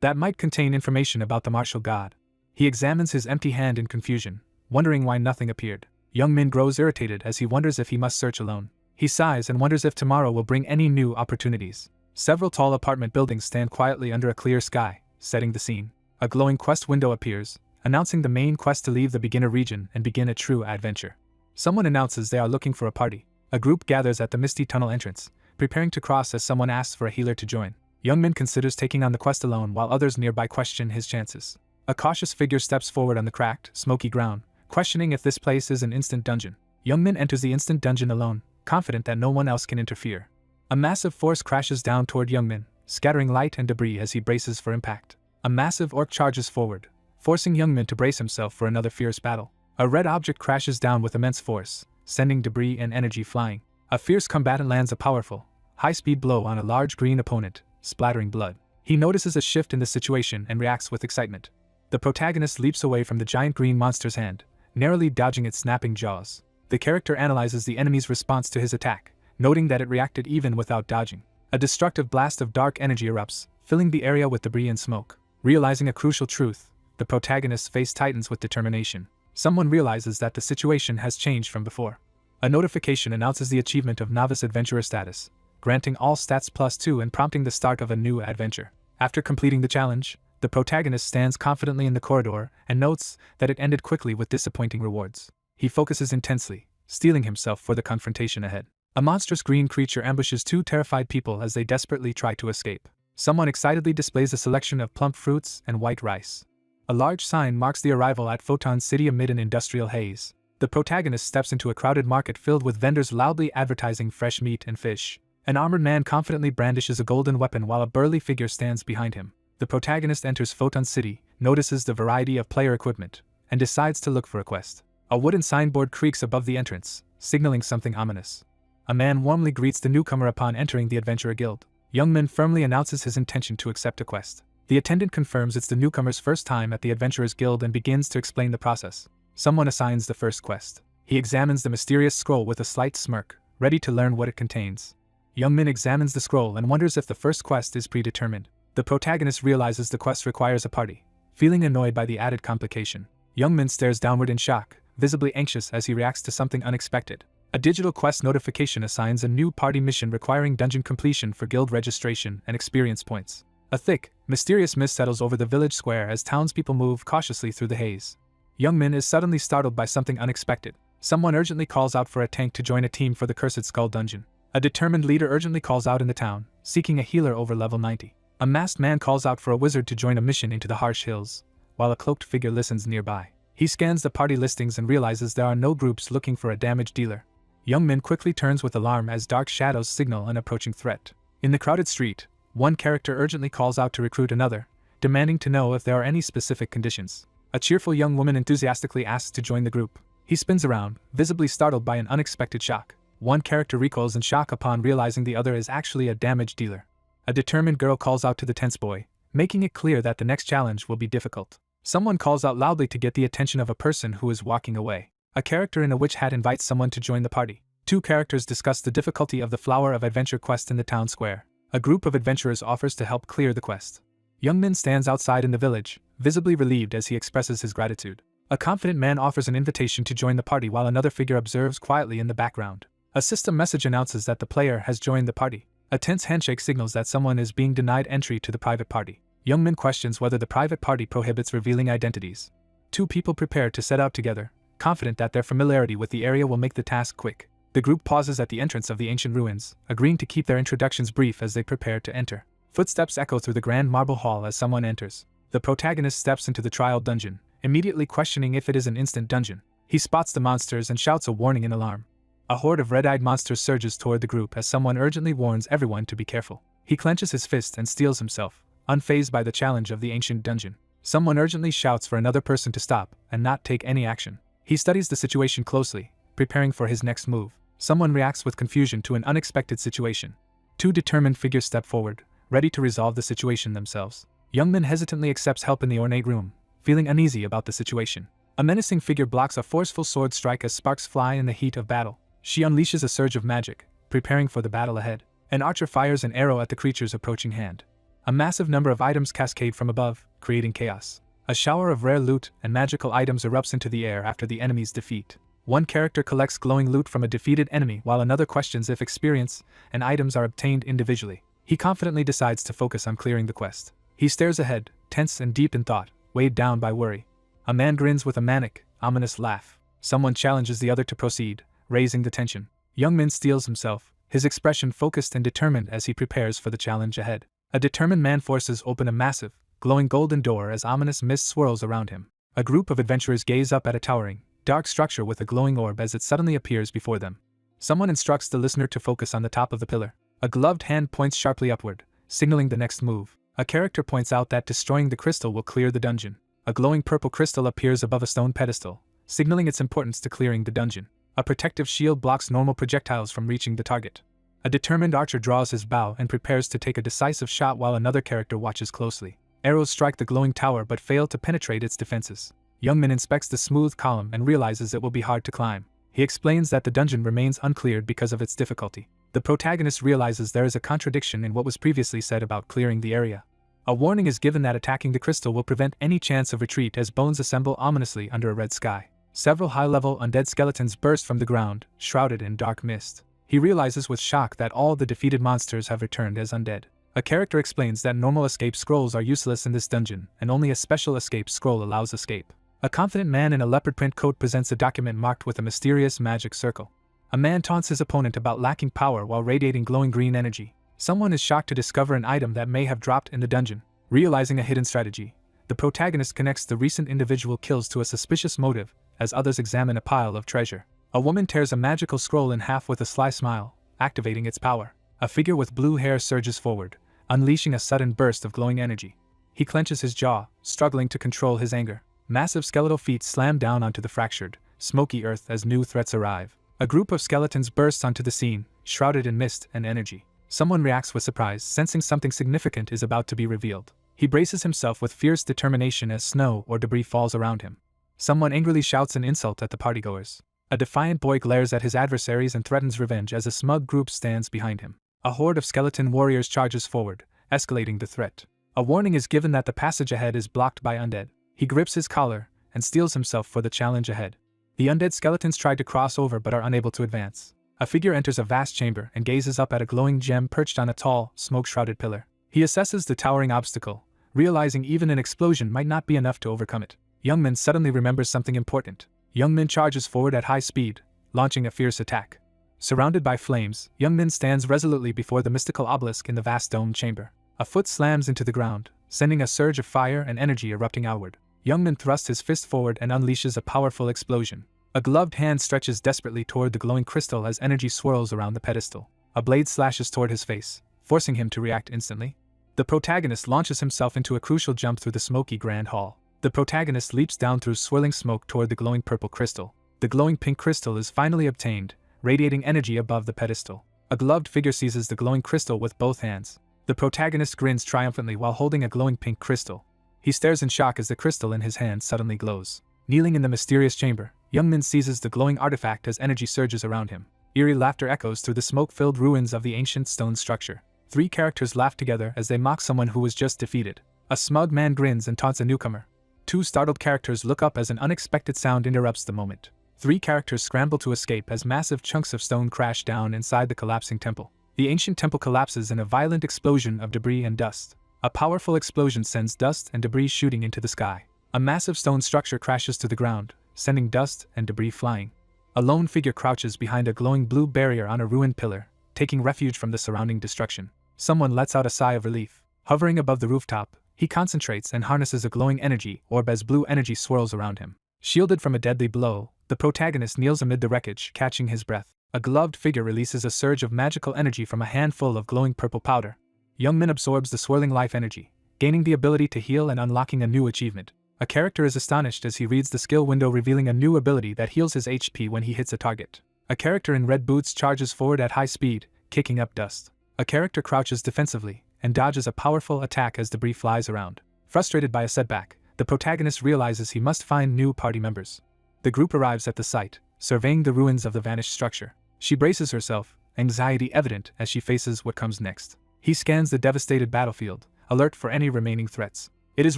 that might contain information about the martial god. He examines his empty hand in confusion, wondering why nothing appeared. Youngmin grows irritated as he wonders if he must search alone. He sighs and wonders if tomorrow will bring any new opportunities. Several tall apartment buildings stand quietly under a clear sky, setting the scene. A glowing quest window appears, announcing the main quest to leave the beginner region and begin a true adventure. Someone announces they are looking for a party. A group gathers at the misty tunnel entrance, preparing to cross as someone asks for a healer to join. Youngmin considers taking on the quest alone while others nearby question his chances. A cautious figure steps forward on the cracked, smoky ground, questioning if this place is an instant dungeon. Youngmin enters the instant dungeon alone, confident that no one else can interfere. A massive force crashes down toward Youngmin, scattering light and debris as he braces for impact. A massive orc charges forward, forcing Youngmin to brace himself for another fierce battle. A red object crashes down with immense force, sending debris and energy flying. A fierce combatant lands a powerful, high-speed blow on a large green opponent, splattering blood. He notices a shift in the situation and reacts with excitement. The protagonist leaps away from the giant green monster's hand, narrowly dodging its snapping jaws. The character analyzes the enemy's response to his attack, noting that it reacted even without dodging. A destructive blast of dark energy erupts, filling the area with debris and smoke. Realizing a crucial truth, the protagonist's face tightens with determination. Someone realizes that the situation has changed from before. A notification announces the achievement of Novice Adventurer status, granting all stats +2 and prompting the start of a new adventure. After completing the challenge, the protagonist stands confidently in the corridor and notes that it ended quickly with disappointing rewards. He focuses intensely, steeling himself for the confrontation ahead. A monstrous green creature ambushes two terrified people as they desperately try to escape. Someone excitedly displays a selection of plump fruits and white rice. A large sign marks the arrival at Photon City amid an industrial haze. The protagonist steps into a crowded market filled with vendors loudly advertising fresh meat and fish. An armored man confidently brandishes a golden weapon while a burly figure stands behind him. The protagonist enters Photon City, notices the variety of player equipment, and decides to look for a quest. A wooden signboard creaks above the entrance, signaling something ominous. A man warmly greets the newcomer upon entering the Adventurer Guild. Youngmin firmly announces his intention to accept a quest. The attendant confirms it's the newcomer's first time at the Adventurers Guild and begins to explain the process. Someone assigns the first quest. He examines the mysterious scroll with a slight smirk, ready to learn what it contains. Youngmin examines the scroll and wonders if the first quest is predetermined. The protagonist realizes the quest requires a party, feeling annoyed by the added complication. Youngmin stares downward in shock, visibly anxious as he reacts to something unexpected. A digital quest notification assigns a new party mission requiring dungeon completion for guild registration and experience points. A thick, mysterious mist settles over the village square as townspeople move cautiously through the haze. Youngmin is suddenly startled by something unexpected. Someone urgently calls out for a tank to join a team for the Cursed Skull dungeon. A determined leader urgently calls out in the town, seeking a healer over level 90. A masked man calls out for a wizard to join a mission into the harsh hills, while a cloaked figure listens nearby. He scans the party listings and realizes there are no groups looking for a damage dealer. Youngmin quickly turns with alarm as dark shadows signal an approaching threat. In the crowded street, one character urgently calls out to recruit another, demanding to know if there are any specific conditions. A cheerful young woman enthusiastically asks to join the group. He spins around, visibly startled by an unexpected shock. One character recoils in shock upon realizing the other is actually a damage dealer. A determined girl calls out to the tense boy, making it clear that the next challenge will be difficult. Someone calls out loudly to get the attention of a person who is walking away. A character in a witch hat invites someone to join the party. Two characters discuss the difficulty of the Flower of Adventure quest in the town square. A group of adventurers offers to help clear the quest. Youngmin stands outside in the village, visibly relieved as he expresses his gratitude. A confident man offers an invitation to join the party while another figure observes quietly in the background. A system message announces that the player has joined the party. A tense handshake signals that someone is being denied entry to the private party. Youngmin questions whether the private party prohibits revealing identities. Two people prepare to set out together, confident that their familiarity with the area will make the task quick. The group pauses at the entrance of the ancient ruins, agreeing to keep their introductions brief as they prepare to enter. Footsteps echo through the grand marble hall as someone enters. The protagonist steps into the trial dungeon, immediately questioning if it is an instant dungeon. He spots the monsters and shouts a warning in alarm. A horde of red-eyed monsters surges toward the group as someone urgently warns everyone to be careful. He clenches his fist and steels himself, unfazed by the challenge of the ancient dungeon. Someone urgently shouts for another person to stop and not take any action. He studies the situation closely, preparing for his next move. Someone reacts with confusion to an unexpected situation. Two determined figures step forward, ready to resolve the situation themselves. Youngmin hesitantly accepts help in the ornate room, feeling uneasy about the situation. A menacing figure blocks a forceful sword strike as sparks fly in the heat of battle. She unleashes a surge of magic, preparing for the battle ahead. An archer fires an arrow at the creature's approaching hand. A massive number of items cascade from above, creating chaos. A shower of rare loot and magical items erupts into the air after the enemy's defeat. One character collects glowing loot from a defeated enemy while another questions if experience and items are obtained individually. He confidently decides to focus on clearing the quest. He stares ahead, tense and deep in thought, weighed down by worry. A man grins with a manic, ominous laugh. Someone challenges the other to proceed, raising the tension. Young Min steels himself, his expression focused and determined as he prepares for the challenge ahead. A determined man forces open a massive, glowing golden door as ominous mist swirls around him. A group of adventurers gaze up at a towering, dark structure with a glowing orb as it suddenly appears before them. Someone instructs the listener to focus on the top of the pillar. A gloved hand points sharply upward, signaling the next move. A character points out that destroying the crystal will clear the dungeon. A glowing purple crystal appears above a stone pedestal, signaling its importance to clearing the dungeon. A protective shield blocks normal projectiles from reaching the target. A determined archer draws his bow and prepares to take a decisive shot while another character watches closely. Arrows strike the glowing tower but fail to penetrate its defenses. Young Min inspects the smooth column and realizes it will be hard to climb. He explains that the dungeon remains uncleared because of its difficulty. The protagonist realizes there is a contradiction in what was previously said about clearing the area. A warning is given that attacking the crystal will prevent any chance of retreat as bones assemble ominously under a red sky. Several high-level undead skeletons burst from the ground, shrouded in dark mist. He realizes with shock that all the defeated monsters have returned as undead. A character explains that normal escape scrolls are useless in this dungeon, and only a special escape scroll allows escape. A confident man in a leopard print coat presents a document marked with a mysterious magic circle. A man taunts his opponent about lacking power while radiating glowing green energy. Someone is shocked to discover an item that may have dropped in the dungeon. Realizing a hidden strategy, the protagonist connects the recent individual kills to a suspicious motive, as others examine a pile of treasure. A woman tears a magical scroll in half with a sly smile, activating its power. A figure with blue hair surges forward, unleashing a sudden burst of glowing energy. He clenches his jaw, struggling to control his anger. Massive skeletal feet slam down onto the fractured, smoky earth as new threats arrive. A group of skeletons bursts onto the scene, shrouded in mist and energy. Someone reacts with surprise, sensing something significant is about to be revealed. He braces himself with fierce determination as snow or debris falls around him. Someone angrily shouts an insult at the partygoers. A defiant boy glares at his adversaries and threatens revenge as a smug group stands behind him. A horde of skeleton warriors charges forward, escalating the threat. A warning is given that the passage ahead is blocked by undead. He grips his collar and steels himself for the challenge ahead. The undead skeletons try to cross over but are unable to advance. A figure enters a vast chamber and gazes up at a glowing gem perched on a tall, smoke-shrouded pillar. He assesses the towering obstacle, realizing even an explosion might not be enough to overcome it. Young Min suddenly remembers something important. Young Min charges forward at high speed, launching a fierce attack. Surrounded by flames, Young Min stands resolutely before the mystical obelisk in the vast domed chamber. A foot slams into the ground, sending a surge of fire and energy erupting outward. Young Min thrusts his fist forward and unleashes a powerful explosion. A gloved hand stretches desperately toward the glowing crystal as energy swirls around the pedestal. A blade slashes toward his face, forcing him to react instantly. The protagonist launches himself into a crucial jump through the smoky grand hall. The protagonist leaps down through swirling smoke toward the glowing purple crystal. The glowing pink crystal is finally obtained, radiating energy above the pedestal. A gloved figure seizes the glowing crystal with both hands. The protagonist grins triumphantly while holding a glowing pink crystal. He stares in shock as the crystal in his hand suddenly glows. Kneeling in the mysterious chamber, Young Min seizes the glowing artifact as energy surges around him. Eerie laughter echoes through the smoke-filled ruins of the ancient stone structure. Three characters laugh together as they mock someone who was just defeated. A smug man grins and taunts a newcomer. Two startled characters look up as an unexpected sound interrupts the moment. Three characters scramble to escape as massive chunks of stone crash down inside the collapsing temple. The ancient temple collapses in a violent explosion of debris and dust. A powerful explosion sends dust and debris shooting into the sky. A massive stone structure crashes to the ground, sending dust and debris flying. A lone figure crouches behind a glowing blue barrier on a ruined pillar, taking refuge from the surrounding destruction. Someone lets out a sigh of relief. Hovering above the rooftop, he concentrates and harnesses a glowing energy orb as blue energy swirls around him. Shielded from a deadly blow, the protagonist kneels amid the wreckage, catching his breath. A gloved figure releases a surge of magical energy from a handful of glowing purple powder. Young Min absorbs the swirling life energy, gaining the ability to heal and unlocking a new achievement. A character is astonished as he reads the skill window revealing a new ability that heals his HP when he hits a target. A character in red boots charges forward at high speed, kicking up dust. A character crouches defensively and dodges a powerful attack as debris flies around. Frustrated by a setback, the protagonist realizes he must find new party members. The group arrives at the site, surveying the ruins of the vanished structure. She braces herself, anxiety evident as she faces what comes next. He scans the devastated battlefield, alert for any remaining threats. It is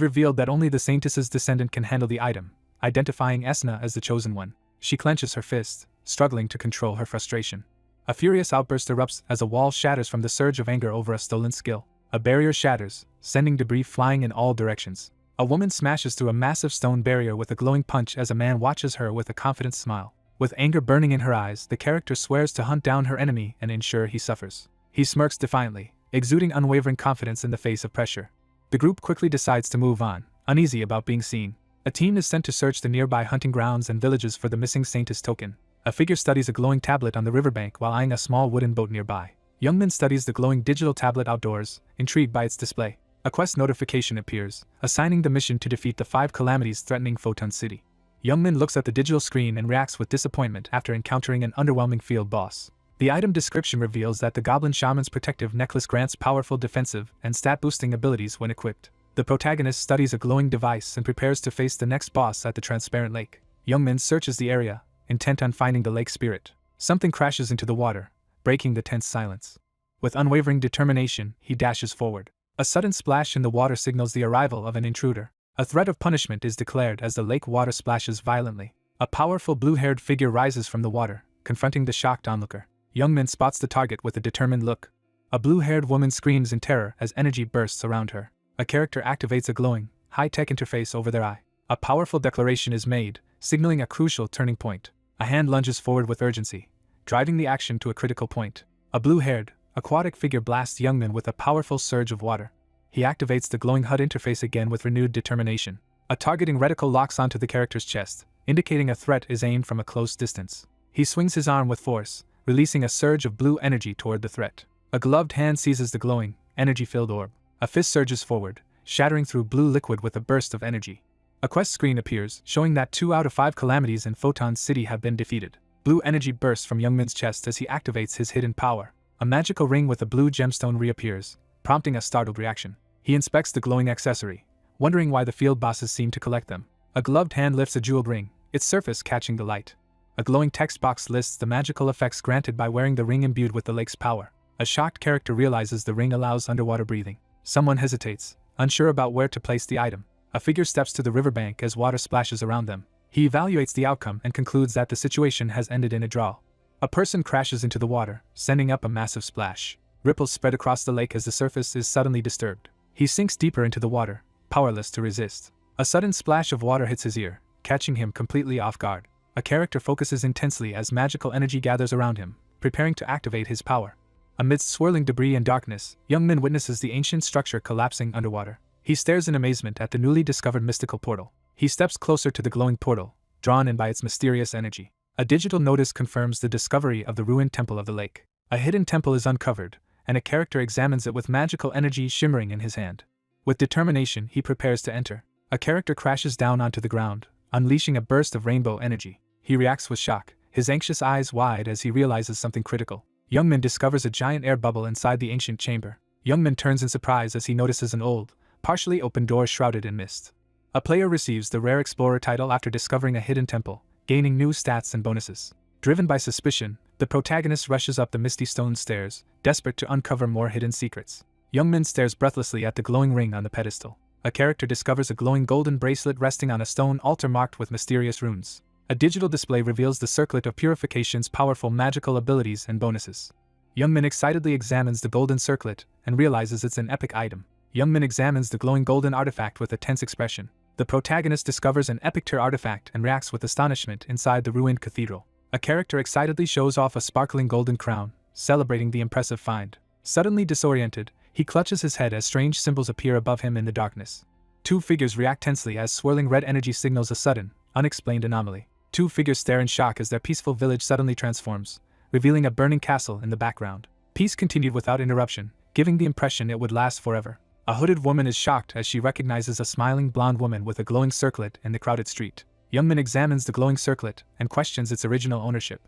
revealed that only the Saintess's descendant can handle the item, identifying Esna as the chosen one. She clenches her fist, struggling to control her frustration. A furious outburst erupts as a wall shatters from the surge of anger over a stolen skill. A barrier shatters, sending debris flying in all directions. A woman smashes through a massive stone barrier with a glowing punch as a man watches her with a confident smile. With anger burning in her eyes, the character swears to hunt down her enemy and ensure he suffers. He smirks defiantly, exuding unwavering confidence in the face of pressure. The group quickly decides to move on, uneasy about being seen. A team is sent to search the nearby hunting grounds and villages for the missing Saintess token. A figure studies a glowing tablet on the riverbank while eyeing a small wooden boat nearby. Youngmin studies the glowing digital tablet outdoors, intrigued by its display. A quest notification appears, assigning the mission to defeat the 5 calamities threatening Photon City. Youngmin looks at the digital screen and reacts with disappointment after encountering an underwhelming field boss. The item description reveals that the Goblin Shaman's protective necklace grants powerful defensive and stat-boosting abilities when equipped. The protagonist studies a glowing device and prepares to face the next boss at the transparent lake. Youngmin searches the area, intent on finding the lake spirit. Something crashes into the water, breaking the tense silence. With unwavering determination, he dashes forward. A sudden splash in the water signals the arrival of an intruder. A threat of punishment is declared as the lake water splashes violently. A powerful blue-haired figure rises from the water, confronting the shocked onlooker. Youngmin spots the target with a determined look. A blue-haired woman screams in terror as energy bursts around her. A character activates a glowing, high-tech interface over their eye. A powerful declaration is made, signaling a crucial turning point. A hand lunges forward with urgency, driving the action to a critical point. A blue-haired, aquatic figure blasts Youngmin with a powerful surge of water. He activates the glowing HUD interface again with renewed determination. A targeting reticle locks onto the character's chest, indicating a threat is aimed from a close distance. He swings his arm with force, releasing a surge of blue energy toward the threat. A gloved hand seizes the glowing, energy-filled orb. A fist surges forward, shattering through blue liquid with a burst of energy. A quest screen appears, showing that 2 out of 5 calamities in Photon City have been defeated. Blue energy bursts from Youngmin's chest as he activates his hidden power. A magical ring with a blue gemstone reappears, prompting a startled reaction. He inspects the glowing accessory, wondering why the field bosses seem to collect them. A gloved hand lifts a jeweled ring, its surface catching the light. A glowing text box lists the magical effects granted by wearing the ring imbued with the lake's power. A shocked character realizes the ring allows underwater breathing. Someone hesitates, unsure about where to place the item. A figure steps to the riverbank as water splashes around them. He evaluates the outcome and concludes that the situation has ended in a draw. A person crashes into the water, sending up a massive splash. Ripples spread across the lake as the surface is suddenly disturbed. He sinks deeper into the water, powerless to resist. A sudden splash of water hits his ear, catching him completely off guard. A character focuses intensely as magical energy gathers around him, preparing to activate his power. Amidst swirling debris and darkness, Youngmin witnesses the ancient structure collapsing underwater. He stares in amazement at the newly discovered mystical portal. He steps closer to the glowing portal, drawn in by its mysterious energy. A digital notice confirms the discovery of the ruined temple of the lake. A hidden temple is uncovered, and a character examines it with magical energy shimmering in his hand. With determination, he prepares to enter. A character crashes down onto the ground, unleashing a burst of rainbow energy. He reacts with shock, his anxious eyes wide as he realizes something critical. Youngmin discovers a giant air bubble inside the ancient chamber. Youngmin turns in surprise as he notices an old, partially open door shrouded in mist. A player receives the Rare Explorer title after discovering a hidden temple, gaining new stats and bonuses. Driven by suspicion, the protagonist rushes up the misty stone stairs, desperate to uncover more hidden secrets. Youngmin stares breathlessly at the glowing ring on the pedestal. A character discovers a glowing golden bracelet resting on a stone altar marked with mysterious runes. A digital display reveals the circlet of purification's powerful magical abilities and bonuses. Youngmin excitedly examines the golden circlet and realizes it's an epic item. Youngmin examines the glowing golden artifact with a tense expression. The protagonist discovers an epic tier artifact and reacts with astonishment inside the ruined cathedral. A character excitedly shows off a sparkling golden crown, celebrating the impressive find. Suddenly disoriented, he clutches his head as strange symbols appear above him in the darkness. 2 figures react tensely as swirling red energy signals a sudden, unexplained anomaly. 2 figures stare in shock as their peaceful village suddenly transforms, revealing a burning castle in the background. Peace continued without interruption, giving the impression it would last forever. A hooded woman is shocked as she recognizes a smiling blonde woman with a glowing circlet in the crowded street. Youngmin examines the glowing circlet and questions its original ownership.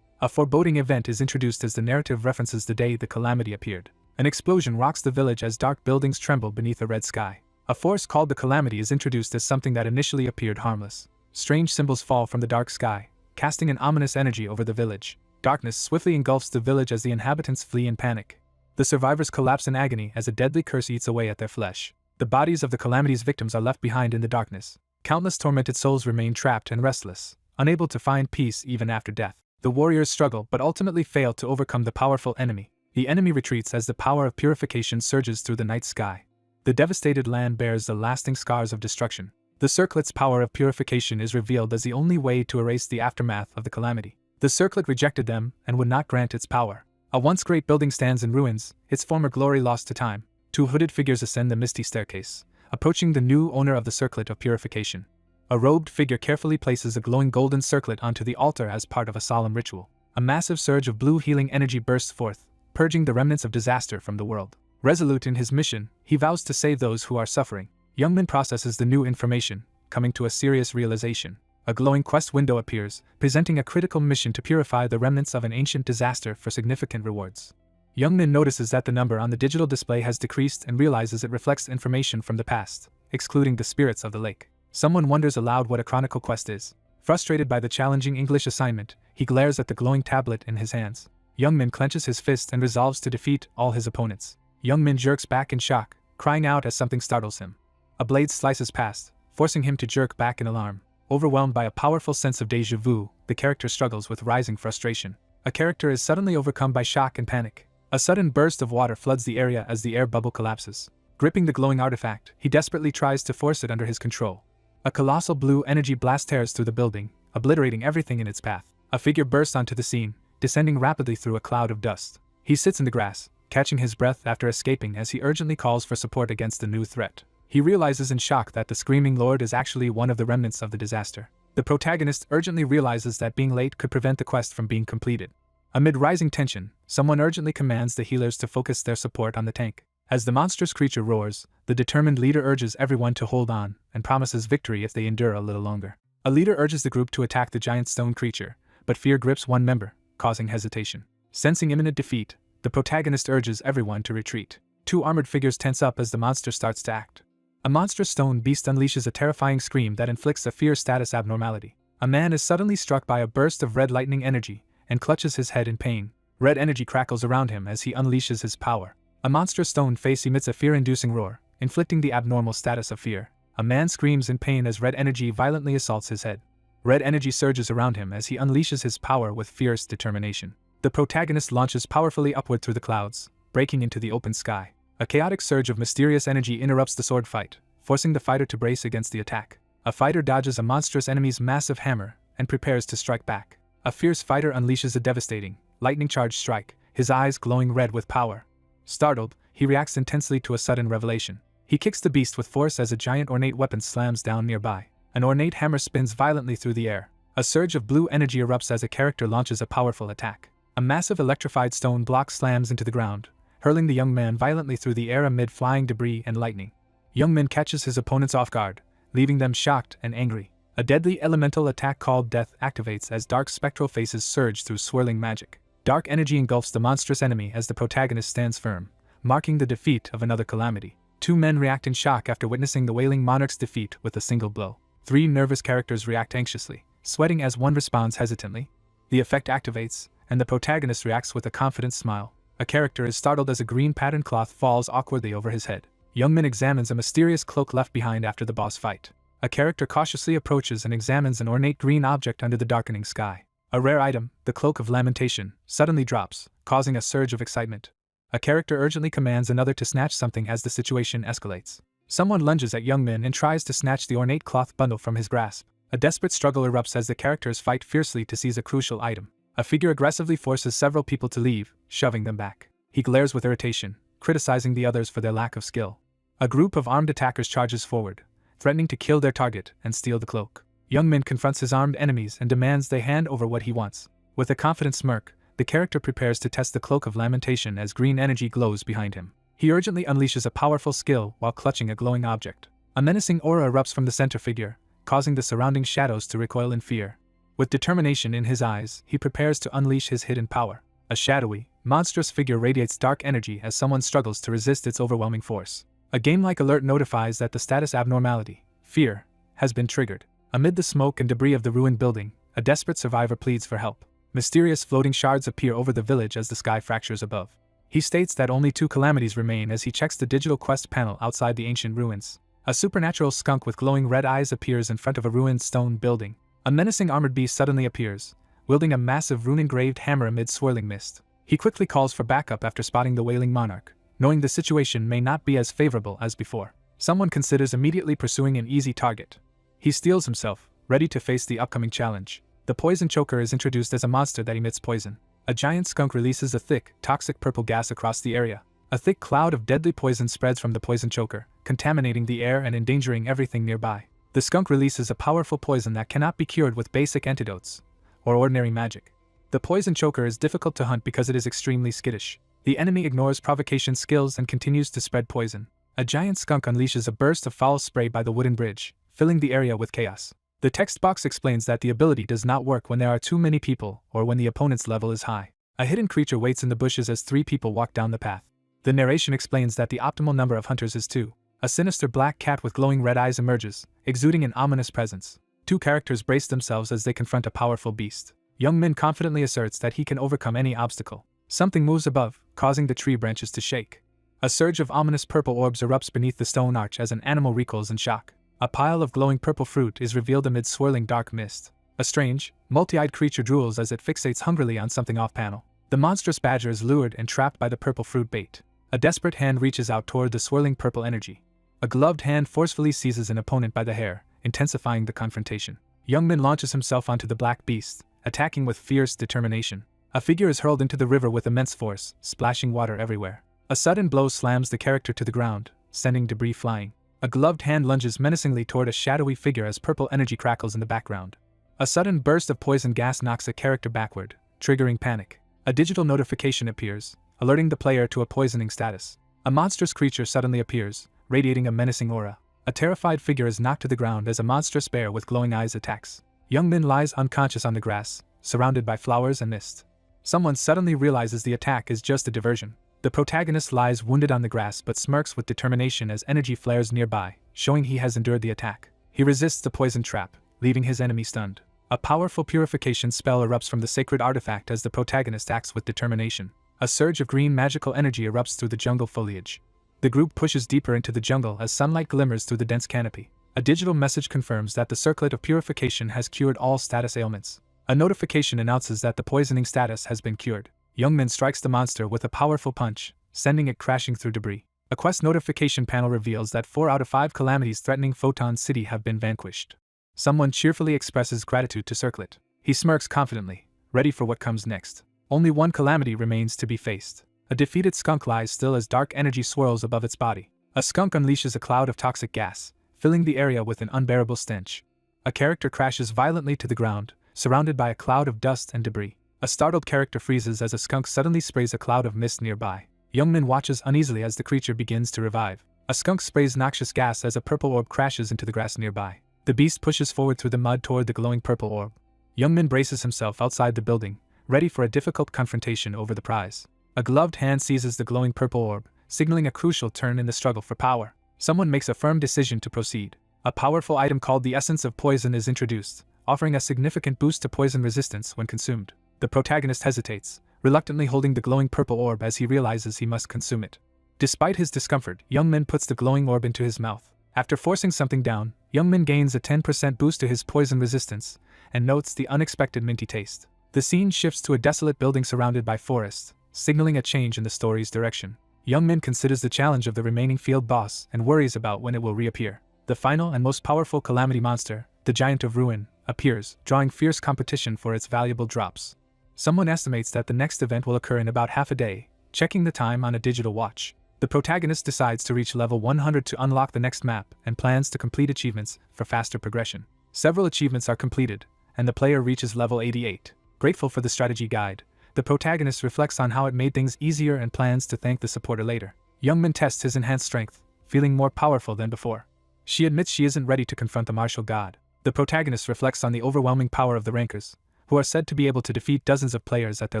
A foreboding event is introduced as the narrative references the day the calamity appeared. An explosion rocks the village as dark buildings tremble beneath a red sky. A force called the calamity is introduced as something that initially appeared harmless. Strange symbols fall from the dark sky, casting an ominous energy over the village. Darkness swiftly engulfs the village as the inhabitants flee in panic. The survivors collapse in agony as a deadly curse eats away at their flesh. The bodies of the calamity's victims are left behind in the darkness. Countless tormented souls remain trapped and restless, unable to find peace even after death. The warriors struggle but ultimately fail to overcome the powerful enemy. The enemy retreats as the power of purification surges through the night sky. The devastated land bears the lasting scars of destruction. The circlet's power of purification is revealed as the only way to erase the aftermath of the calamity. The circlet rejected them and would not grant its power. A once great building stands in ruins, its former glory lost to time. Two hooded figures ascend the misty staircase, approaching the new owner of the circlet of purification. A robed figure carefully places a glowing golden circlet onto the altar as part of a solemn ritual. A massive surge of blue healing energy bursts forth, purging the remnants of disaster from the world. Resolute in his mission, he vows to save those who are suffering. Youngmin processes the new information, coming to a serious realization. A glowing quest window appears, presenting a critical mission to purify the remnants of an ancient disaster for significant rewards. Youngmin notices that the number on the digital display has decreased and realizes it reflects information from the past, excluding the spirits of the lake. Someone wonders aloud what a chronicle quest is. Frustrated by the challenging English assignment, he glares at the glowing tablet in his hands. Youngmin clenches his fist and resolves to defeat all his opponents. Youngmin jerks back in shock, crying out as something startles him. A blade slices past, forcing him to jerk back in alarm. Overwhelmed by a powerful sense of déjà vu, the character struggles with rising frustration. A character is suddenly overcome by shock and panic. A sudden burst of water floods the area as the air bubble collapses. Gripping the glowing artifact, he desperately tries to force it under his control. A colossal blue energy blast tears through the building, obliterating everything in its path. A figure bursts onto the scene, descending rapidly through a cloud of dust. He sits in the grass, catching his breath after escaping as he urgently calls for support against the new threat. He realizes in shock that the Screaming Lord is actually one of the remnants of the disaster. The protagonist urgently realizes that being late could prevent the quest from being completed. Amid rising tension, someone urgently commands the healers to focus their support on the tank. As the monstrous creature roars, the determined leader urges everyone to hold on and promises victory if they endure a little longer. A leader urges the group to attack the giant stone creature, but fear grips one member, causing hesitation. Sensing imminent defeat, the protagonist urges everyone to retreat. Two armored figures tense up as the monster starts to act. A monstrous stone beast unleashes a terrifying scream that inflicts a fear status abnormality. A man is suddenly struck by a burst of red lightning energy and clutches his head in pain. Red energy crackles around him as he unleashes his power. A monstrous stone face emits a fear-inducing roar, inflicting the abnormal status of fear. A man screams in pain as red energy violently assaults his head. Red energy surges around him as he unleashes his power with fierce determination. The protagonist launches powerfully upward through the clouds, breaking into the open sky. A chaotic surge of mysterious energy interrupts the sword fight, forcing the fighter to brace against the attack. A fighter dodges a monstrous enemy's massive hammer and prepares to strike back. A fierce fighter unleashes a devastating, lightning-charged strike, his eyes glowing red with power. Startled, he reacts intensely to a sudden revelation. He kicks the beast with force as a giant ornate weapon slams down nearby. An ornate hammer spins violently through the air. A surge of blue energy erupts as a character launches a powerful attack. A massive electrified stone block slams into the ground, hurling the young man violently through the air amid flying debris and lightning. Youngmin catches his opponents off guard, leaving them shocked and angry. A deadly elemental attack called Death activates as dark spectral faces surge through swirling magic. Dark energy engulfs the monstrous enemy as the protagonist stands firm, marking the defeat of another calamity. Two men react in shock after witnessing the Wailing Monarch's defeat with a single blow. Three nervous characters react anxiously, sweating as one responds hesitantly. The effect activates, and the protagonist reacts with a confident smile. A character is startled as a green patterned cloth falls awkwardly over his head. Youngmin examines a mysterious cloak left behind after the boss fight. A character cautiously approaches and examines an ornate green object under the darkening sky. A rare item, the Cloak of Lamentation, suddenly drops, causing a surge of excitement. A character urgently commands another to snatch something as the situation escalates. Someone lunges at Youngmin and tries to snatch the ornate cloth bundle from his grasp. A desperate struggle erupts as the characters fight fiercely to seize a crucial item. A figure aggressively forces several people to leave, shoving them back. He glares with irritation, criticizing the others for their lack of skill. A group of armed attackers charges forward, threatening to kill their target and steal the cloak. Youngmin confronts his armed enemies and demands they hand over what he wants. With a confident smirk, the character prepares to test the Cloak of Lamentation as green energy glows behind him. He urgently unleashes a powerful skill while clutching a glowing object. A menacing aura erupts from the center figure, causing the surrounding shadows to recoil in fear. With determination in his eyes, he prepares to unleash his hidden power. A shadowy, monstrous figure radiates dark energy as someone struggles to resist its overwhelming force. A game-like alert notifies that the status abnormality, fear, has been triggered. Amid the smoke and debris of the ruined building, a desperate survivor pleads for help. Mysterious floating shards appear over the village as the sky fractures above. He states that only 2 calamities remain as he checks the digital quest panel outside the ancient ruins. A supernatural skunk with glowing red eyes appears in front of a ruined stone building. A menacing armored beast suddenly appears, wielding a massive rune-engraved hammer amid swirling mist. He quickly calls for backup after spotting the Wailing Monarch, knowing the situation may not be as favorable as before. Someone considers immediately pursuing an easy target. He steels himself, ready to face the upcoming challenge. The poison choker is introduced as a monster that emits poison. A giant skunk releases a thick, toxic purple gas across the area. A thick cloud of deadly poison spreads from the poison choker, contaminating the air and endangering everything nearby. The skunk releases a powerful poison that cannot be cured with basic antidotes or ordinary magic. The poison choker is difficult to hunt because it is extremely skittish. The enemy ignores provocation skills and continues to spread poison. A giant skunk unleashes a burst of foul spray by the wooden bridge, filling the area with chaos. The text box explains that the ability does not work when there are too many people or when the opponent's level is high. A hidden creature waits in the bushes as 3 people walk down the path. The narration explains that the optimal number of hunters is 2. A sinister black cat with glowing red eyes emerges, exuding an ominous presence. 2 characters brace themselves as they confront a powerful beast. Young Min confidently asserts that he can overcome any obstacle. Something moves above, causing the tree branches to shake. A surge of ominous purple orbs erupts beneath the stone arch as an animal recoils in shock. A pile of glowing purple fruit is revealed amid swirling dark mist. A strange, multi-eyed creature drools as it fixates hungrily on something off-panel. The monstrous badger is lured and trapped by the purple fruit bait. A desperate hand reaches out toward the swirling purple energy. A gloved hand forcefully seizes an opponent by the hair, intensifying the confrontation. Young Min launches himself onto the black beast, attacking with fierce determination. A figure is hurled into the river with immense force, splashing water everywhere. A sudden blow slams the character to the ground, sending debris flying. A gloved hand lunges menacingly toward a shadowy figure as purple energy crackles in the background. A sudden burst of poison gas knocks a character backward, triggering panic. A digital notification appears, alerting the player to a poisoning status. A monstrous creature suddenly appears, radiating a menacing aura. A terrified figure is knocked to the ground as a monstrous bear with glowing eyes attacks. Young Min lies unconscious on the grass, surrounded by flowers and mist. Someone suddenly realizes the attack is just a diversion. The protagonist lies wounded on the grass but smirks with determination as energy flares nearby, showing he has endured the attack. He resists the poison trap, leaving his enemy stunned. A powerful purification spell erupts from the sacred artifact as the protagonist acts with determination. A surge of green magical energy erupts through the jungle foliage. The group pushes deeper into the jungle as sunlight glimmers through the dense canopy. A digital message confirms that the circlet of purification has cured all status ailments. A notification announces that the poisoning status has been cured. Young Min strikes the monster with a powerful punch, sending it crashing through debris. A quest notification panel reveals that 4 out of 5 calamities threatening Photon City have been vanquished. Someone cheerfully expresses gratitude to Circlet. He smirks confidently, ready for what comes next. Only one calamity remains to be faced. A defeated skunk lies still as dark energy swirls above its body. A skunk unleashes a cloud of toxic gas, filling the area with an unbearable stench. A character crashes violently to the ground, surrounded by a cloud of dust and debris. A startled character freezes as a skunk suddenly sprays a cloud of mist nearby. Young Min watches uneasily as the creature begins to revive. A skunk sprays noxious gas as a purple orb crashes into the grass nearby. The beast pushes forward through the mud toward the glowing purple orb. Young Min braces himself outside the building, ready for a difficult confrontation over the prize. A gloved hand seizes the glowing purple orb, signaling a crucial turn in the struggle for power. Someone makes a firm decision to proceed. A powerful item called the Essence of Poison is introduced, offering a significant boost to poison resistance when consumed. The protagonist hesitates, reluctantly holding the glowing purple orb as he realizes he must consume it. Despite his discomfort, Young Min puts the glowing orb into his mouth. After forcing something down, Young Min gains a 10% boost to his poison resistance, and notes the unexpected minty taste. The scene shifts to a desolate building surrounded by forests, signaling a change in the story's direction. Young Min considers the challenge of the remaining field boss and worries about when it will reappear. The final and most powerful calamity monster, the Giant of Ruin, appears, drawing fierce competition for its valuable drops. Someone estimates that the next event will occur in about half a day, checking the time on a digital watch. The protagonist decides to reach level 100 to unlock the next map and plans to complete achievements for faster progression. Several achievements are completed, and the player reaches level 88. Grateful for the strategy guide, the protagonist reflects on how it made things easier and plans to thank the supporter later. Young Min tests his enhanced strength, feeling more powerful than before. She admits she isn't ready to confront the martial god. The protagonist reflects on the overwhelming power of the rankers, who are said to be able to defeat dozens of players at their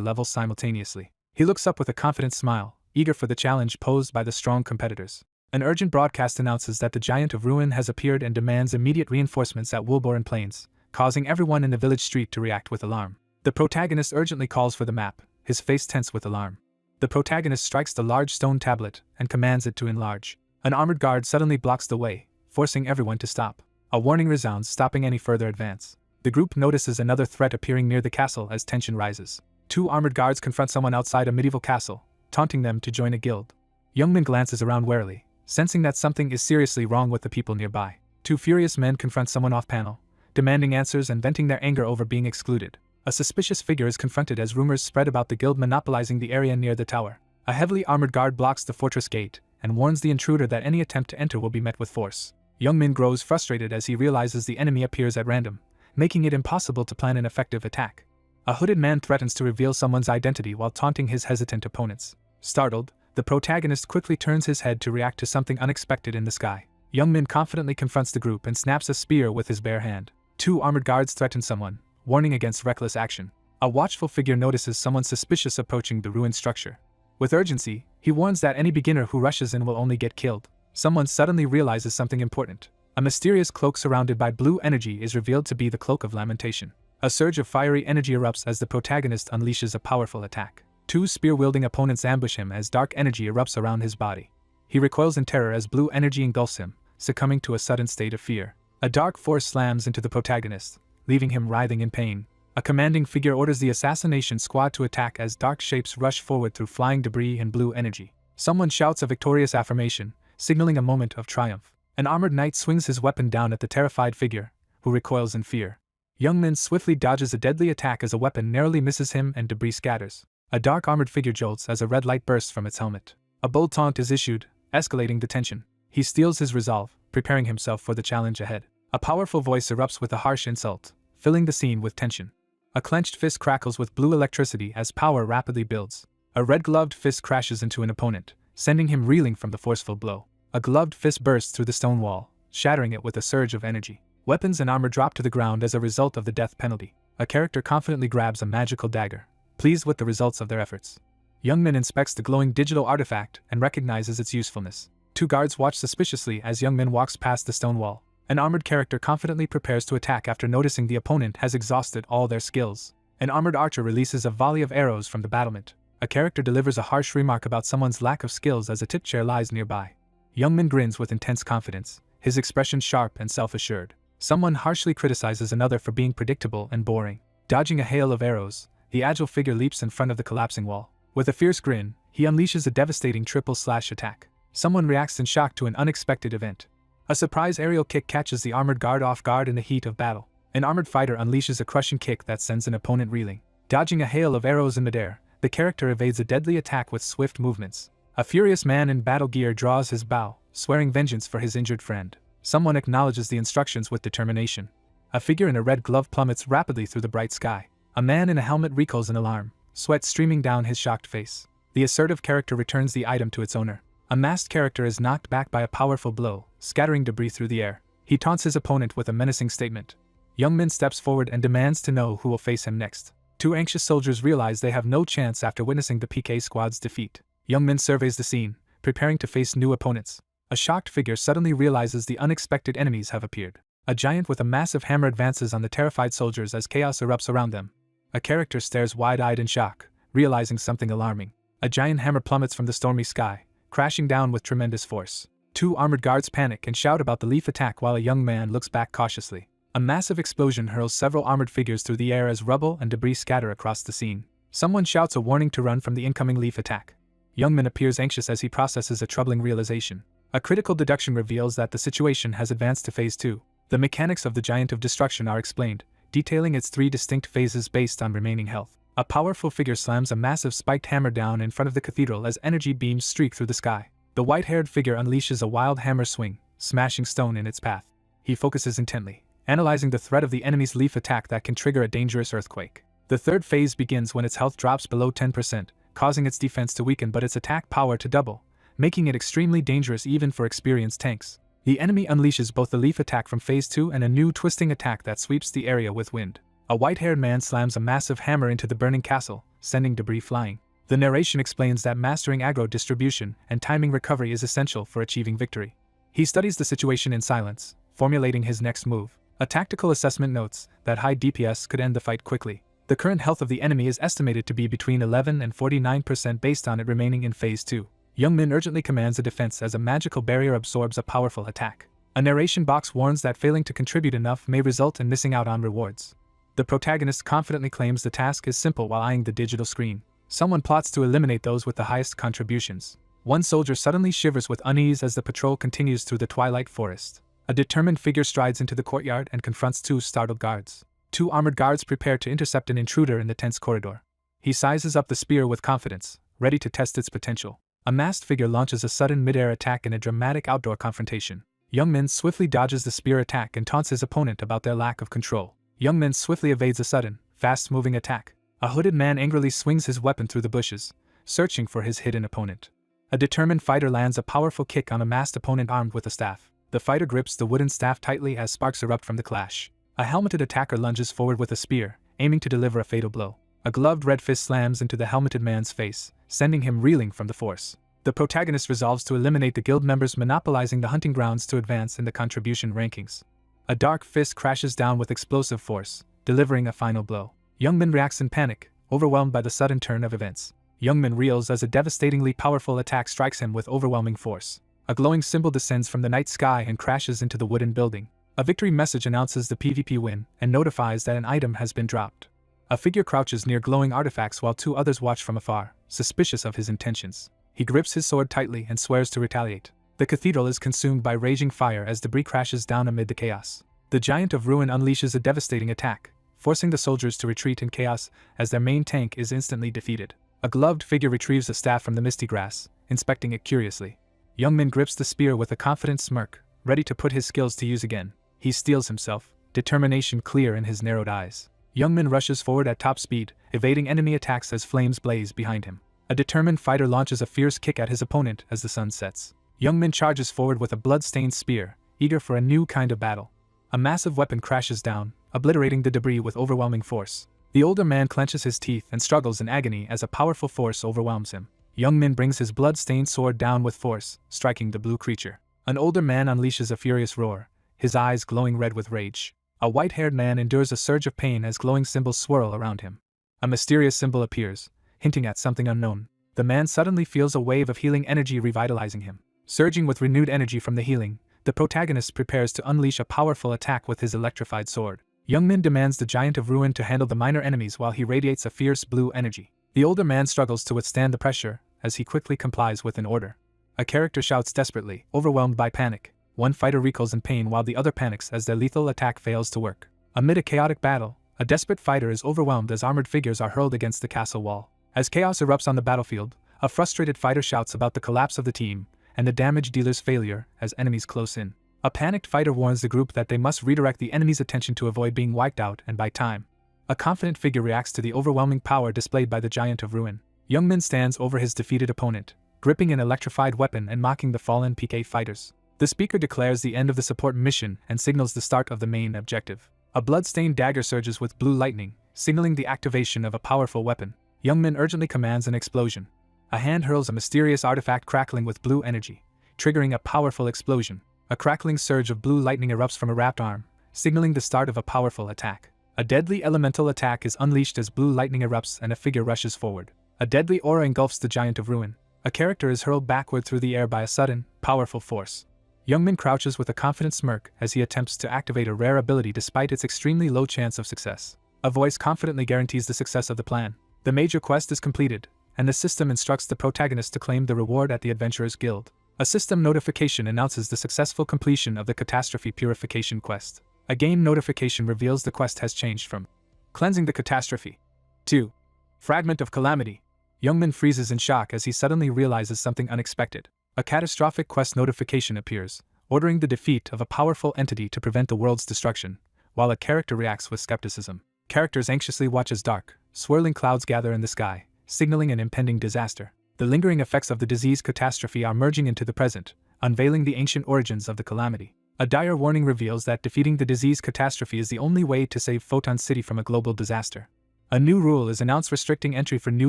levels simultaneously. He looks up with a confident smile, eager for the challenge posed by the strong competitors. An urgent broadcast announces that the Giant of Ruin has appeared and demands immediate reinforcements at Woolbourne Plains, causing everyone in the village street to react with alarm. The protagonist urgently calls for the map, his face tense with alarm. The protagonist strikes the large stone tablet and commands it to enlarge. An armored guard suddenly blocks the way, forcing everyone to stop. A warning resounds, stopping any further advance. The group notices another threat appearing near the castle as tension rises. 2 armored guards confront someone outside a medieval castle, taunting them to join a guild. Youngmin glances around warily, sensing that something is seriously wrong with the people nearby. Two furious men confront someone off-panel, demanding answers and venting their anger over being excluded. A suspicious figure is confronted as rumors spread about the guild monopolizing the area near the tower. A heavily armored guard blocks the fortress gate and warns the intruder that any attempt to enter will be met with force. Youngmin grows frustrated as he realizes the enemy appears at random, making it impossible to plan an effective attack. A hooded man threatens to reveal someone's identity while taunting his hesitant opponents. Startled, the protagonist quickly turns his head to react to something unexpected in the sky. Youngmin confidently confronts the group and snaps a spear with his bare hand. Two armored guards threaten someone, warning against reckless action. A watchful figure notices someone suspicious approaching the ruined structure. With urgency, he warns that any beginner who rushes in will only get killed. Someone suddenly realizes something important. A mysterious cloak surrounded by blue energy is revealed to be the Cloak of Lamentation. A surge of fiery energy erupts as the protagonist unleashes a powerful attack. Two spear-wielding opponents ambush him as dark energy erupts around his body. He recoils in terror as blue energy engulfs him, succumbing to a sudden state of fear. A dark force slams into the protagonist, leaving him writhing in pain. A commanding figure orders the assassination squad to attack as dark shapes rush forward through flying debris and blue energy. Someone shouts a victorious affirmation, signaling a moment of triumph. An armored knight swings his weapon down at the terrified figure, who recoils in fear. Youngmin swiftly dodges a deadly attack as a weapon narrowly misses him and debris scatters. A dark armored figure jolts as a red light bursts from its helmet. A bold taunt is issued, escalating the tension. He steels his resolve, preparing himself for the challenge ahead. A powerful voice erupts with a harsh insult, filling the scene with tension. A clenched fist crackles with blue electricity as power rapidly builds. A red-gloved fist crashes into an opponent, sending him reeling from the forceful blow. A gloved fist bursts through the stone wall, shattering it with a surge of energy. Weapons and armor drop to the ground as a result of the death penalty. A character confidently grabs a magical dagger, pleased with the results of their efforts. Youngmin inspects the glowing digital artifact and recognizes its usefulness. Two guards watch suspiciously as Youngmin walks past the stone wall. An armored character confidently prepares to attack after noticing the opponent has exhausted all their skills. An armored archer releases a volley of arrows from the battlement. A character delivers a harsh remark about someone's lack of skills as a tip chair lies nearby. Youngmin grins with intense confidence, his expression sharp and self-assured. Someone harshly criticizes another for being predictable and boring. Dodging a hail of arrows, the agile figure leaps in front of the collapsing wall. With a fierce grin, he unleashes a devastating triple-slash attack. Someone reacts in shock to an unexpected event. A surprise aerial kick catches the armored guard off guard in the heat of battle. An armored fighter unleashes a crushing kick that sends an opponent reeling. Dodging a hail of arrows in midair, the character evades a deadly attack with swift movements. A furious man in battle gear draws his bow, swearing vengeance for his injured friend. Someone acknowledges the instructions with determination. A figure in a red glove plummets rapidly through the bright sky. A man in a helmet recoils in alarm, sweat streaming down his shocked face. The assertive character returns the item to its owner. A masked character is knocked back by a powerful blow, scattering debris through the air. He taunts his opponent with a menacing statement. Youngmin steps forward and demands to know who will face him next. Two anxious soldiers realize they have no chance after witnessing the PK squad's defeat. Youngmin surveys the scene, preparing to face new opponents. A shocked figure suddenly realizes the unexpected enemies have appeared. A giant with a massive hammer advances on the terrified soldiers as chaos erupts around them. A character stares wide-eyed in shock, realizing something alarming. A giant hammer plummets from the stormy sky, crashing down with tremendous force. Two armored guards panic and shout about the leaf attack while a young man looks back cautiously. A massive explosion hurls several armored figures through the air as rubble and debris scatter across the scene. Someone shouts a warning to run from the incoming leaf attack. Youngmin appears anxious as he processes a troubling realization. A critical deduction reveals that the situation has advanced to Phase 2. The mechanics of the Giant of Destruction are explained, detailing its 3 distinct phases based on remaining health. A powerful figure slams a massive spiked hammer down in front of the cathedral as energy beams streak through the sky. The white-haired figure unleashes a wild hammer swing, smashing stone in its path. He focuses intently, analyzing the threat of the enemy's leaf attack that can trigger a dangerous earthquake. The third phase begins when its health drops below 10%, causing its defense to weaken but its attack power to double, making it extremely dangerous even for experienced tanks. The enemy unleashes both the leaf attack from Phase 2 and a new twisting attack that sweeps the area with wind. A white-haired man slams a massive hammer into the burning castle, sending debris flying. The narration explains that mastering aggro distribution and timing recovery is essential for achieving victory. He studies the situation in silence, formulating his next move. A tactical assessment notes that high DPS could end the fight quickly. The current health of the enemy is estimated to be between 11 and 49% based on it remaining in Phase 2. Youngmin urgently commands a defense as a magical barrier absorbs a powerful attack. A narration box warns that failing to contribute enough may result in missing out on rewards. The protagonist confidently claims the task is simple while eyeing the digital screen. Someone plots to eliminate those with the highest contributions. One soldier suddenly shivers with unease as the patrol continues through the twilight forest. A determined figure strides into the courtyard and confronts two startled guards. Two armored guards prepare to intercept an intruder in the tense corridor. He sizes up the spear with confidence, ready to test its potential. A masked figure launches a sudden mid-air attack in a dramatic outdoor confrontation. Young Min swiftly dodges the spear attack and taunts his opponent about their lack of control. Young Min swiftly evades a sudden, fast-moving attack. A hooded man angrily swings his weapon through the bushes, searching for his hidden opponent. A determined fighter lands a powerful kick on a masked opponent armed with a staff. The fighter grips the wooden staff tightly as sparks erupt from the clash. A helmeted attacker lunges forward with a spear, aiming to deliver a fatal blow. A gloved red fist slams into the helmeted man's face, sending him reeling from the force. The protagonist resolves to eliminate the guild members monopolizing the hunting grounds to advance in the contribution rankings. A dark fist crashes down with explosive force, delivering a final blow. Young Min reacts in panic, overwhelmed by the sudden turn of events. Young Min reels as a devastatingly powerful attack strikes him with overwhelming force. A glowing symbol descends from the night sky and crashes into the wooden building. A victory message announces the PvP win and notifies that an item has been dropped. A figure crouches near glowing artifacts while two others watch from afar, suspicious of his intentions. He grips his sword tightly and swears to retaliate. The cathedral is consumed by raging fire as debris crashes down amid the chaos. The Giant of Ruin unleashes a devastating attack, forcing the soldiers to retreat in chaos as their main tank is instantly defeated. A gloved figure retrieves a staff from the misty grass, inspecting it curiously. Young Min grips the spear with a confident smirk, ready to put his skills to use again. He steels himself, determination clear in his narrowed eyes. Young Min rushes forward at top speed, evading enemy attacks as flames blaze behind him. A determined fighter launches a fierce kick at his opponent as the sun sets. Young Min charges forward with a blood-stained spear, eager for a new kind of battle. A massive weapon crashes down, obliterating the debris with overwhelming force. The older man clenches his teeth and struggles in agony as a powerful force overwhelms him. Young Min brings his blood-stained sword down with force, striking the blue creature. An older man unleashes a furious roar, his eyes glowing red with rage. A white-haired man endures a surge of pain as glowing symbols swirl around him. A mysterious symbol appears, hinting at something unknown. The man suddenly feels a wave of healing energy revitalizing him. Surging with renewed energy from the healing, the protagonist prepares to unleash a powerful attack with his electrified sword. Young Min demands the Giant of Ruin to handle the minor enemies while he radiates a fierce blue energy. The older man struggles to withstand the pressure, as he quickly complies with an order. A character shouts desperately, overwhelmed by panic. One fighter recoils in pain while the other panics as their lethal attack fails to work. Amid a chaotic battle, a desperate fighter is overwhelmed as armored figures are hurled against the castle wall. As chaos erupts on the battlefield, a frustrated fighter shouts about the collapse of the team and the damage dealer's failure as enemies close in. A panicked fighter warns the group that they must redirect the enemy's attention to avoid being wiped out and buy time. A confident figure reacts to the overwhelming power displayed by the Giant of Ruin. Young Min stands over his defeated opponent, gripping an electrified weapon and mocking the fallen PK fighters. The speaker declares the end of the support mission and signals the start of the main objective. A blood-stained dagger surges with blue lightning, signaling the activation of a powerful weapon. Young Min urgently commands an explosion. A hand hurls a mysterious artifact crackling with blue energy, triggering a powerful explosion. A crackling surge of blue lightning erupts from a wrapped arm, signaling the start of a powerful attack. A deadly elemental attack is unleashed as blue lightning erupts and a figure rushes forward. A deadly aura engulfs the Giant of Ruin. A character is hurled backward through the air by a sudden, powerful force. Young Min crouches with a confident smirk as he attempts to activate a rare ability despite its extremely low chance of success. A voice confidently guarantees the success of the plan. The major quest is completed, and the system instructs the protagonist to claim the reward at the Adventurers Guild. A system notification announces the successful completion of the Catastrophe Purification quest. A game notification reveals the quest has changed from Cleansing the Catastrophe to Fragment of Calamity. Young Min freezes in shock as he suddenly realizes something unexpected. A catastrophic quest notification appears, ordering the defeat of a powerful entity to prevent the world's destruction, while a character reacts with skepticism. Characters anxiously watch as dark, swirling clouds gather in the sky, signaling an impending disaster. The lingering effects of the disease catastrophe are merging into the present, unveiling the ancient origins of the calamity. A dire warning reveals that defeating the disease catastrophe is the only way to save Photon City from a global disaster. A new rule is announced restricting entry for new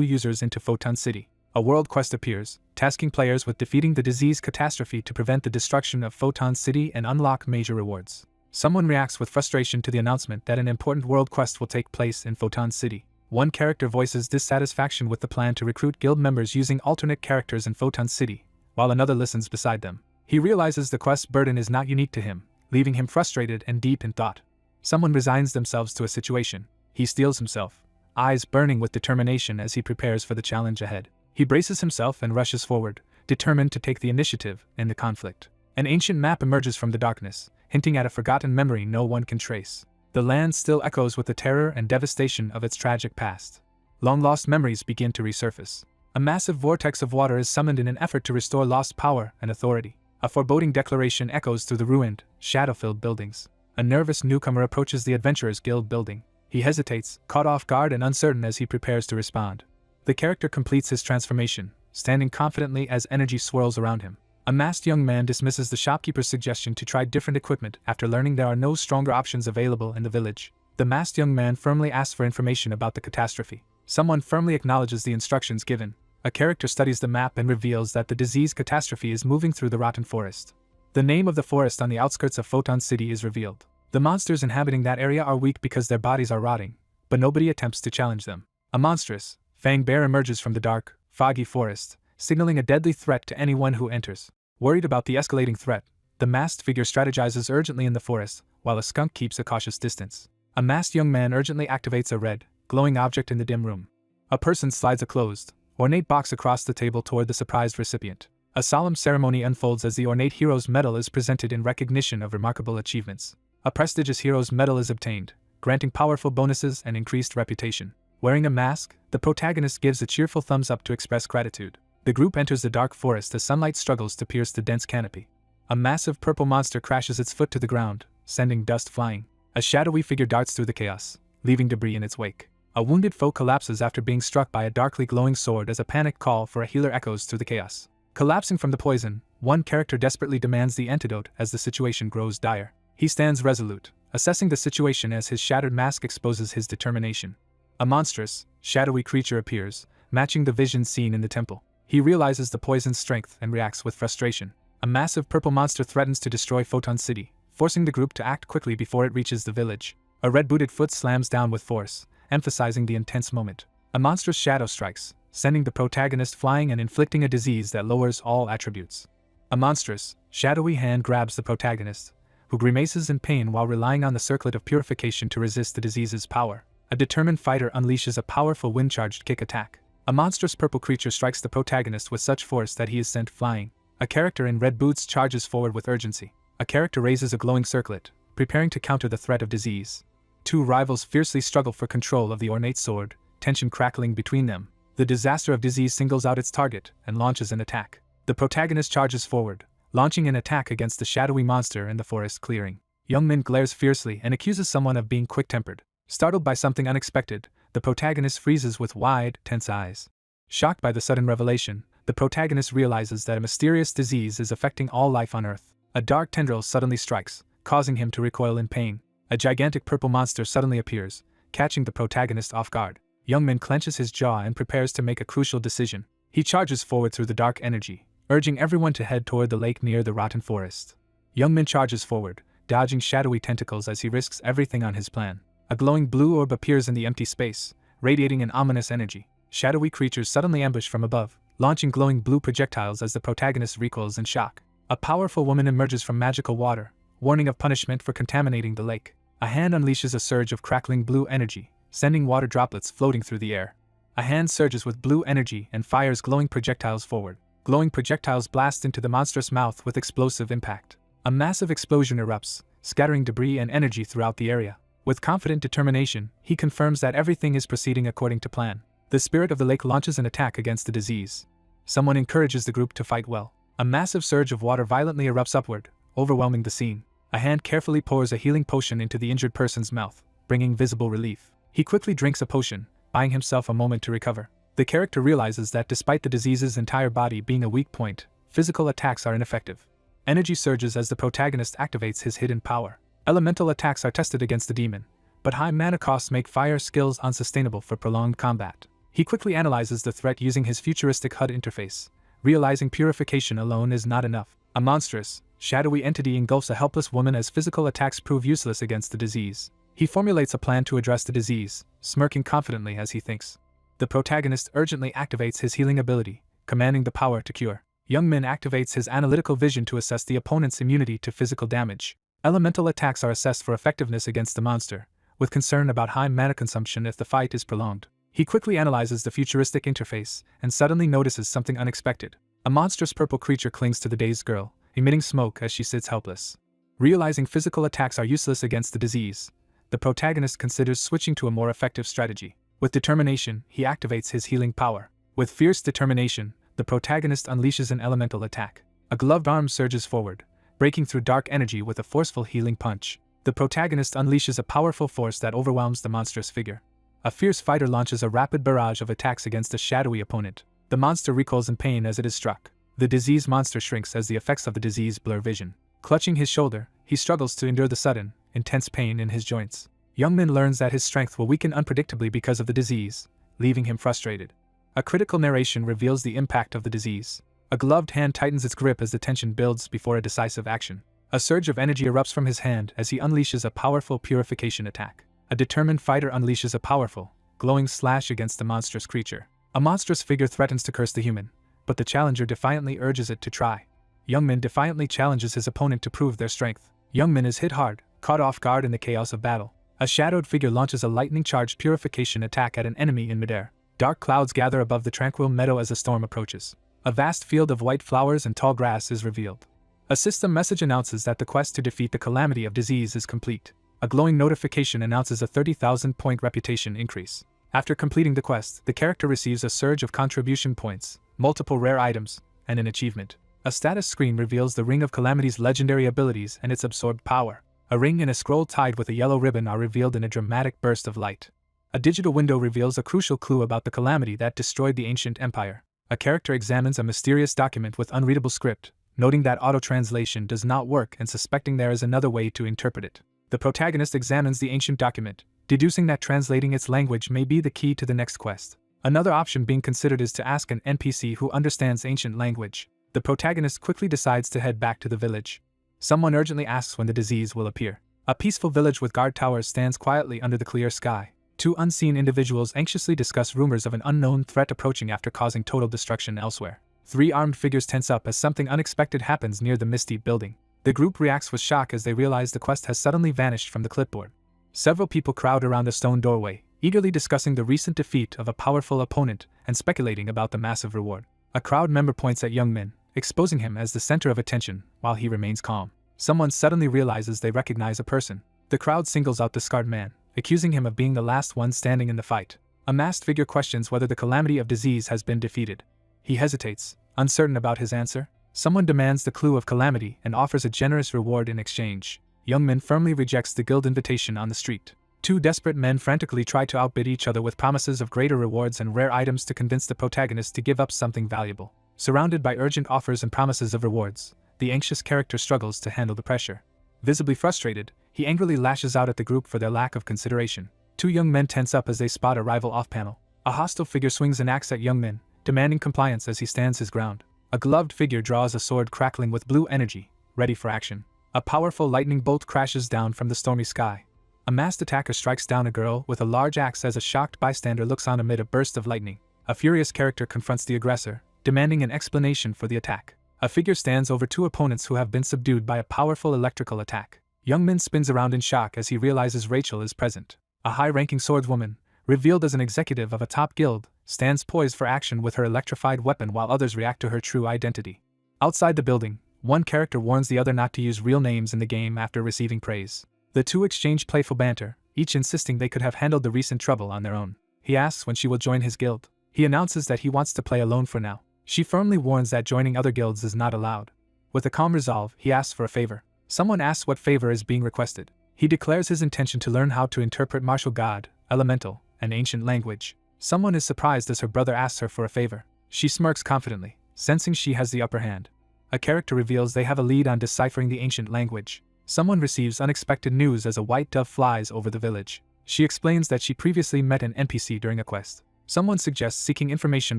users into Photon City. A world quest appears, tasking players with defeating the disease catastrophe to prevent the destruction of Photon City and unlock major rewards. Someone reacts with frustration to the announcement that an important world quest will take place in Photon City. One character voices dissatisfaction with the plan to recruit guild members using alternate characters in Photon City, while another listens beside them. He realizes the quest's burden is not unique to him, leaving him frustrated and deep in thought. Someone resigns themselves to a situation. He steels himself, eyes burning with determination as he prepares for the challenge ahead. He braces himself and rushes forward, determined to take the initiative in the conflict. An ancient map emerges from the darkness, hinting at a forgotten memory no one can trace. The land still echoes with the terror and devastation of its tragic past. Long-lost memories begin to resurface. A massive vortex of water is summoned in an effort to restore lost power and authority. A foreboding declaration echoes through the ruined, shadow-filled buildings. A nervous newcomer approaches the Adventurers Guild building. He hesitates, caught off guard and uncertain as he prepares to respond. The character completes his transformation, standing confidently as energy swirls around him. A masked young man dismisses the shopkeeper's suggestion to try different equipment after learning there are no stronger options available in the village. The masked young man firmly asks for information about the catastrophe. Someone firmly acknowledges the instructions given. A character studies the map and reveals that the disease catastrophe is moving through the rotten forest. The name of the forest on the outskirts of Photon City is revealed. The monsters inhabiting that area are weak because their bodies are rotting, but nobody attempts to challenge them. A monstrous, fanged bear emerges from the dark, foggy forest, signaling a deadly threat to anyone who enters. Worried about the escalating threat, the masked figure strategizes urgently in the forest, while a skunk keeps a cautious distance. A masked young man urgently activates a red, glowing object in the dim room. A person slides a closed, ornate box across the table toward the surprised recipient. A solemn ceremony unfolds as the ornate hero's medal is presented in recognition of remarkable achievements. A prestigious hero's medal is obtained, granting powerful bonuses and increased reputation. Wearing a mask, the protagonist gives a cheerful thumbs up to express gratitude. The group enters the dark forest as sunlight struggles to pierce the dense canopy. A massive purple monster crashes its foot to the ground, sending dust flying. A shadowy figure darts through the chaos, leaving debris in its wake. A wounded foe collapses after being struck by a darkly glowing sword as a panicked call for a healer echoes through the chaos. Collapsing from the poison, one character desperately demands the antidote as the situation grows dire. He stands resolute, assessing the situation as his shattered mask exposes his determination. A monstrous, shadowy creature appears, matching the vision seen in the temple. He realizes the poison's strength and reacts with frustration. A massive purple monster threatens to destroy Photon City, forcing the group to act quickly before it reaches the village. A red-booted foot slams down with force, emphasizing the intense moment. A monstrous shadow strikes, sending the protagonist flying and inflicting a disease that lowers all attributes. A monstrous, shadowy hand grabs the protagonist, who grimaces in pain while relying on the circlet of purification to resist the disease's power. A determined fighter unleashes a powerful wind-charged kick attack. A monstrous purple creature strikes the protagonist with such force that he is sent flying. A character in red boots charges forward with urgency. A character raises a glowing circlet, preparing to counter the threat of disease. Two rivals fiercely struggle for control of the ornate sword, tension crackling between them. The disaster of disease singles out its target and launches an attack. The protagonist charges forward, launching an attack against the shadowy monster in the forest clearing. Young Min glares fiercely and accuses someone of being quick-tempered. Startled by something unexpected, the protagonist freezes with wide, tense eyes. Shocked by the sudden revelation, the protagonist realizes that a mysterious disease is affecting all life on Earth. A dark tendril suddenly strikes, causing him to recoil in pain. A gigantic purple monster suddenly appears, catching the protagonist off guard. Young Min clenches his jaw and prepares to make a crucial decision. He charges forward through the dark energy, urging everyone to head toward the lake near the rotten forest. Young Min charges forward, dodging shadowy tentacles as he risks everything on his plan. A glowing blue orb appears in the empty space, radiating an ominous energy. Shadowy creatures suddenly ambush from above, launching glowing blue projectiles as the protagonist recoils in shock. A powerful woman emerges from magical water, warning of punishment for contaminating the lake. A hand unleashes a surge of crackling blue energy, sending water droplets floating through the air. A hand surges with blue energy and fires glowing projectiles forward. Glowing projectiles blast into the monstrous mouth with explosive impact. A massive explosion erupts, scattering debris and energy throughout the area. With confident determination, he confirms that everything is proceeding according to plan. The spirit of the lake launches an attack against the disease. Someone encourages the group to fight well. A massive surge of water violently erupts upward, overwhelming the scene. A hand carefully pours a healing potion into the injured person's mouth, bringing visible relief. He quickly drinks a potion, buying himself a moment to recover. The character realizes that despite the disease's entire body being a weak point, physical attacks are ineffective. Energy surges as the protagonist activates his hidden power. Elemental attacks are tested against the demon, but high mana costs make fire skills unsustainable for prolonged combat. He quickly analyzes the threat using his futuristic HUD interface, realizing purification alone is not enough. A monstrous, shadowy entity engulfs a helpless woman as physical attacks prove useless against the disease. He formulates a plan to address the disease, smirking confidently as he thinks. The protagonist urgently activates his healing ability, commanding the power to cure. Young Min activates his analytical vision to assess the opponent's immunity to physical damage. Elemental attacks are assessed for effectiveness against the monster, with concern about high mana consumption if the fight is prolonged. He quickly analyzes the futuristic interface and suddenly notices something unexpected. A monstrous purple creature clings to the dazed girl, emitting smoke as she sits helpless. Realizing physical attacks are useless against the disease, the protagonist considers switching to a more effective strategy. With determination, he activates his healing power. With fierce determination, the protagonist unleashes an elemental attack. A gloved arm surges forward, breaking through dark energy with a forceful healing punch. The protagonist unleashes a powerful force that overwhelms the monstrous figure. A fierce fighter launches a rapid barrage of attacks against a shadowy opponent. The monster recoils in pain as it is struck. The diseased monster shrinks as the effects of the disease blur vision. Clutching his shoulder, he struggles to endure the sudden, intense pain in his joints. Youngmin learns that his strength will weaken unpredictably because of the disease, leaving him frustrated. A critical narration reveals the impact of the disease. A gloved hand tightens its grip as the tension builds before a decisive action. A surge of energy erupts from his hand as he unleashes a powerful purification attack. A determined fighter unleashes a powerful, glowing slash against the monstrous creature. A monstrous figure threatens to curse the human, but the challenger defiantly urges it to try. Youngmin defiantly challenges his opponent to prove their strength. Youngmin is hit hard, caught off guard in the chaos of battle. A shadowed figure launches a lightning-charged purification attack at an enemy in midair. Dark clouds gather above the tranquil meadow as the storm approaches. A vast field of white flowers and tall grass is revealed. A system message announces that the quest to defeat the calamity of disease is complete. A glowing notification announces a 30,000-point reputation increase. After completing the quest, the character receives a surge of contribution points, multiple rare items, and an achievement. A status screen reveals the Ring of Calamity's legendary abilities and its absorbed power. A ring and a scroll tied with a yellow ribbon are revealed in a dramatic burst of light. A digital window reveals a crucial clue about the calamity that destroyed the ancient empire. A character examines a mysterious document with unreadable script, noting that auto-translation does not work and suspecting there is another way to interpret it. The protagonist examines the ancient document, deducing that translating its language may be the key to the next quest. Another option being considered is to ask an NPC who understands ancient language. The protagonist quickly decides to head back to the village. Someone urgently asks when the disease will appear. A peaceful village with guard towers stands quietly under the clear sky. Two unseen individuals anxiously discuss rumors of an unknown threat approaching after causing total destruction elsewhere. Three armed figures tense up as something unexpected happens near the misty building. The group reacts with shock as they realize the quest has suddenly vanished from the clipboard. Several people crowd around a stone doorway, eagerly discussing the recent defeat of a powerful opponent and speculating about the massive reward. A crowd member points at Youngmin, exposing him as the center of attention, while he remains calm. Someone suddenly realizes they recognize a person. The crowd singles out the scarred man, accusing him of being the last one standing in the fight. A masked figure questions whether the calamity of disease has been defeated. He hesitates, uncertain about his answer. Someone demands the clue of calamity and offers a generous reward in exchange. Youngmin firmly rejects the guild invitation on the street. Two desperate men frantically try to outbid each other with promises of greater rewards and rare items to convince the protagonist to give up something valuable. Surrounded by urgent offers and promises of rewards, the anxious character struggles to handle the pressure. Visibly frustrated, he angrily lashes out at the group for their lack of consideration. Two young men tense up as they spot a rival off-panel. A hostile figure swings an axe at Youngmin, demanding compliance as he stands his ground. A gloved figure draws a sword crackling with blue energy, ready for action. A powerful lightning bolt crashes down from the stormy sky. A masked attacker strikes down a girl with a large axe as a shocked bystander looks on amid a burst of lightning. A furious character confronts the aggressor, demanding an explanation for the attack. A figure stands over two opponents who have been subdued by a powerful electrical attack. Youngmin spins around in shock as he realizes Rachel is present. A high-ranking swordswoman, revealed as an executive of a top guild, stands poised for action with her electrified weapon while others react to her true identity. Outside the building, one character warns the other not to use real names in the game after receiving praise. The two exchange playful banter, each insisting they could have handled the recent trouble on their own. He asks when she will join his guild. He announces that he wants to play alone for now. She firmly warns that joining other guilds is not allowed. With a calm resolve, he asks for a favor. Someone asks what favor is being requested. He declares his intention to learn how to interpret martial god, elemental, and ancient language. Someone is surprised as her brother asks her for a favor. She smirks confidently, sensing she has the upper hand. A character reveals they have a lead on deciphering the ancient language. Someone receives unexpected news as a white dove flies over the village. She explains that she previously met an NPC during a quest. Someone suggests seeking information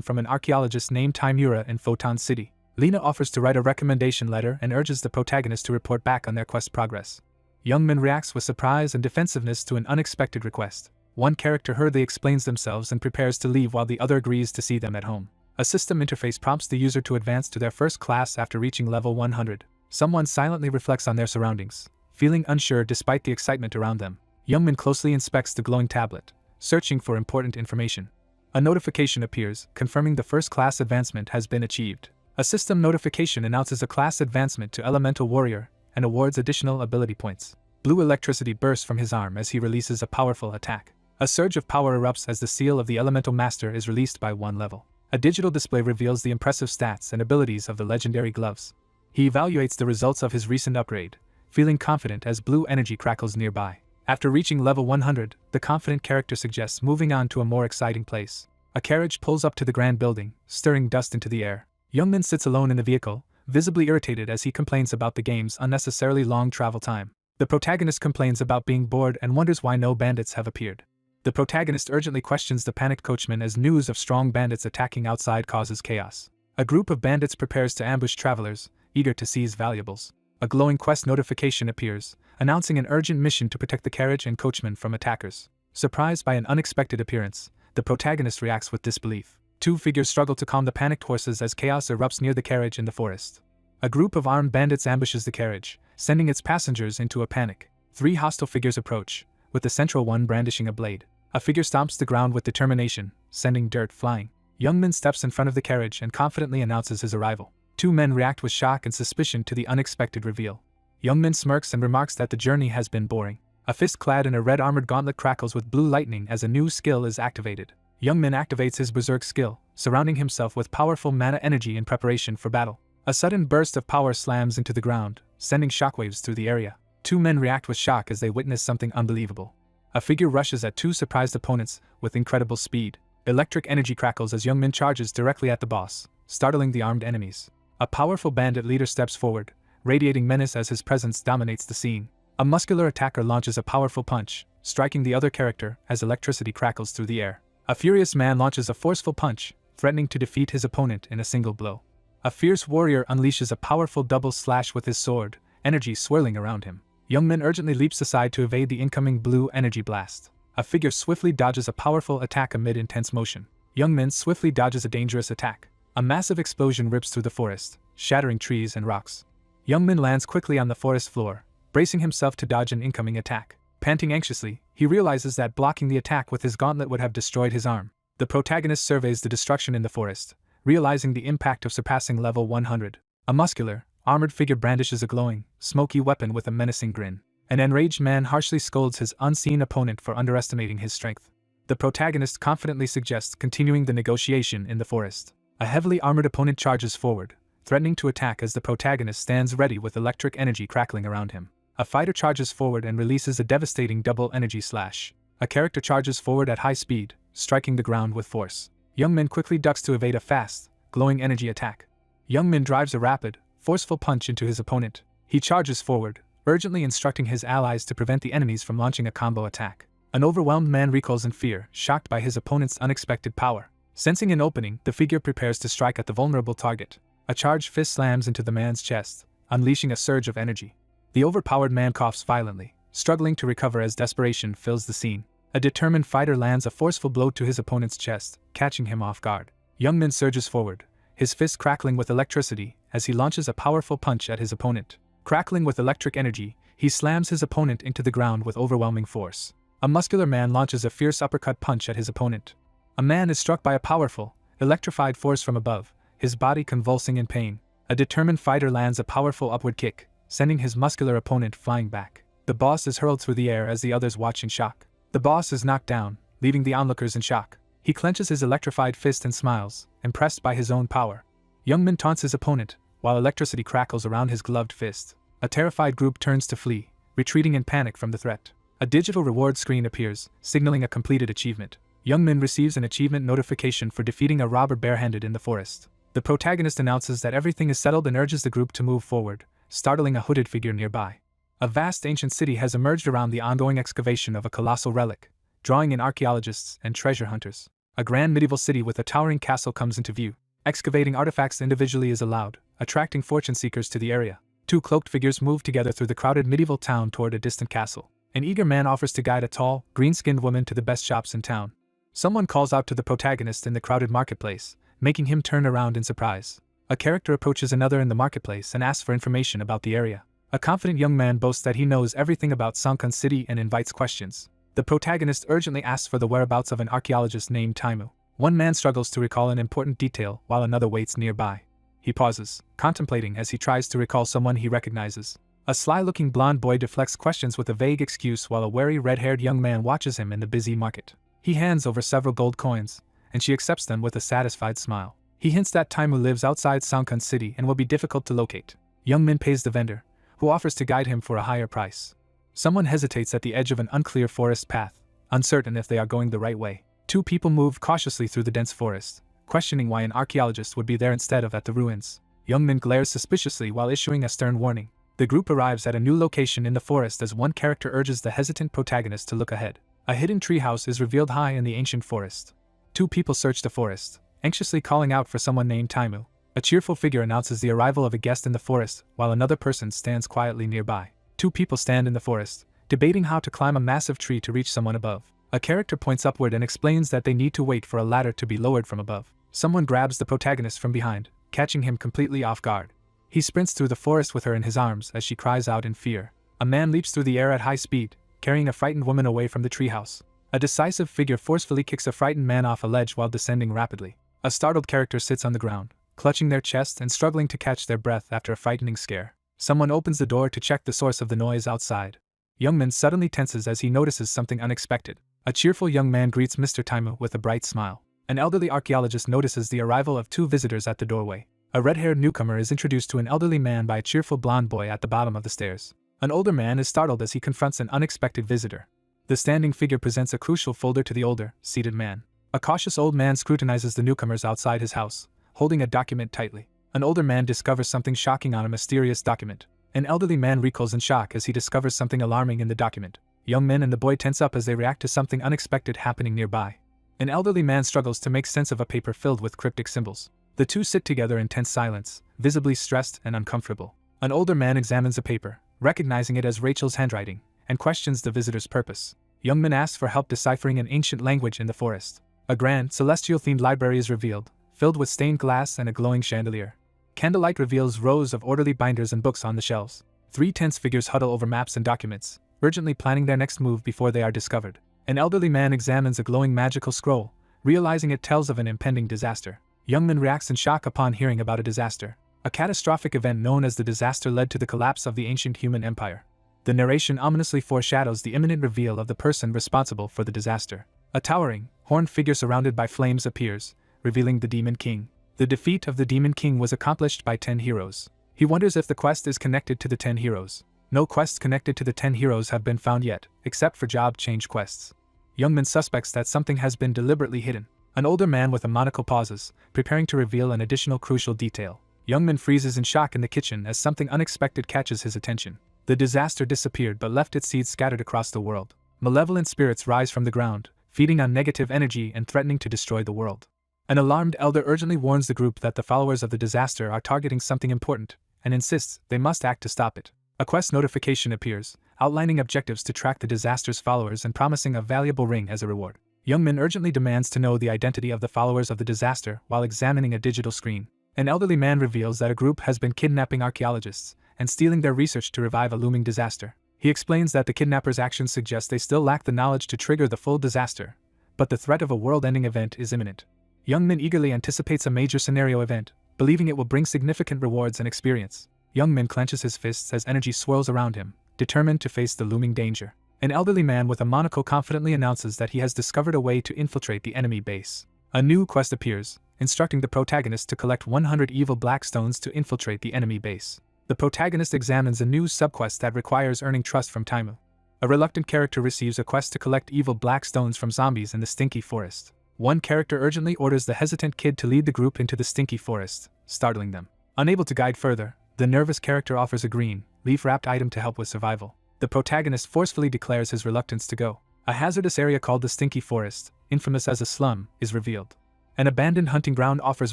from an archaeologist named Taimura in Photon City. Lena offers to write a recommendation letter and urges the protagonist to report back on their quest progress. Youngmin reacts with surprise and defensiveness to an unexpected request. One character hurriedly explains themselves and prepares to leave while the other agrees to see them at home. A system interface prompts the user to advance to their first class after reaching level 100. Someone silently reflects on their surroundings, feeling unsure despite the excitement around them. Youngmin closely inspects the glowing tablet, searching for important information. A notification appears, confirming the first class advancement has been achieved. A system notification announces a class advancement to Elemental Warrior and awards additional ability points. Blue electricity bursts from his arm as he releases a powerful attack. A surge of power erupts as the seal of the Elemental Master is released by 1 level. A digital display reveals the impressive stats and abilities of the legendary gloves. He evaluates the results of his recent upgrade, feeling confident as blue energy crackles nearby. After reaching level 100, the confident character suggests moving on to a more exciting place. A carriage pulls up to the grand building, stirring dust into the air. Youngmin sits alone in the vehicle, visibly irritated as he complains about the game's unnecessarily long travel time. The protagonist complains about being bored and wonders why no bandits have appeared. The protagonist urgently questions the panicked coachman as news of strong bandits attacking outside causes chaos. A group of bandits prepares to ambush travelers, eager to seize valuables. A glowing quest notification appears, announcing an urgent mission to protect the carriage and coachman from attackers. Surprised by an unexpected appearance, the protagonist reacts with disbelief. 2 figures struggle to calm the panicked horses as chaos erupts near the carriage in the forest. A group of armed bandits ambushes the carriage, sending its passengers into a panic. 3 hostile figures approach, with the central one brandishing a blade. A figure stomps the ground with determination, sending dirt flying. Youngmin steps in front of the carriage and confidently announces his arrival. 2 men react with shock and suspicion to the unexpected reveal. Youngmin smirks and remarks that the journey has been boring. A fist clad in a red armored gauntlet crackles with blue lightning as a new skill is activated. Youngmin activates his berserk skill, surrounding himself with powerful mana energy in preparation for battle. A sudden burst of power slams into the ground, sending shockwaves through the area. 2 men react with shock as they witness something unbelievable. A figure rushes at 2 surprised opponents with incredible speed. Electric energy crackles as Youngmin charges directly at the boss, startling the armed enemies. A powerful bandit leader steps forward, radiating menace as his presence dominates the scene. A muscular attacker launches a powerful punch, striking the other character as electricity crackles through the air. A furious man launches a forceful punch, threatening to defeat his opponent in a single blow. A fierce warrior unleashes a powerful double slash with his sword, energy swirling around him. Youngmin urgently leaps aside to evade the incoming blue energy blast. A figure swiftly dodges a powerful attack amid intense motion. Youngmin swiftly dodges a dangerous attack. A massive explosion rips through the forest, shattering trees and rocks. Youngmin lands quickly on the forest floor, bracing himself to dodge an incoming attack. Panting anxiously, he realizes that blocking the attack with his gauntlet would have destroyed his arm. The protagonist surveys the destruction in the forest, realizing the impact of surpassing level 100. A muscular, armored figure brandishes a glowing, smoky weapon with a menacing grin. An enraged man harshly scolds his unseen opponent for underestimating his strength. The protagonist confidently suggests continuing the negotiation in the forest. A heavily armored opponent charges forward, threatening to attack as the protagonist stands ready with electric energy crackling around him. A fighter charges forward and releases a devastating double energy slash. A character charges forward at high speed, striking the ground with force. Youngmin quickly ducks to evade a fast, glowing energy attack. Youngmin drives a rapid, forceful punch into his opponent. He charges forward, urgently instructing his allies to prevent the enemies from launching a combo attack. An overwhelmed man recoils in fear, shocked by his opponent's unexpected power. Sensing an opening, the figure prepares to strike at the vulnerable target. A charged fist slams into the man's chest, unleashing a surge of energy. The overpowered man coughs violently, struggling to recover as desperation fills the scene. A determined fighter lands a forceful blow to his opponent's chest, catching him off guard. Youngmin surges forward, his fist crackling with electricity as he launches a powerful punch at his opponent. Crackling with electric energy, he slams his opponent into the ground with overwhelming force. A muscular man launches a fierce uppercut punch at his opponent. A man is struck by a powerful, electrified force from above, his body convulsing in pain. A determined fighter lands a powerful upward kick, sending his muscular opponent flying back. The boss is hurled through the air as the others watch in shock. The boss is knocked down, leaving the onlookers in shock. He clenches his electrified fist and smiles, impressed by his own power. Youngmin taunts his opponent, while electricity crackles around his gloved fist. A terrified group turns to flee, retreating in panic from the threat. A digital reward screen appears, signaling a completed achievement. Youngmin receives an achievement notification for defeating a robber barehanded in the forest. The protagonist announces that everything is settled and urges the group to move forward, startling a hooded figure nearby. A vast ancient city has emerged around the ongoing excavation of a colossal relic, drawing in archaeologists and treasure hunters. A grand medieval city with a towering castle comes into view. Excavating artifacts individually is allowed, attracting fortune seekers to the area. 2 cloaked figures move together through the crowded medieval town toward a distant castle. An eager man offers to guide a tall, green-skinned woman to the best shops in town. Someone calls out to the protagonist in the crowded marketplace, making him turn around in surprise. A character approaches another in the marketplace and asks for information about the area. A confident young man boasts that he knows everything about Sunken City and invites questions. The protagonist urgently asks for the whereabouts of an archaeologist named Taimu. One man struggles to recall an important detail while another waits nearby. He pauses, contemplating as he tries to recall someone he recognizes. A sly-looking blonde boy deflects questions with a vague excuse while a wary red-haired young man watches him in the busy market. He hands over several gold coins, and she accepts them with a satisfied smile. He hints that Taimu lives outside Songkun City and will be difficult to locate. Young Min pays the vendor, who offers to guide him for a higher price. Someone hesitates at the edge of an unclear forest path, uncertain if they are going the right way. Two people move cautiously through the dense forest, questioning why an archaeologist would be there instead of at the ruins. Young Min glares suspiciously while issuing a stern warning. The group arrives at a new location in the forest as one character urges the hesitant protagonist to look ahead. A hidden treehouse is revealed high in the ancient forest. Two people search the forest, anxiously calling out for someone named Taimu. A cheerful figure announces the arrival of a guest in the forest, while another person stands quietly nearby. Two people stand in the forest, debating how to climb a massive tree to reach someone above. A character points upward and explains that they need to wait for a ladder to be lowered from above. Someone grabs the protagonist from behind, catching him completely off guard. He sprints through the forest with her in his arms as she cries out in fear. A man leaps through the air at high speed, carrying a frightened woman away from the treehouse. A decisive figure forcefully kicks a frightened man off a ledge while descending rapidly. A startled character sits on the ground, clutching their chest and struggling to catch their breath after a frightening scare. Someone opens the door to check the source of the noise outside. Young Min suddenly tenses as he notices something unexpected. A cheerful young man greets Mr. Taimu with a bright smile. An elderly archaeologist notices the arrival of two visitors at the doorway. A red-haired newcomer is introduced to an elderly man by a cheerful blonde boy at the bottom of the stairs. An older man is startled as he confronts an unexpected visitor. The standing figure presents a crucial folder to the older, seated man. A cautious old man scrutinizes the newcomers outside his house, holding a document tightly. An older man discovers something shocking on a mysterious document. An elderly man recoils in shock as he discovers something alarming in the document. Young men and the boy tense up as they react to something unexpected happening nearby. An elderly man struggles to make sense of a paper filled with cryptic symbols. The two sit together in tense silence, visibly stressed and uncomfortable. An older man examines a paper, recognizing it as Rachel's handwriting, and questions the visitor's purpose. Young Min asks for help deciphering an ancient language in the forest. A grand, celestial-themed library is revealed, filled with stained glass and a glowing chandelier. Candlelight reveals rows of orderly binders and books on the shelves. Three tense figures huddle over maps and documents, urgently planning their next move before they are discovered. An elderly man examines a glowing magical scroll, realizing it tells of an impending disaster. Young Min reacts in shock upon hearing about a disaster. A catastrophic event known as the disaster led to the collapse of the ancient human empire. The narration ominously foreshadows the imminent reveal of the person responsible for the disaster. A towering, horned figure surrounded by flames appears, revealing the Demon King. The defeat of the Demon King was accomplished by 10 heroes. He wonders if the quest is connected to the 10 heroes. No quests connected to the 10 heroes have been found yet, except for job change quests. Young Min suspects that something has been deliberately hidden. An older man with a monocle pauses, preparing to reveal an additional crucial detail. Young Min freezes in shock in the kitchen as something unexpected catches his attention. The disaster disappeared but left its seeds scattered across the world. Malevolent spirits rise from the ground, feeding on negative energy and threatening to destroy the world. An alarmed elder urgently warns the group that the followers of the disaster are targeting something important, and insists they must act to stop it. A quest notification appears, outlining objectives to track the disaster's followers and promising a valuable ring as a reward. Young Min urgently demands to know the identity of the followers of the disaster while examining a digital screen. An elderly man reveals that a group has been kidnapping archaeologists and stealing their research to revive a looming disaster. He explains that the kidnappers' actions suggest they still lack the knowledge to trigger the full disaster, but the threat of a world-ending event is imminent. Young Min eagerly anticipates a major scenario event, believing it will bring significant rewards and experience. Young Min clenches his fists as energy swirls around him, determined to face the looming danger. An elderly man with a monocle confidently announces that he has discovered a way to infiltrate the enemy base. A new quest appears, instructing the protagonist to collect 100 evil black stones to infiltrate the enemy base. The protagonist examines a new subquest that requires earning trust from Taimu. A reluctant character receives a quest to collect evil black stones from zombies in the stinky forest. One character urgently orders the hesitant kid to lead the group into the stinky forest, startling them. Unable to guide further, the nervous character offers a green, leaf-wrapped item to help with survival. The protagonist forcefully declares his reluctance to go. A hazardous area called the Stinky Forest, infamous as a slum, is revealed. An abandoned hunting ground offers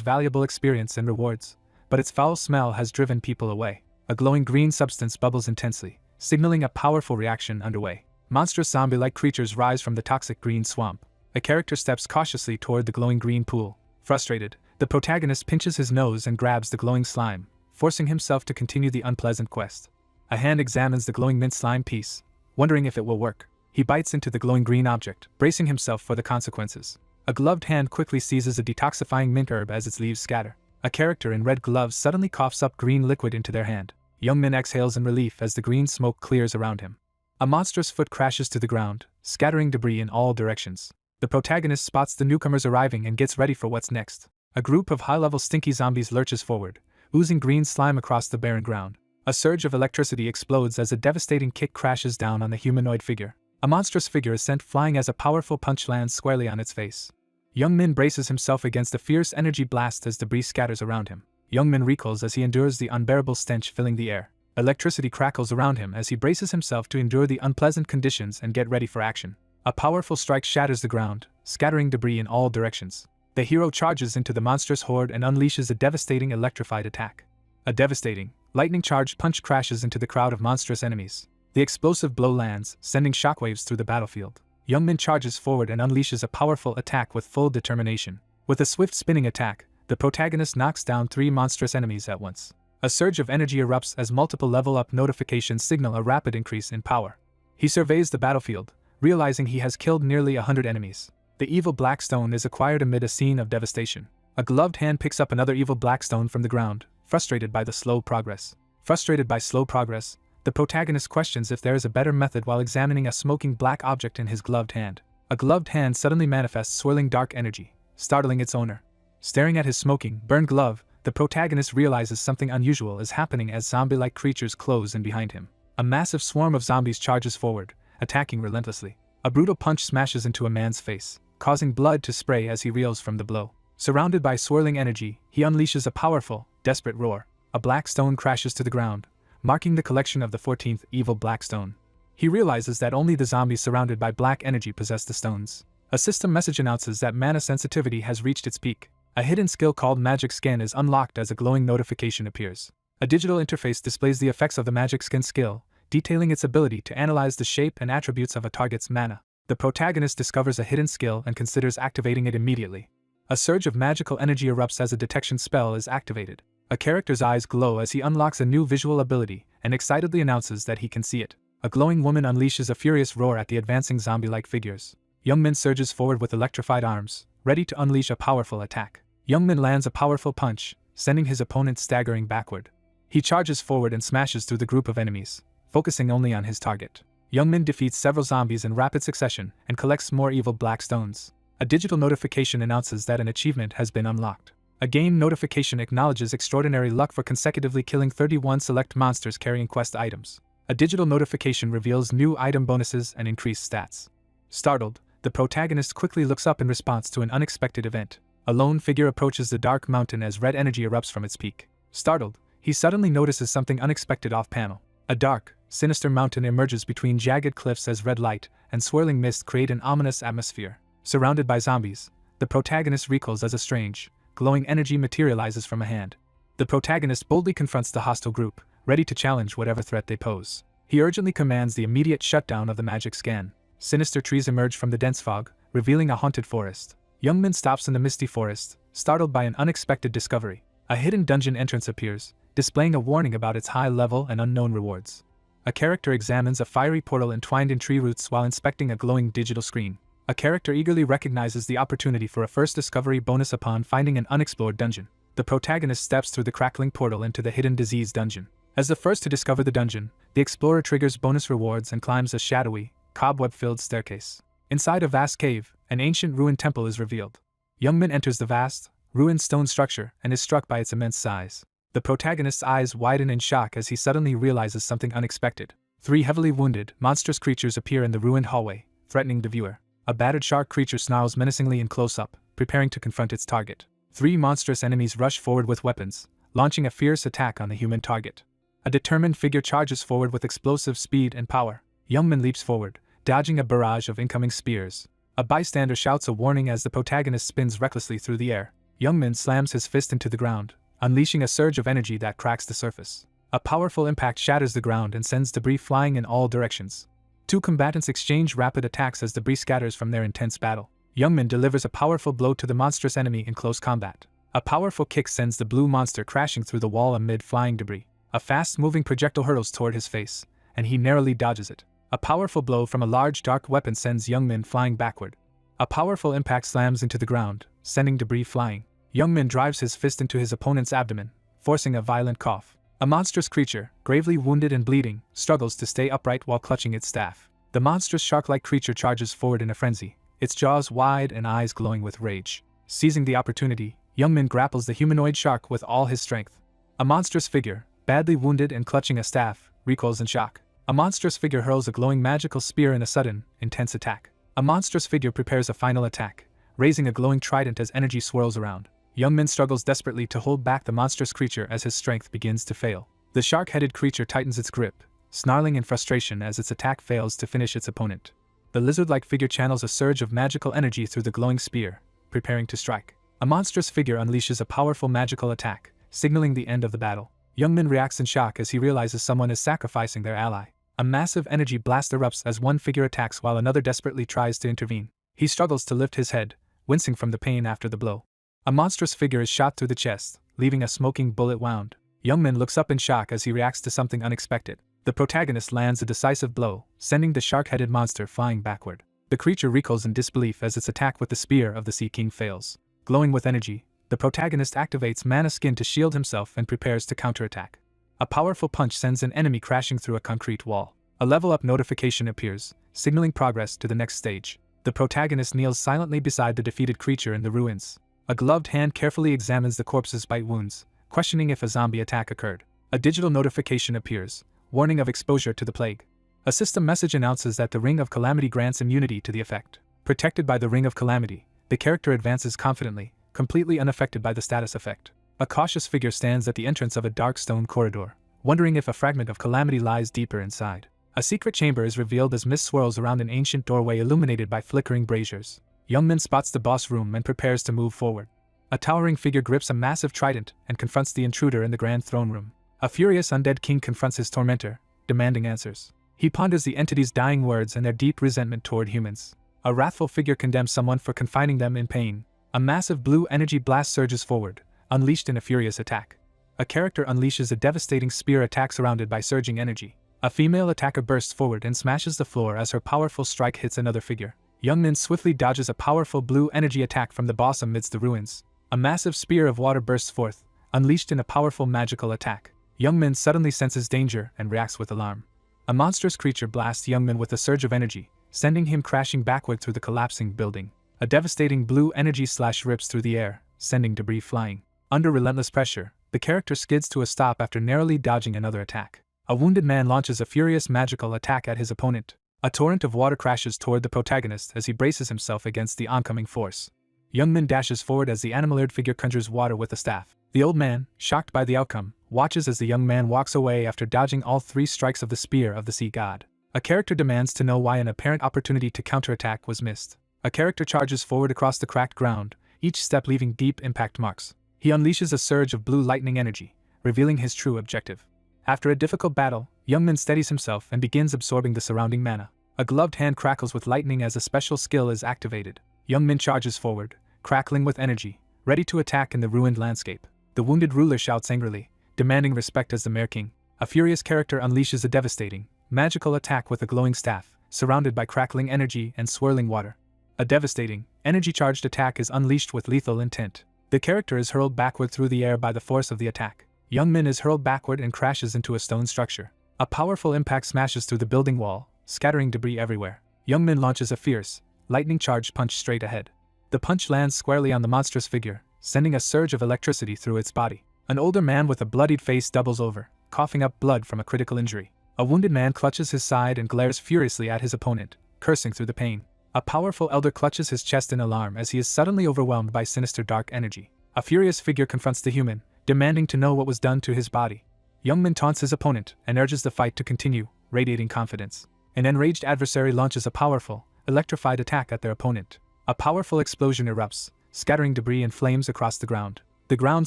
valuable experience and rewards, but its foul smell has driven people away. A glowing green substance bubbles intensely, signaling a powerful reaction underway. Monstrous zombie-like creatures rise from the toxic green swamp. A character steps cautiously toward the glowing green pool. Frustrated, the protagonist pinches his nose and grabs the glowing slime, forcing himself to continue the unpleasant quest. A hand examines the glowing mint slime piece, wondering if it will work. He bites into the glowing green object, bracing himself for the consequences. A gloved hand quickly seizes a detoxifying mint herb as its leaves scatter. A character in red gloves suddenly coughs up green liquid into their hand. Youngmin exhales in relief as the green smoke clears around him. A monstrous foot crashes to the ground, scattering debris in all directions. The protagonist spots the newcomers arriving and gets ready for what's next. A group of high-level stinky zombies lurches forward, oozing green slime across the barren ground. A surge of electricity explodes as a devastating kick crashes down on the humanoid figure. A monstrous figure is sent flying as a powerful punch lands squarely on its face. Youngmin braces himself against a fierce energy blast as debris scatters around him. Youngmin recoils as he endures the unbearable stench filling the air. Electricity crackles around him as he braces himself to endure the unpleasant conditions and get ready for action. A powerful strike shatters the ground, scattering debris in all directions. The hero charges into the monstrous horde and unleashes a devastating electrified attack. A devastating, lightning-charged punch crashes into the crowd of monstrous enemies. The explosive blow lands, sending shockwaves through the battlefield. Youngmin charges forward and unleashes a powerful attack with full determination. With a swift spinning attack, the protagonist knocks down 3 monstrous enemies at once. A surge of energy erupts as multiple level-up notifications signal a rapid increase in power. He surveys the battlefield, realizing he has killed nearly 100 enemies. The evil black stone is acquired amid a scene of devastation. A gloved hand picks up another evil black stone from the ground, frustrated by the slow progress. Frustrated by slow progress, the protagonist questions if there is a better method while examining a smoking black object in his gloved hand. A gloved hand suddenly manifests swirling dark energy, startling its owner. Staring at his smoking, burned glove, the protagonist realizes something unusual is happening as zombie-like creatures close in behind him. A massive swarm of zombies charges forward, attacking relentlessly. A brutal punch smashes into a man's face, causing blood to spray as he reels from the blow. Surrounded by swirling energy, he unleashes a powerful, desperate roar. A black stone crashes to the ground, marking the collection of the 14th evil black stone. He realizes that only the zombies surrounded by black energy possess the stones. A system message announces that mana sensitivity has reached its peak. A hidden skill called Magic Scan is unlocked as a glowing notification appears. A digital interface displays the effects of the Magic Scan skill, detailing its ability to analyze the shape and attributes of a target's mana. The protagonist discovers a hidden skill and considers activating it immediately. A surge of magical energy erupts as a detection spell is activated. A character's eyes glow as he unlocks a new visual ability and excitedly announces that he can see it. A glowing woman unleashes a furious roar at the advancing zombie-like figures. Youngmin surges forward with electrified arms, ready to unleash a powerful attack. Youngmin lands a powerful punch, sending his opponent staggering backward. He charges forward and smashes through the group of enemies, focusing only on his target. Youngmin defeats several zombies in rapid succession and collects more evil black stones. A digital notification announces that an achievement has been unlocked. A game notification acknowledges extraordinary luck for consecutively killing 31 select monsters carrying quest items. A digital notification reveals new item bonuses and increased stats. Startled, the protagonist quickly looks up in response to an unexpected event. A lone figure approaches the dark mountain as red energy erupts from its peak. Startled, he suddenly notices something unexpected off-panel. A dark, sinister mountain emerges between jagged cliffs as red light and swirling mist create an ominous atmosphere. Surrounded by zombies, the protagonist recoils as a strange, glowing energy materializes from a hand. The protagonist boldly confronts the hostile group, ready to challenge whatever threat they pose. He urgently commands the immediate shutdown of the magic scan. Sinister trees emerge from the dense fog, revealing a haunted forest. Youngmin stops in the misty forest, startled by an unexpected discovery. A hidden dungeon entrance appears, displaying a warning about its high level and unknown rewards. A character examines a fiery portal entwined in tree roots while inspecting a glowing digital screen. A character eagerly recognizes the opportunity for a first discovery bonus upon finding an unexplored dungeon. The protagonist steps through the crackling portal into the hidden disease dungeon. As the first to discover the dungeon, the explorer triggers bonus rewards and climbs a shadowy, cobweb-filled staircase. Inside a vast cave, an ancient ruined temple is revealed. Youngmin enters the vast, ruined stone structure and is struck by its immense size. The protagonist's eyes widen in shock as he suddenly realizes something unexpected. 3 heavily wounded, monstrous creatures appear in the ruined hallway, threatening the viewer. A battered shark creature snarls menacingly in close-up, preparing to confront its target. 3 monstrous enemies rush forward with weapons, launching a fierce attack on the human target. A determined figure charges forward with explosive speed and power. Youngmin leaps forward, dodging a barrage of incoming spears. A bystander shouts a warning as the protagonist spins recklessly through the air. Youngmin slams his fist into the ground, unleashing a surge of energy that cracks the surface. A powerful impact shatters the ground and sends debris flying in all directions. 2 combatants exchange rapid attacks as debris scatters from their intense battle. Youngmin delivers a powerful blow to the monstrous enemy in close combat. A powerful kick sends the blue monster crashing through the wall amid flying debris. A fast-moving projectile hurtles toward his face, and he narrowly dodges it. A powerful blow from a large dark weapon sends Youngmin flying backward. A powerful impact slams into the ground, sending debris flying. Youngmin drives his fist into his opponent's abdomen, forcing a violent cough. A monstrous creature, gravely wounded and bleeding, struggles to stay upright while clutching its staff. The monstrous shark-like creature charges forward in a frenzy, its jaws wide and eyes glowing with rage. Seizing the opportunity, Youngmin grapples the humanoid shark with all his strength. A monstrous figure, badly wounded and clutching a staff, recoils in shock. A monstrous figure hurls a glowing magical spear in a sudden, intense attack. A monstrous figure prepares a final attack, raising a glowing trident as energy swirls around. Youngmin struggles desperately to hold back the monstrous creature as his strength begins to fail. The shark-headed creature tightens its grip, snarling in frustration as its attack fails to finish its opponent. The lizard-like figure channels a surge of magical energy through the glowing spear, preparing to strike. A monstrous figure unleashes a powerful magical attack, signaling the end of the battle. Youngmin reacts in shock as he realizes someone is sacrificing their ally. A massive energy blast erupts as one figure attacks while another desperately tries to intervene. He struggles to lift his head, wincing from the pain after the blow. A monstrous figure is shot through the chest, leaving a smoking bullet wound. Youngmin looks up in shock as he reacts to something unexpected. The protagonist lands a decisive blow, sending the shark-headed monster flying backward. The creature recoils in disbelief as its attack with the spear of the Sea King fails. Glowing with energy, the protagonist activates mana skin to shield himself and prepares to counterattack. A powerful punch sends an enemy crashing through a concrete wall. A level-up notification appears, signaling progress to the next stage. The protagonist kneels silently beside the defeated creature in the ruins. A gloved hand carefully examines the corpse's bite wounds, questioning if a zombie attack occurred. A digital notification appears, warning of exposure to the plague. A system message announces that the Ring of Calamity grants immunity to the effect. Protected by the Ring of Calamity, the character advances confidently, completely unaffected by the status effect. A cautious figure stands at the entrance of a dark stone corridor, wondering if a fragment of Calamity lies deeper inside. A secret chamber is revealed as mist swirls around an ancient doorway illuminated by flickering braziers. Youngmin spots the boss room and prepares to move forward. A towering figure grips a massive trident and confronts the intruder in the grand throne room. A furious undead king confronts his tormentor, demanding answers. He ponders the entity's dying words and their deep resentment toward humans. A wrathful figure condemns someone for confining them in pain. A massive blue energy blast surges forward, unleashed in a furious attack. A character unleashes a devastating spear attack surrounded by surging energy. A female attacker bursts forward and smashes the floor as her powerful strike hits another figure. Youngmin swiftly dodges a powerful blue energy attack from the boss amidst the ruins. A massive spear of water bursts forth, unleashed in a powerful magical attack. Youngmin suddenly senses danger and reacts with alarm. A monstrous creature blasts Youngmin with a surge of energy, sending him crashing backward through the collapsing building. A devastating blue energy slash rips through the air, sending debris flying. Under relentless pressure, the character skids to a stop after narrowly dodging another attack. A wounded man launches a furious magical attack at his opponent. A torrent of water crashes toward the protagonist as he braces himself against the oncoming force. Youngmin dashes forward as the animal-eared figure conjures water with a staff. The old man, shocked by the outcome, watches as the young man walks away after dodging all three strikes of the spear of the sea god. A character demands to know why an apparent opportunity to counterattack was missed. A character charges forward across the cracked ground, each step leaving deep impact marks. He unleashes a surge of blue lightning energy, revealing his true objective. After a difficult battle, Youngmin steadies himself and begins absorbing the surrounding mana. A gloved hand crackles with lightning as a special skill is activated. Youngmin charges forward, crackling with energy, ready to attack in the ruined landscape. The wounded ruler shouts angrily, demanding respect as the Mare King. A furious character unleashes a devastating, magical attack with a glowing staff, surrounded by crackling energy and swirling water. A devastating, energy-charged attack is unleashed with lethal intent. The character is hurled backward through the air by the force of the attack. Youngmin is hurled backward and crashes into a stone structure. A powerful impact smashes through the building wall, scattering debris everywhere. Youngmin launches a fierce, lightning-charged punch straight ahead. The punch lands squarely on the monstrous figure, sending a surge of electricity through its body. An older man with a bloodied face doubles over, coughing up blood from a critical injury. A wounded man clutches his side and glares furiously at his opponent, cursing through the pain. A powerful elder clutches his chest in alarm as he is suddenly overwhelmed by sinister dark energy. A furious figure confronts the human, demanding to know what was done to his body. Youngmin taunts his opponent and urges the fight to continue, radiating confidence. An enraged adversary launches a powerful, electrified attack at their opponent. A powerful explosion erupts, scattering debris and flames across the ground. The ground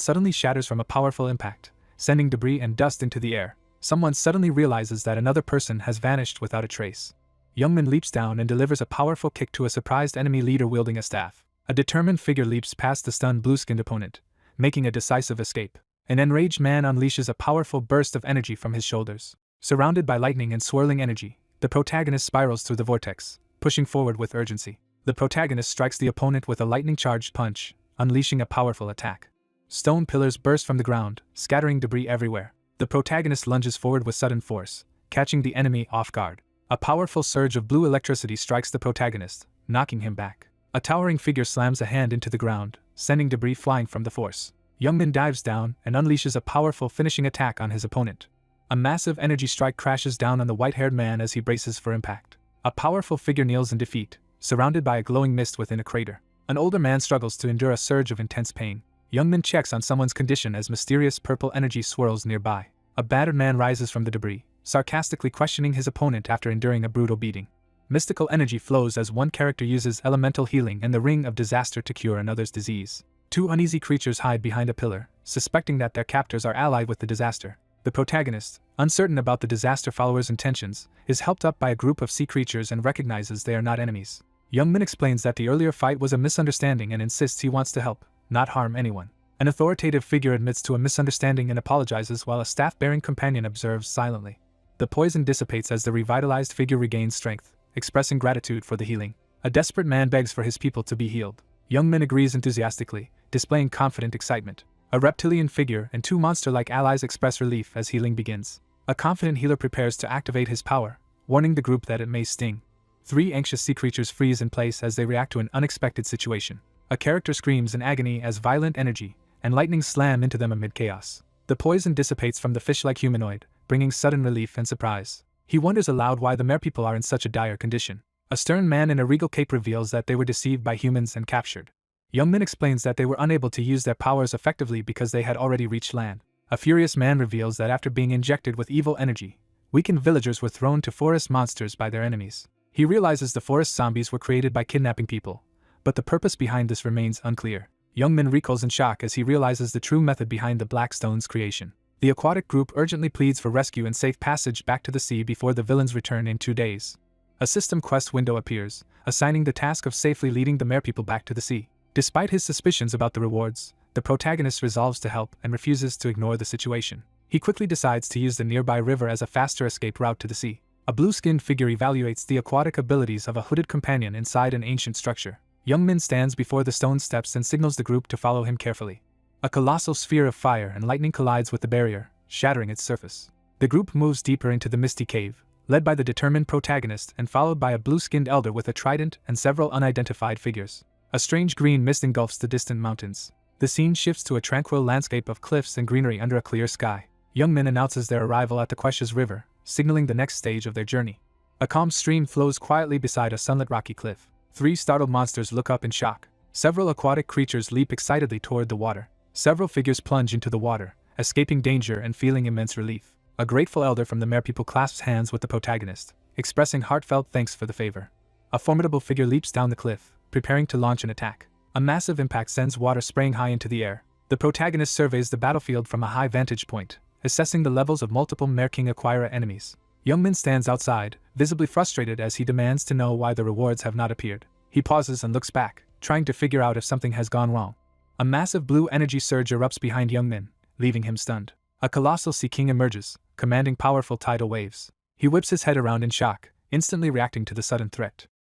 suddenly shatters from a powerful impact, sending debris and dust into the air. Someone suddenly realizes that another person has vanished without a trace. Youngmin leaps down and delivers a powerful kick to a surprised enemy leader wielding a staff. A determined figure leaps past the stunned blue-skinned opponent, making a decisive escape. An enraged man unleashes a powerful burst of energy from his shoulders. Surrounded by lightning and swirling energy, the protagonist spirals through the vortex, pushing forward with urgency. The protagonist strikes the opponent with a lightning-charged punch, unleashing a powerful attack. Stone pillars burst from the ground, scattering debris everywhere. The protagonist lunges forward with sudden force, catching the enemy off guard. A powerful surge of blue electricity strikes the protagonist, knocking him back. A towering figure slams a hand into the ground, sending debris flying from the force. Youngmin dives down and unleashes a powerful finishing attack on his opponent. A massive energy strike crashes down on the white-haired man as he braces for impact. A powerful figure kneels in defeat, surrounded by a glowing mist within a crater. An older man struggles to endure a surge of intense pain. Youngmin checks on someone's condition as mysterious purple energy swirls nearby. A battered man rises from the debris, sarcastically questioning his opponent after enduring a brutal beating. Mystical energy flows as one character uses elemental healing and the ring of disaster to cure another's disease. Two uneasy creatures hide behind a pillar, suspecting that their captors are allied with the disaster. The protagonist, uncertain about the disaster followers' intentions, is helped up by a group of sea creatures and recognizes they are not enemies. Youngmin explains that the earlier fight was a misunderstanding and insists he wants to help, not harm anyone. An authoritative figure admits to a misunderstanding and apologizes while a staff-bearing companion observes silently. The poison dissipates as the revitalized figure regains strength, expressing gratitude for the healing. A desperate man begs for his people to be healed. Youngmin agrees enthusiastically, displaying confident excitement. A reptilian figure and two monster-like allies express relief as healing begins. A confident healer prepares to activate his power, warning the group that it may sting. Three anxious sea creatures freeze in place as they react to an unexpected situation. A character screams in agony as violent energy and lightning slam into them amid chaos. The poison dissipates from the fish-like humanoid, bringing sudden relief and surprise. He wonders aloud why the merpeople are in such a dire condition. A stern man in a regal cape reveals that they were deceived by humans and captured. Youngmin explains that they were unable to use their powers effectively because they had already reached land. A furious man reveals that after being injected with evil energy, weakened villagers were thrown to forest monsters by their enemies. He realizes the forest zombies were created by kidnapping people, but the purpose behind this remains unclear. Youngmin recoils in shock as he realizes the true method behind the Black Stone's creation. The aquatic group urgently pleads for rescue and safe passage back to the sea before the villains return in 2 days. A system quest window appears, assigning the task of safely leading the merpeople back to the sea. Despite his suspicions about the rewards, the protagonist resolves to help and refuses to ignore the situation. He quickly decides to use the nearby river as a faster escape route to the sea. A blue-skinned figure evaluates the aquatic abilities of a hooded companion inside an ancient structure. Youngmin stands before the stone steps and signals the group to follow him carefully. A colossal sphere of fire and lightning collides with the barrier, shattering its surface. The group moves deeper into the misty cave, led by the determined protagonist and followed by a blue-skinned elder with a trident and several unidentified figures. A strange green mist engulfs the distant mountains. The scene shifts to a tranquil landscape of cliffs and greenery under a clear sky. Youngmin announces their arrival at the Queshes River, signaling the next stage of their journey. A calm stream flows quietly beside a sunlit rocky cliff. 3 startled monsters look up in shock. Several aquatic creatures leap excitedly toward the water. Several figures plunge into the water, escaping danger and feeling immense relief. A grateful elder from the merpeople clasps hands with the protagonist, expressing heartfelt thanks for the favor. A formidable figure leaps down the cliff, preparing to launch an attack. A massive impact sends water spraying high into the air. The protagonist surveys the battlefield from a high vantage point, assessing the levels of multiple Mer King Acquirer enemies. Youngmin stands outside, visibly frustrated as he demands to know why the rewards have not appeared. He pauses and looks back, trying to figure out if something has gone wrong. A massive blue energy surge erupts behind Youngmin, leaving him stunned. A colossal sea king emerges, commanding powerful tidal waves. He whips his head around in shock, instantly reacting to the sudden threat.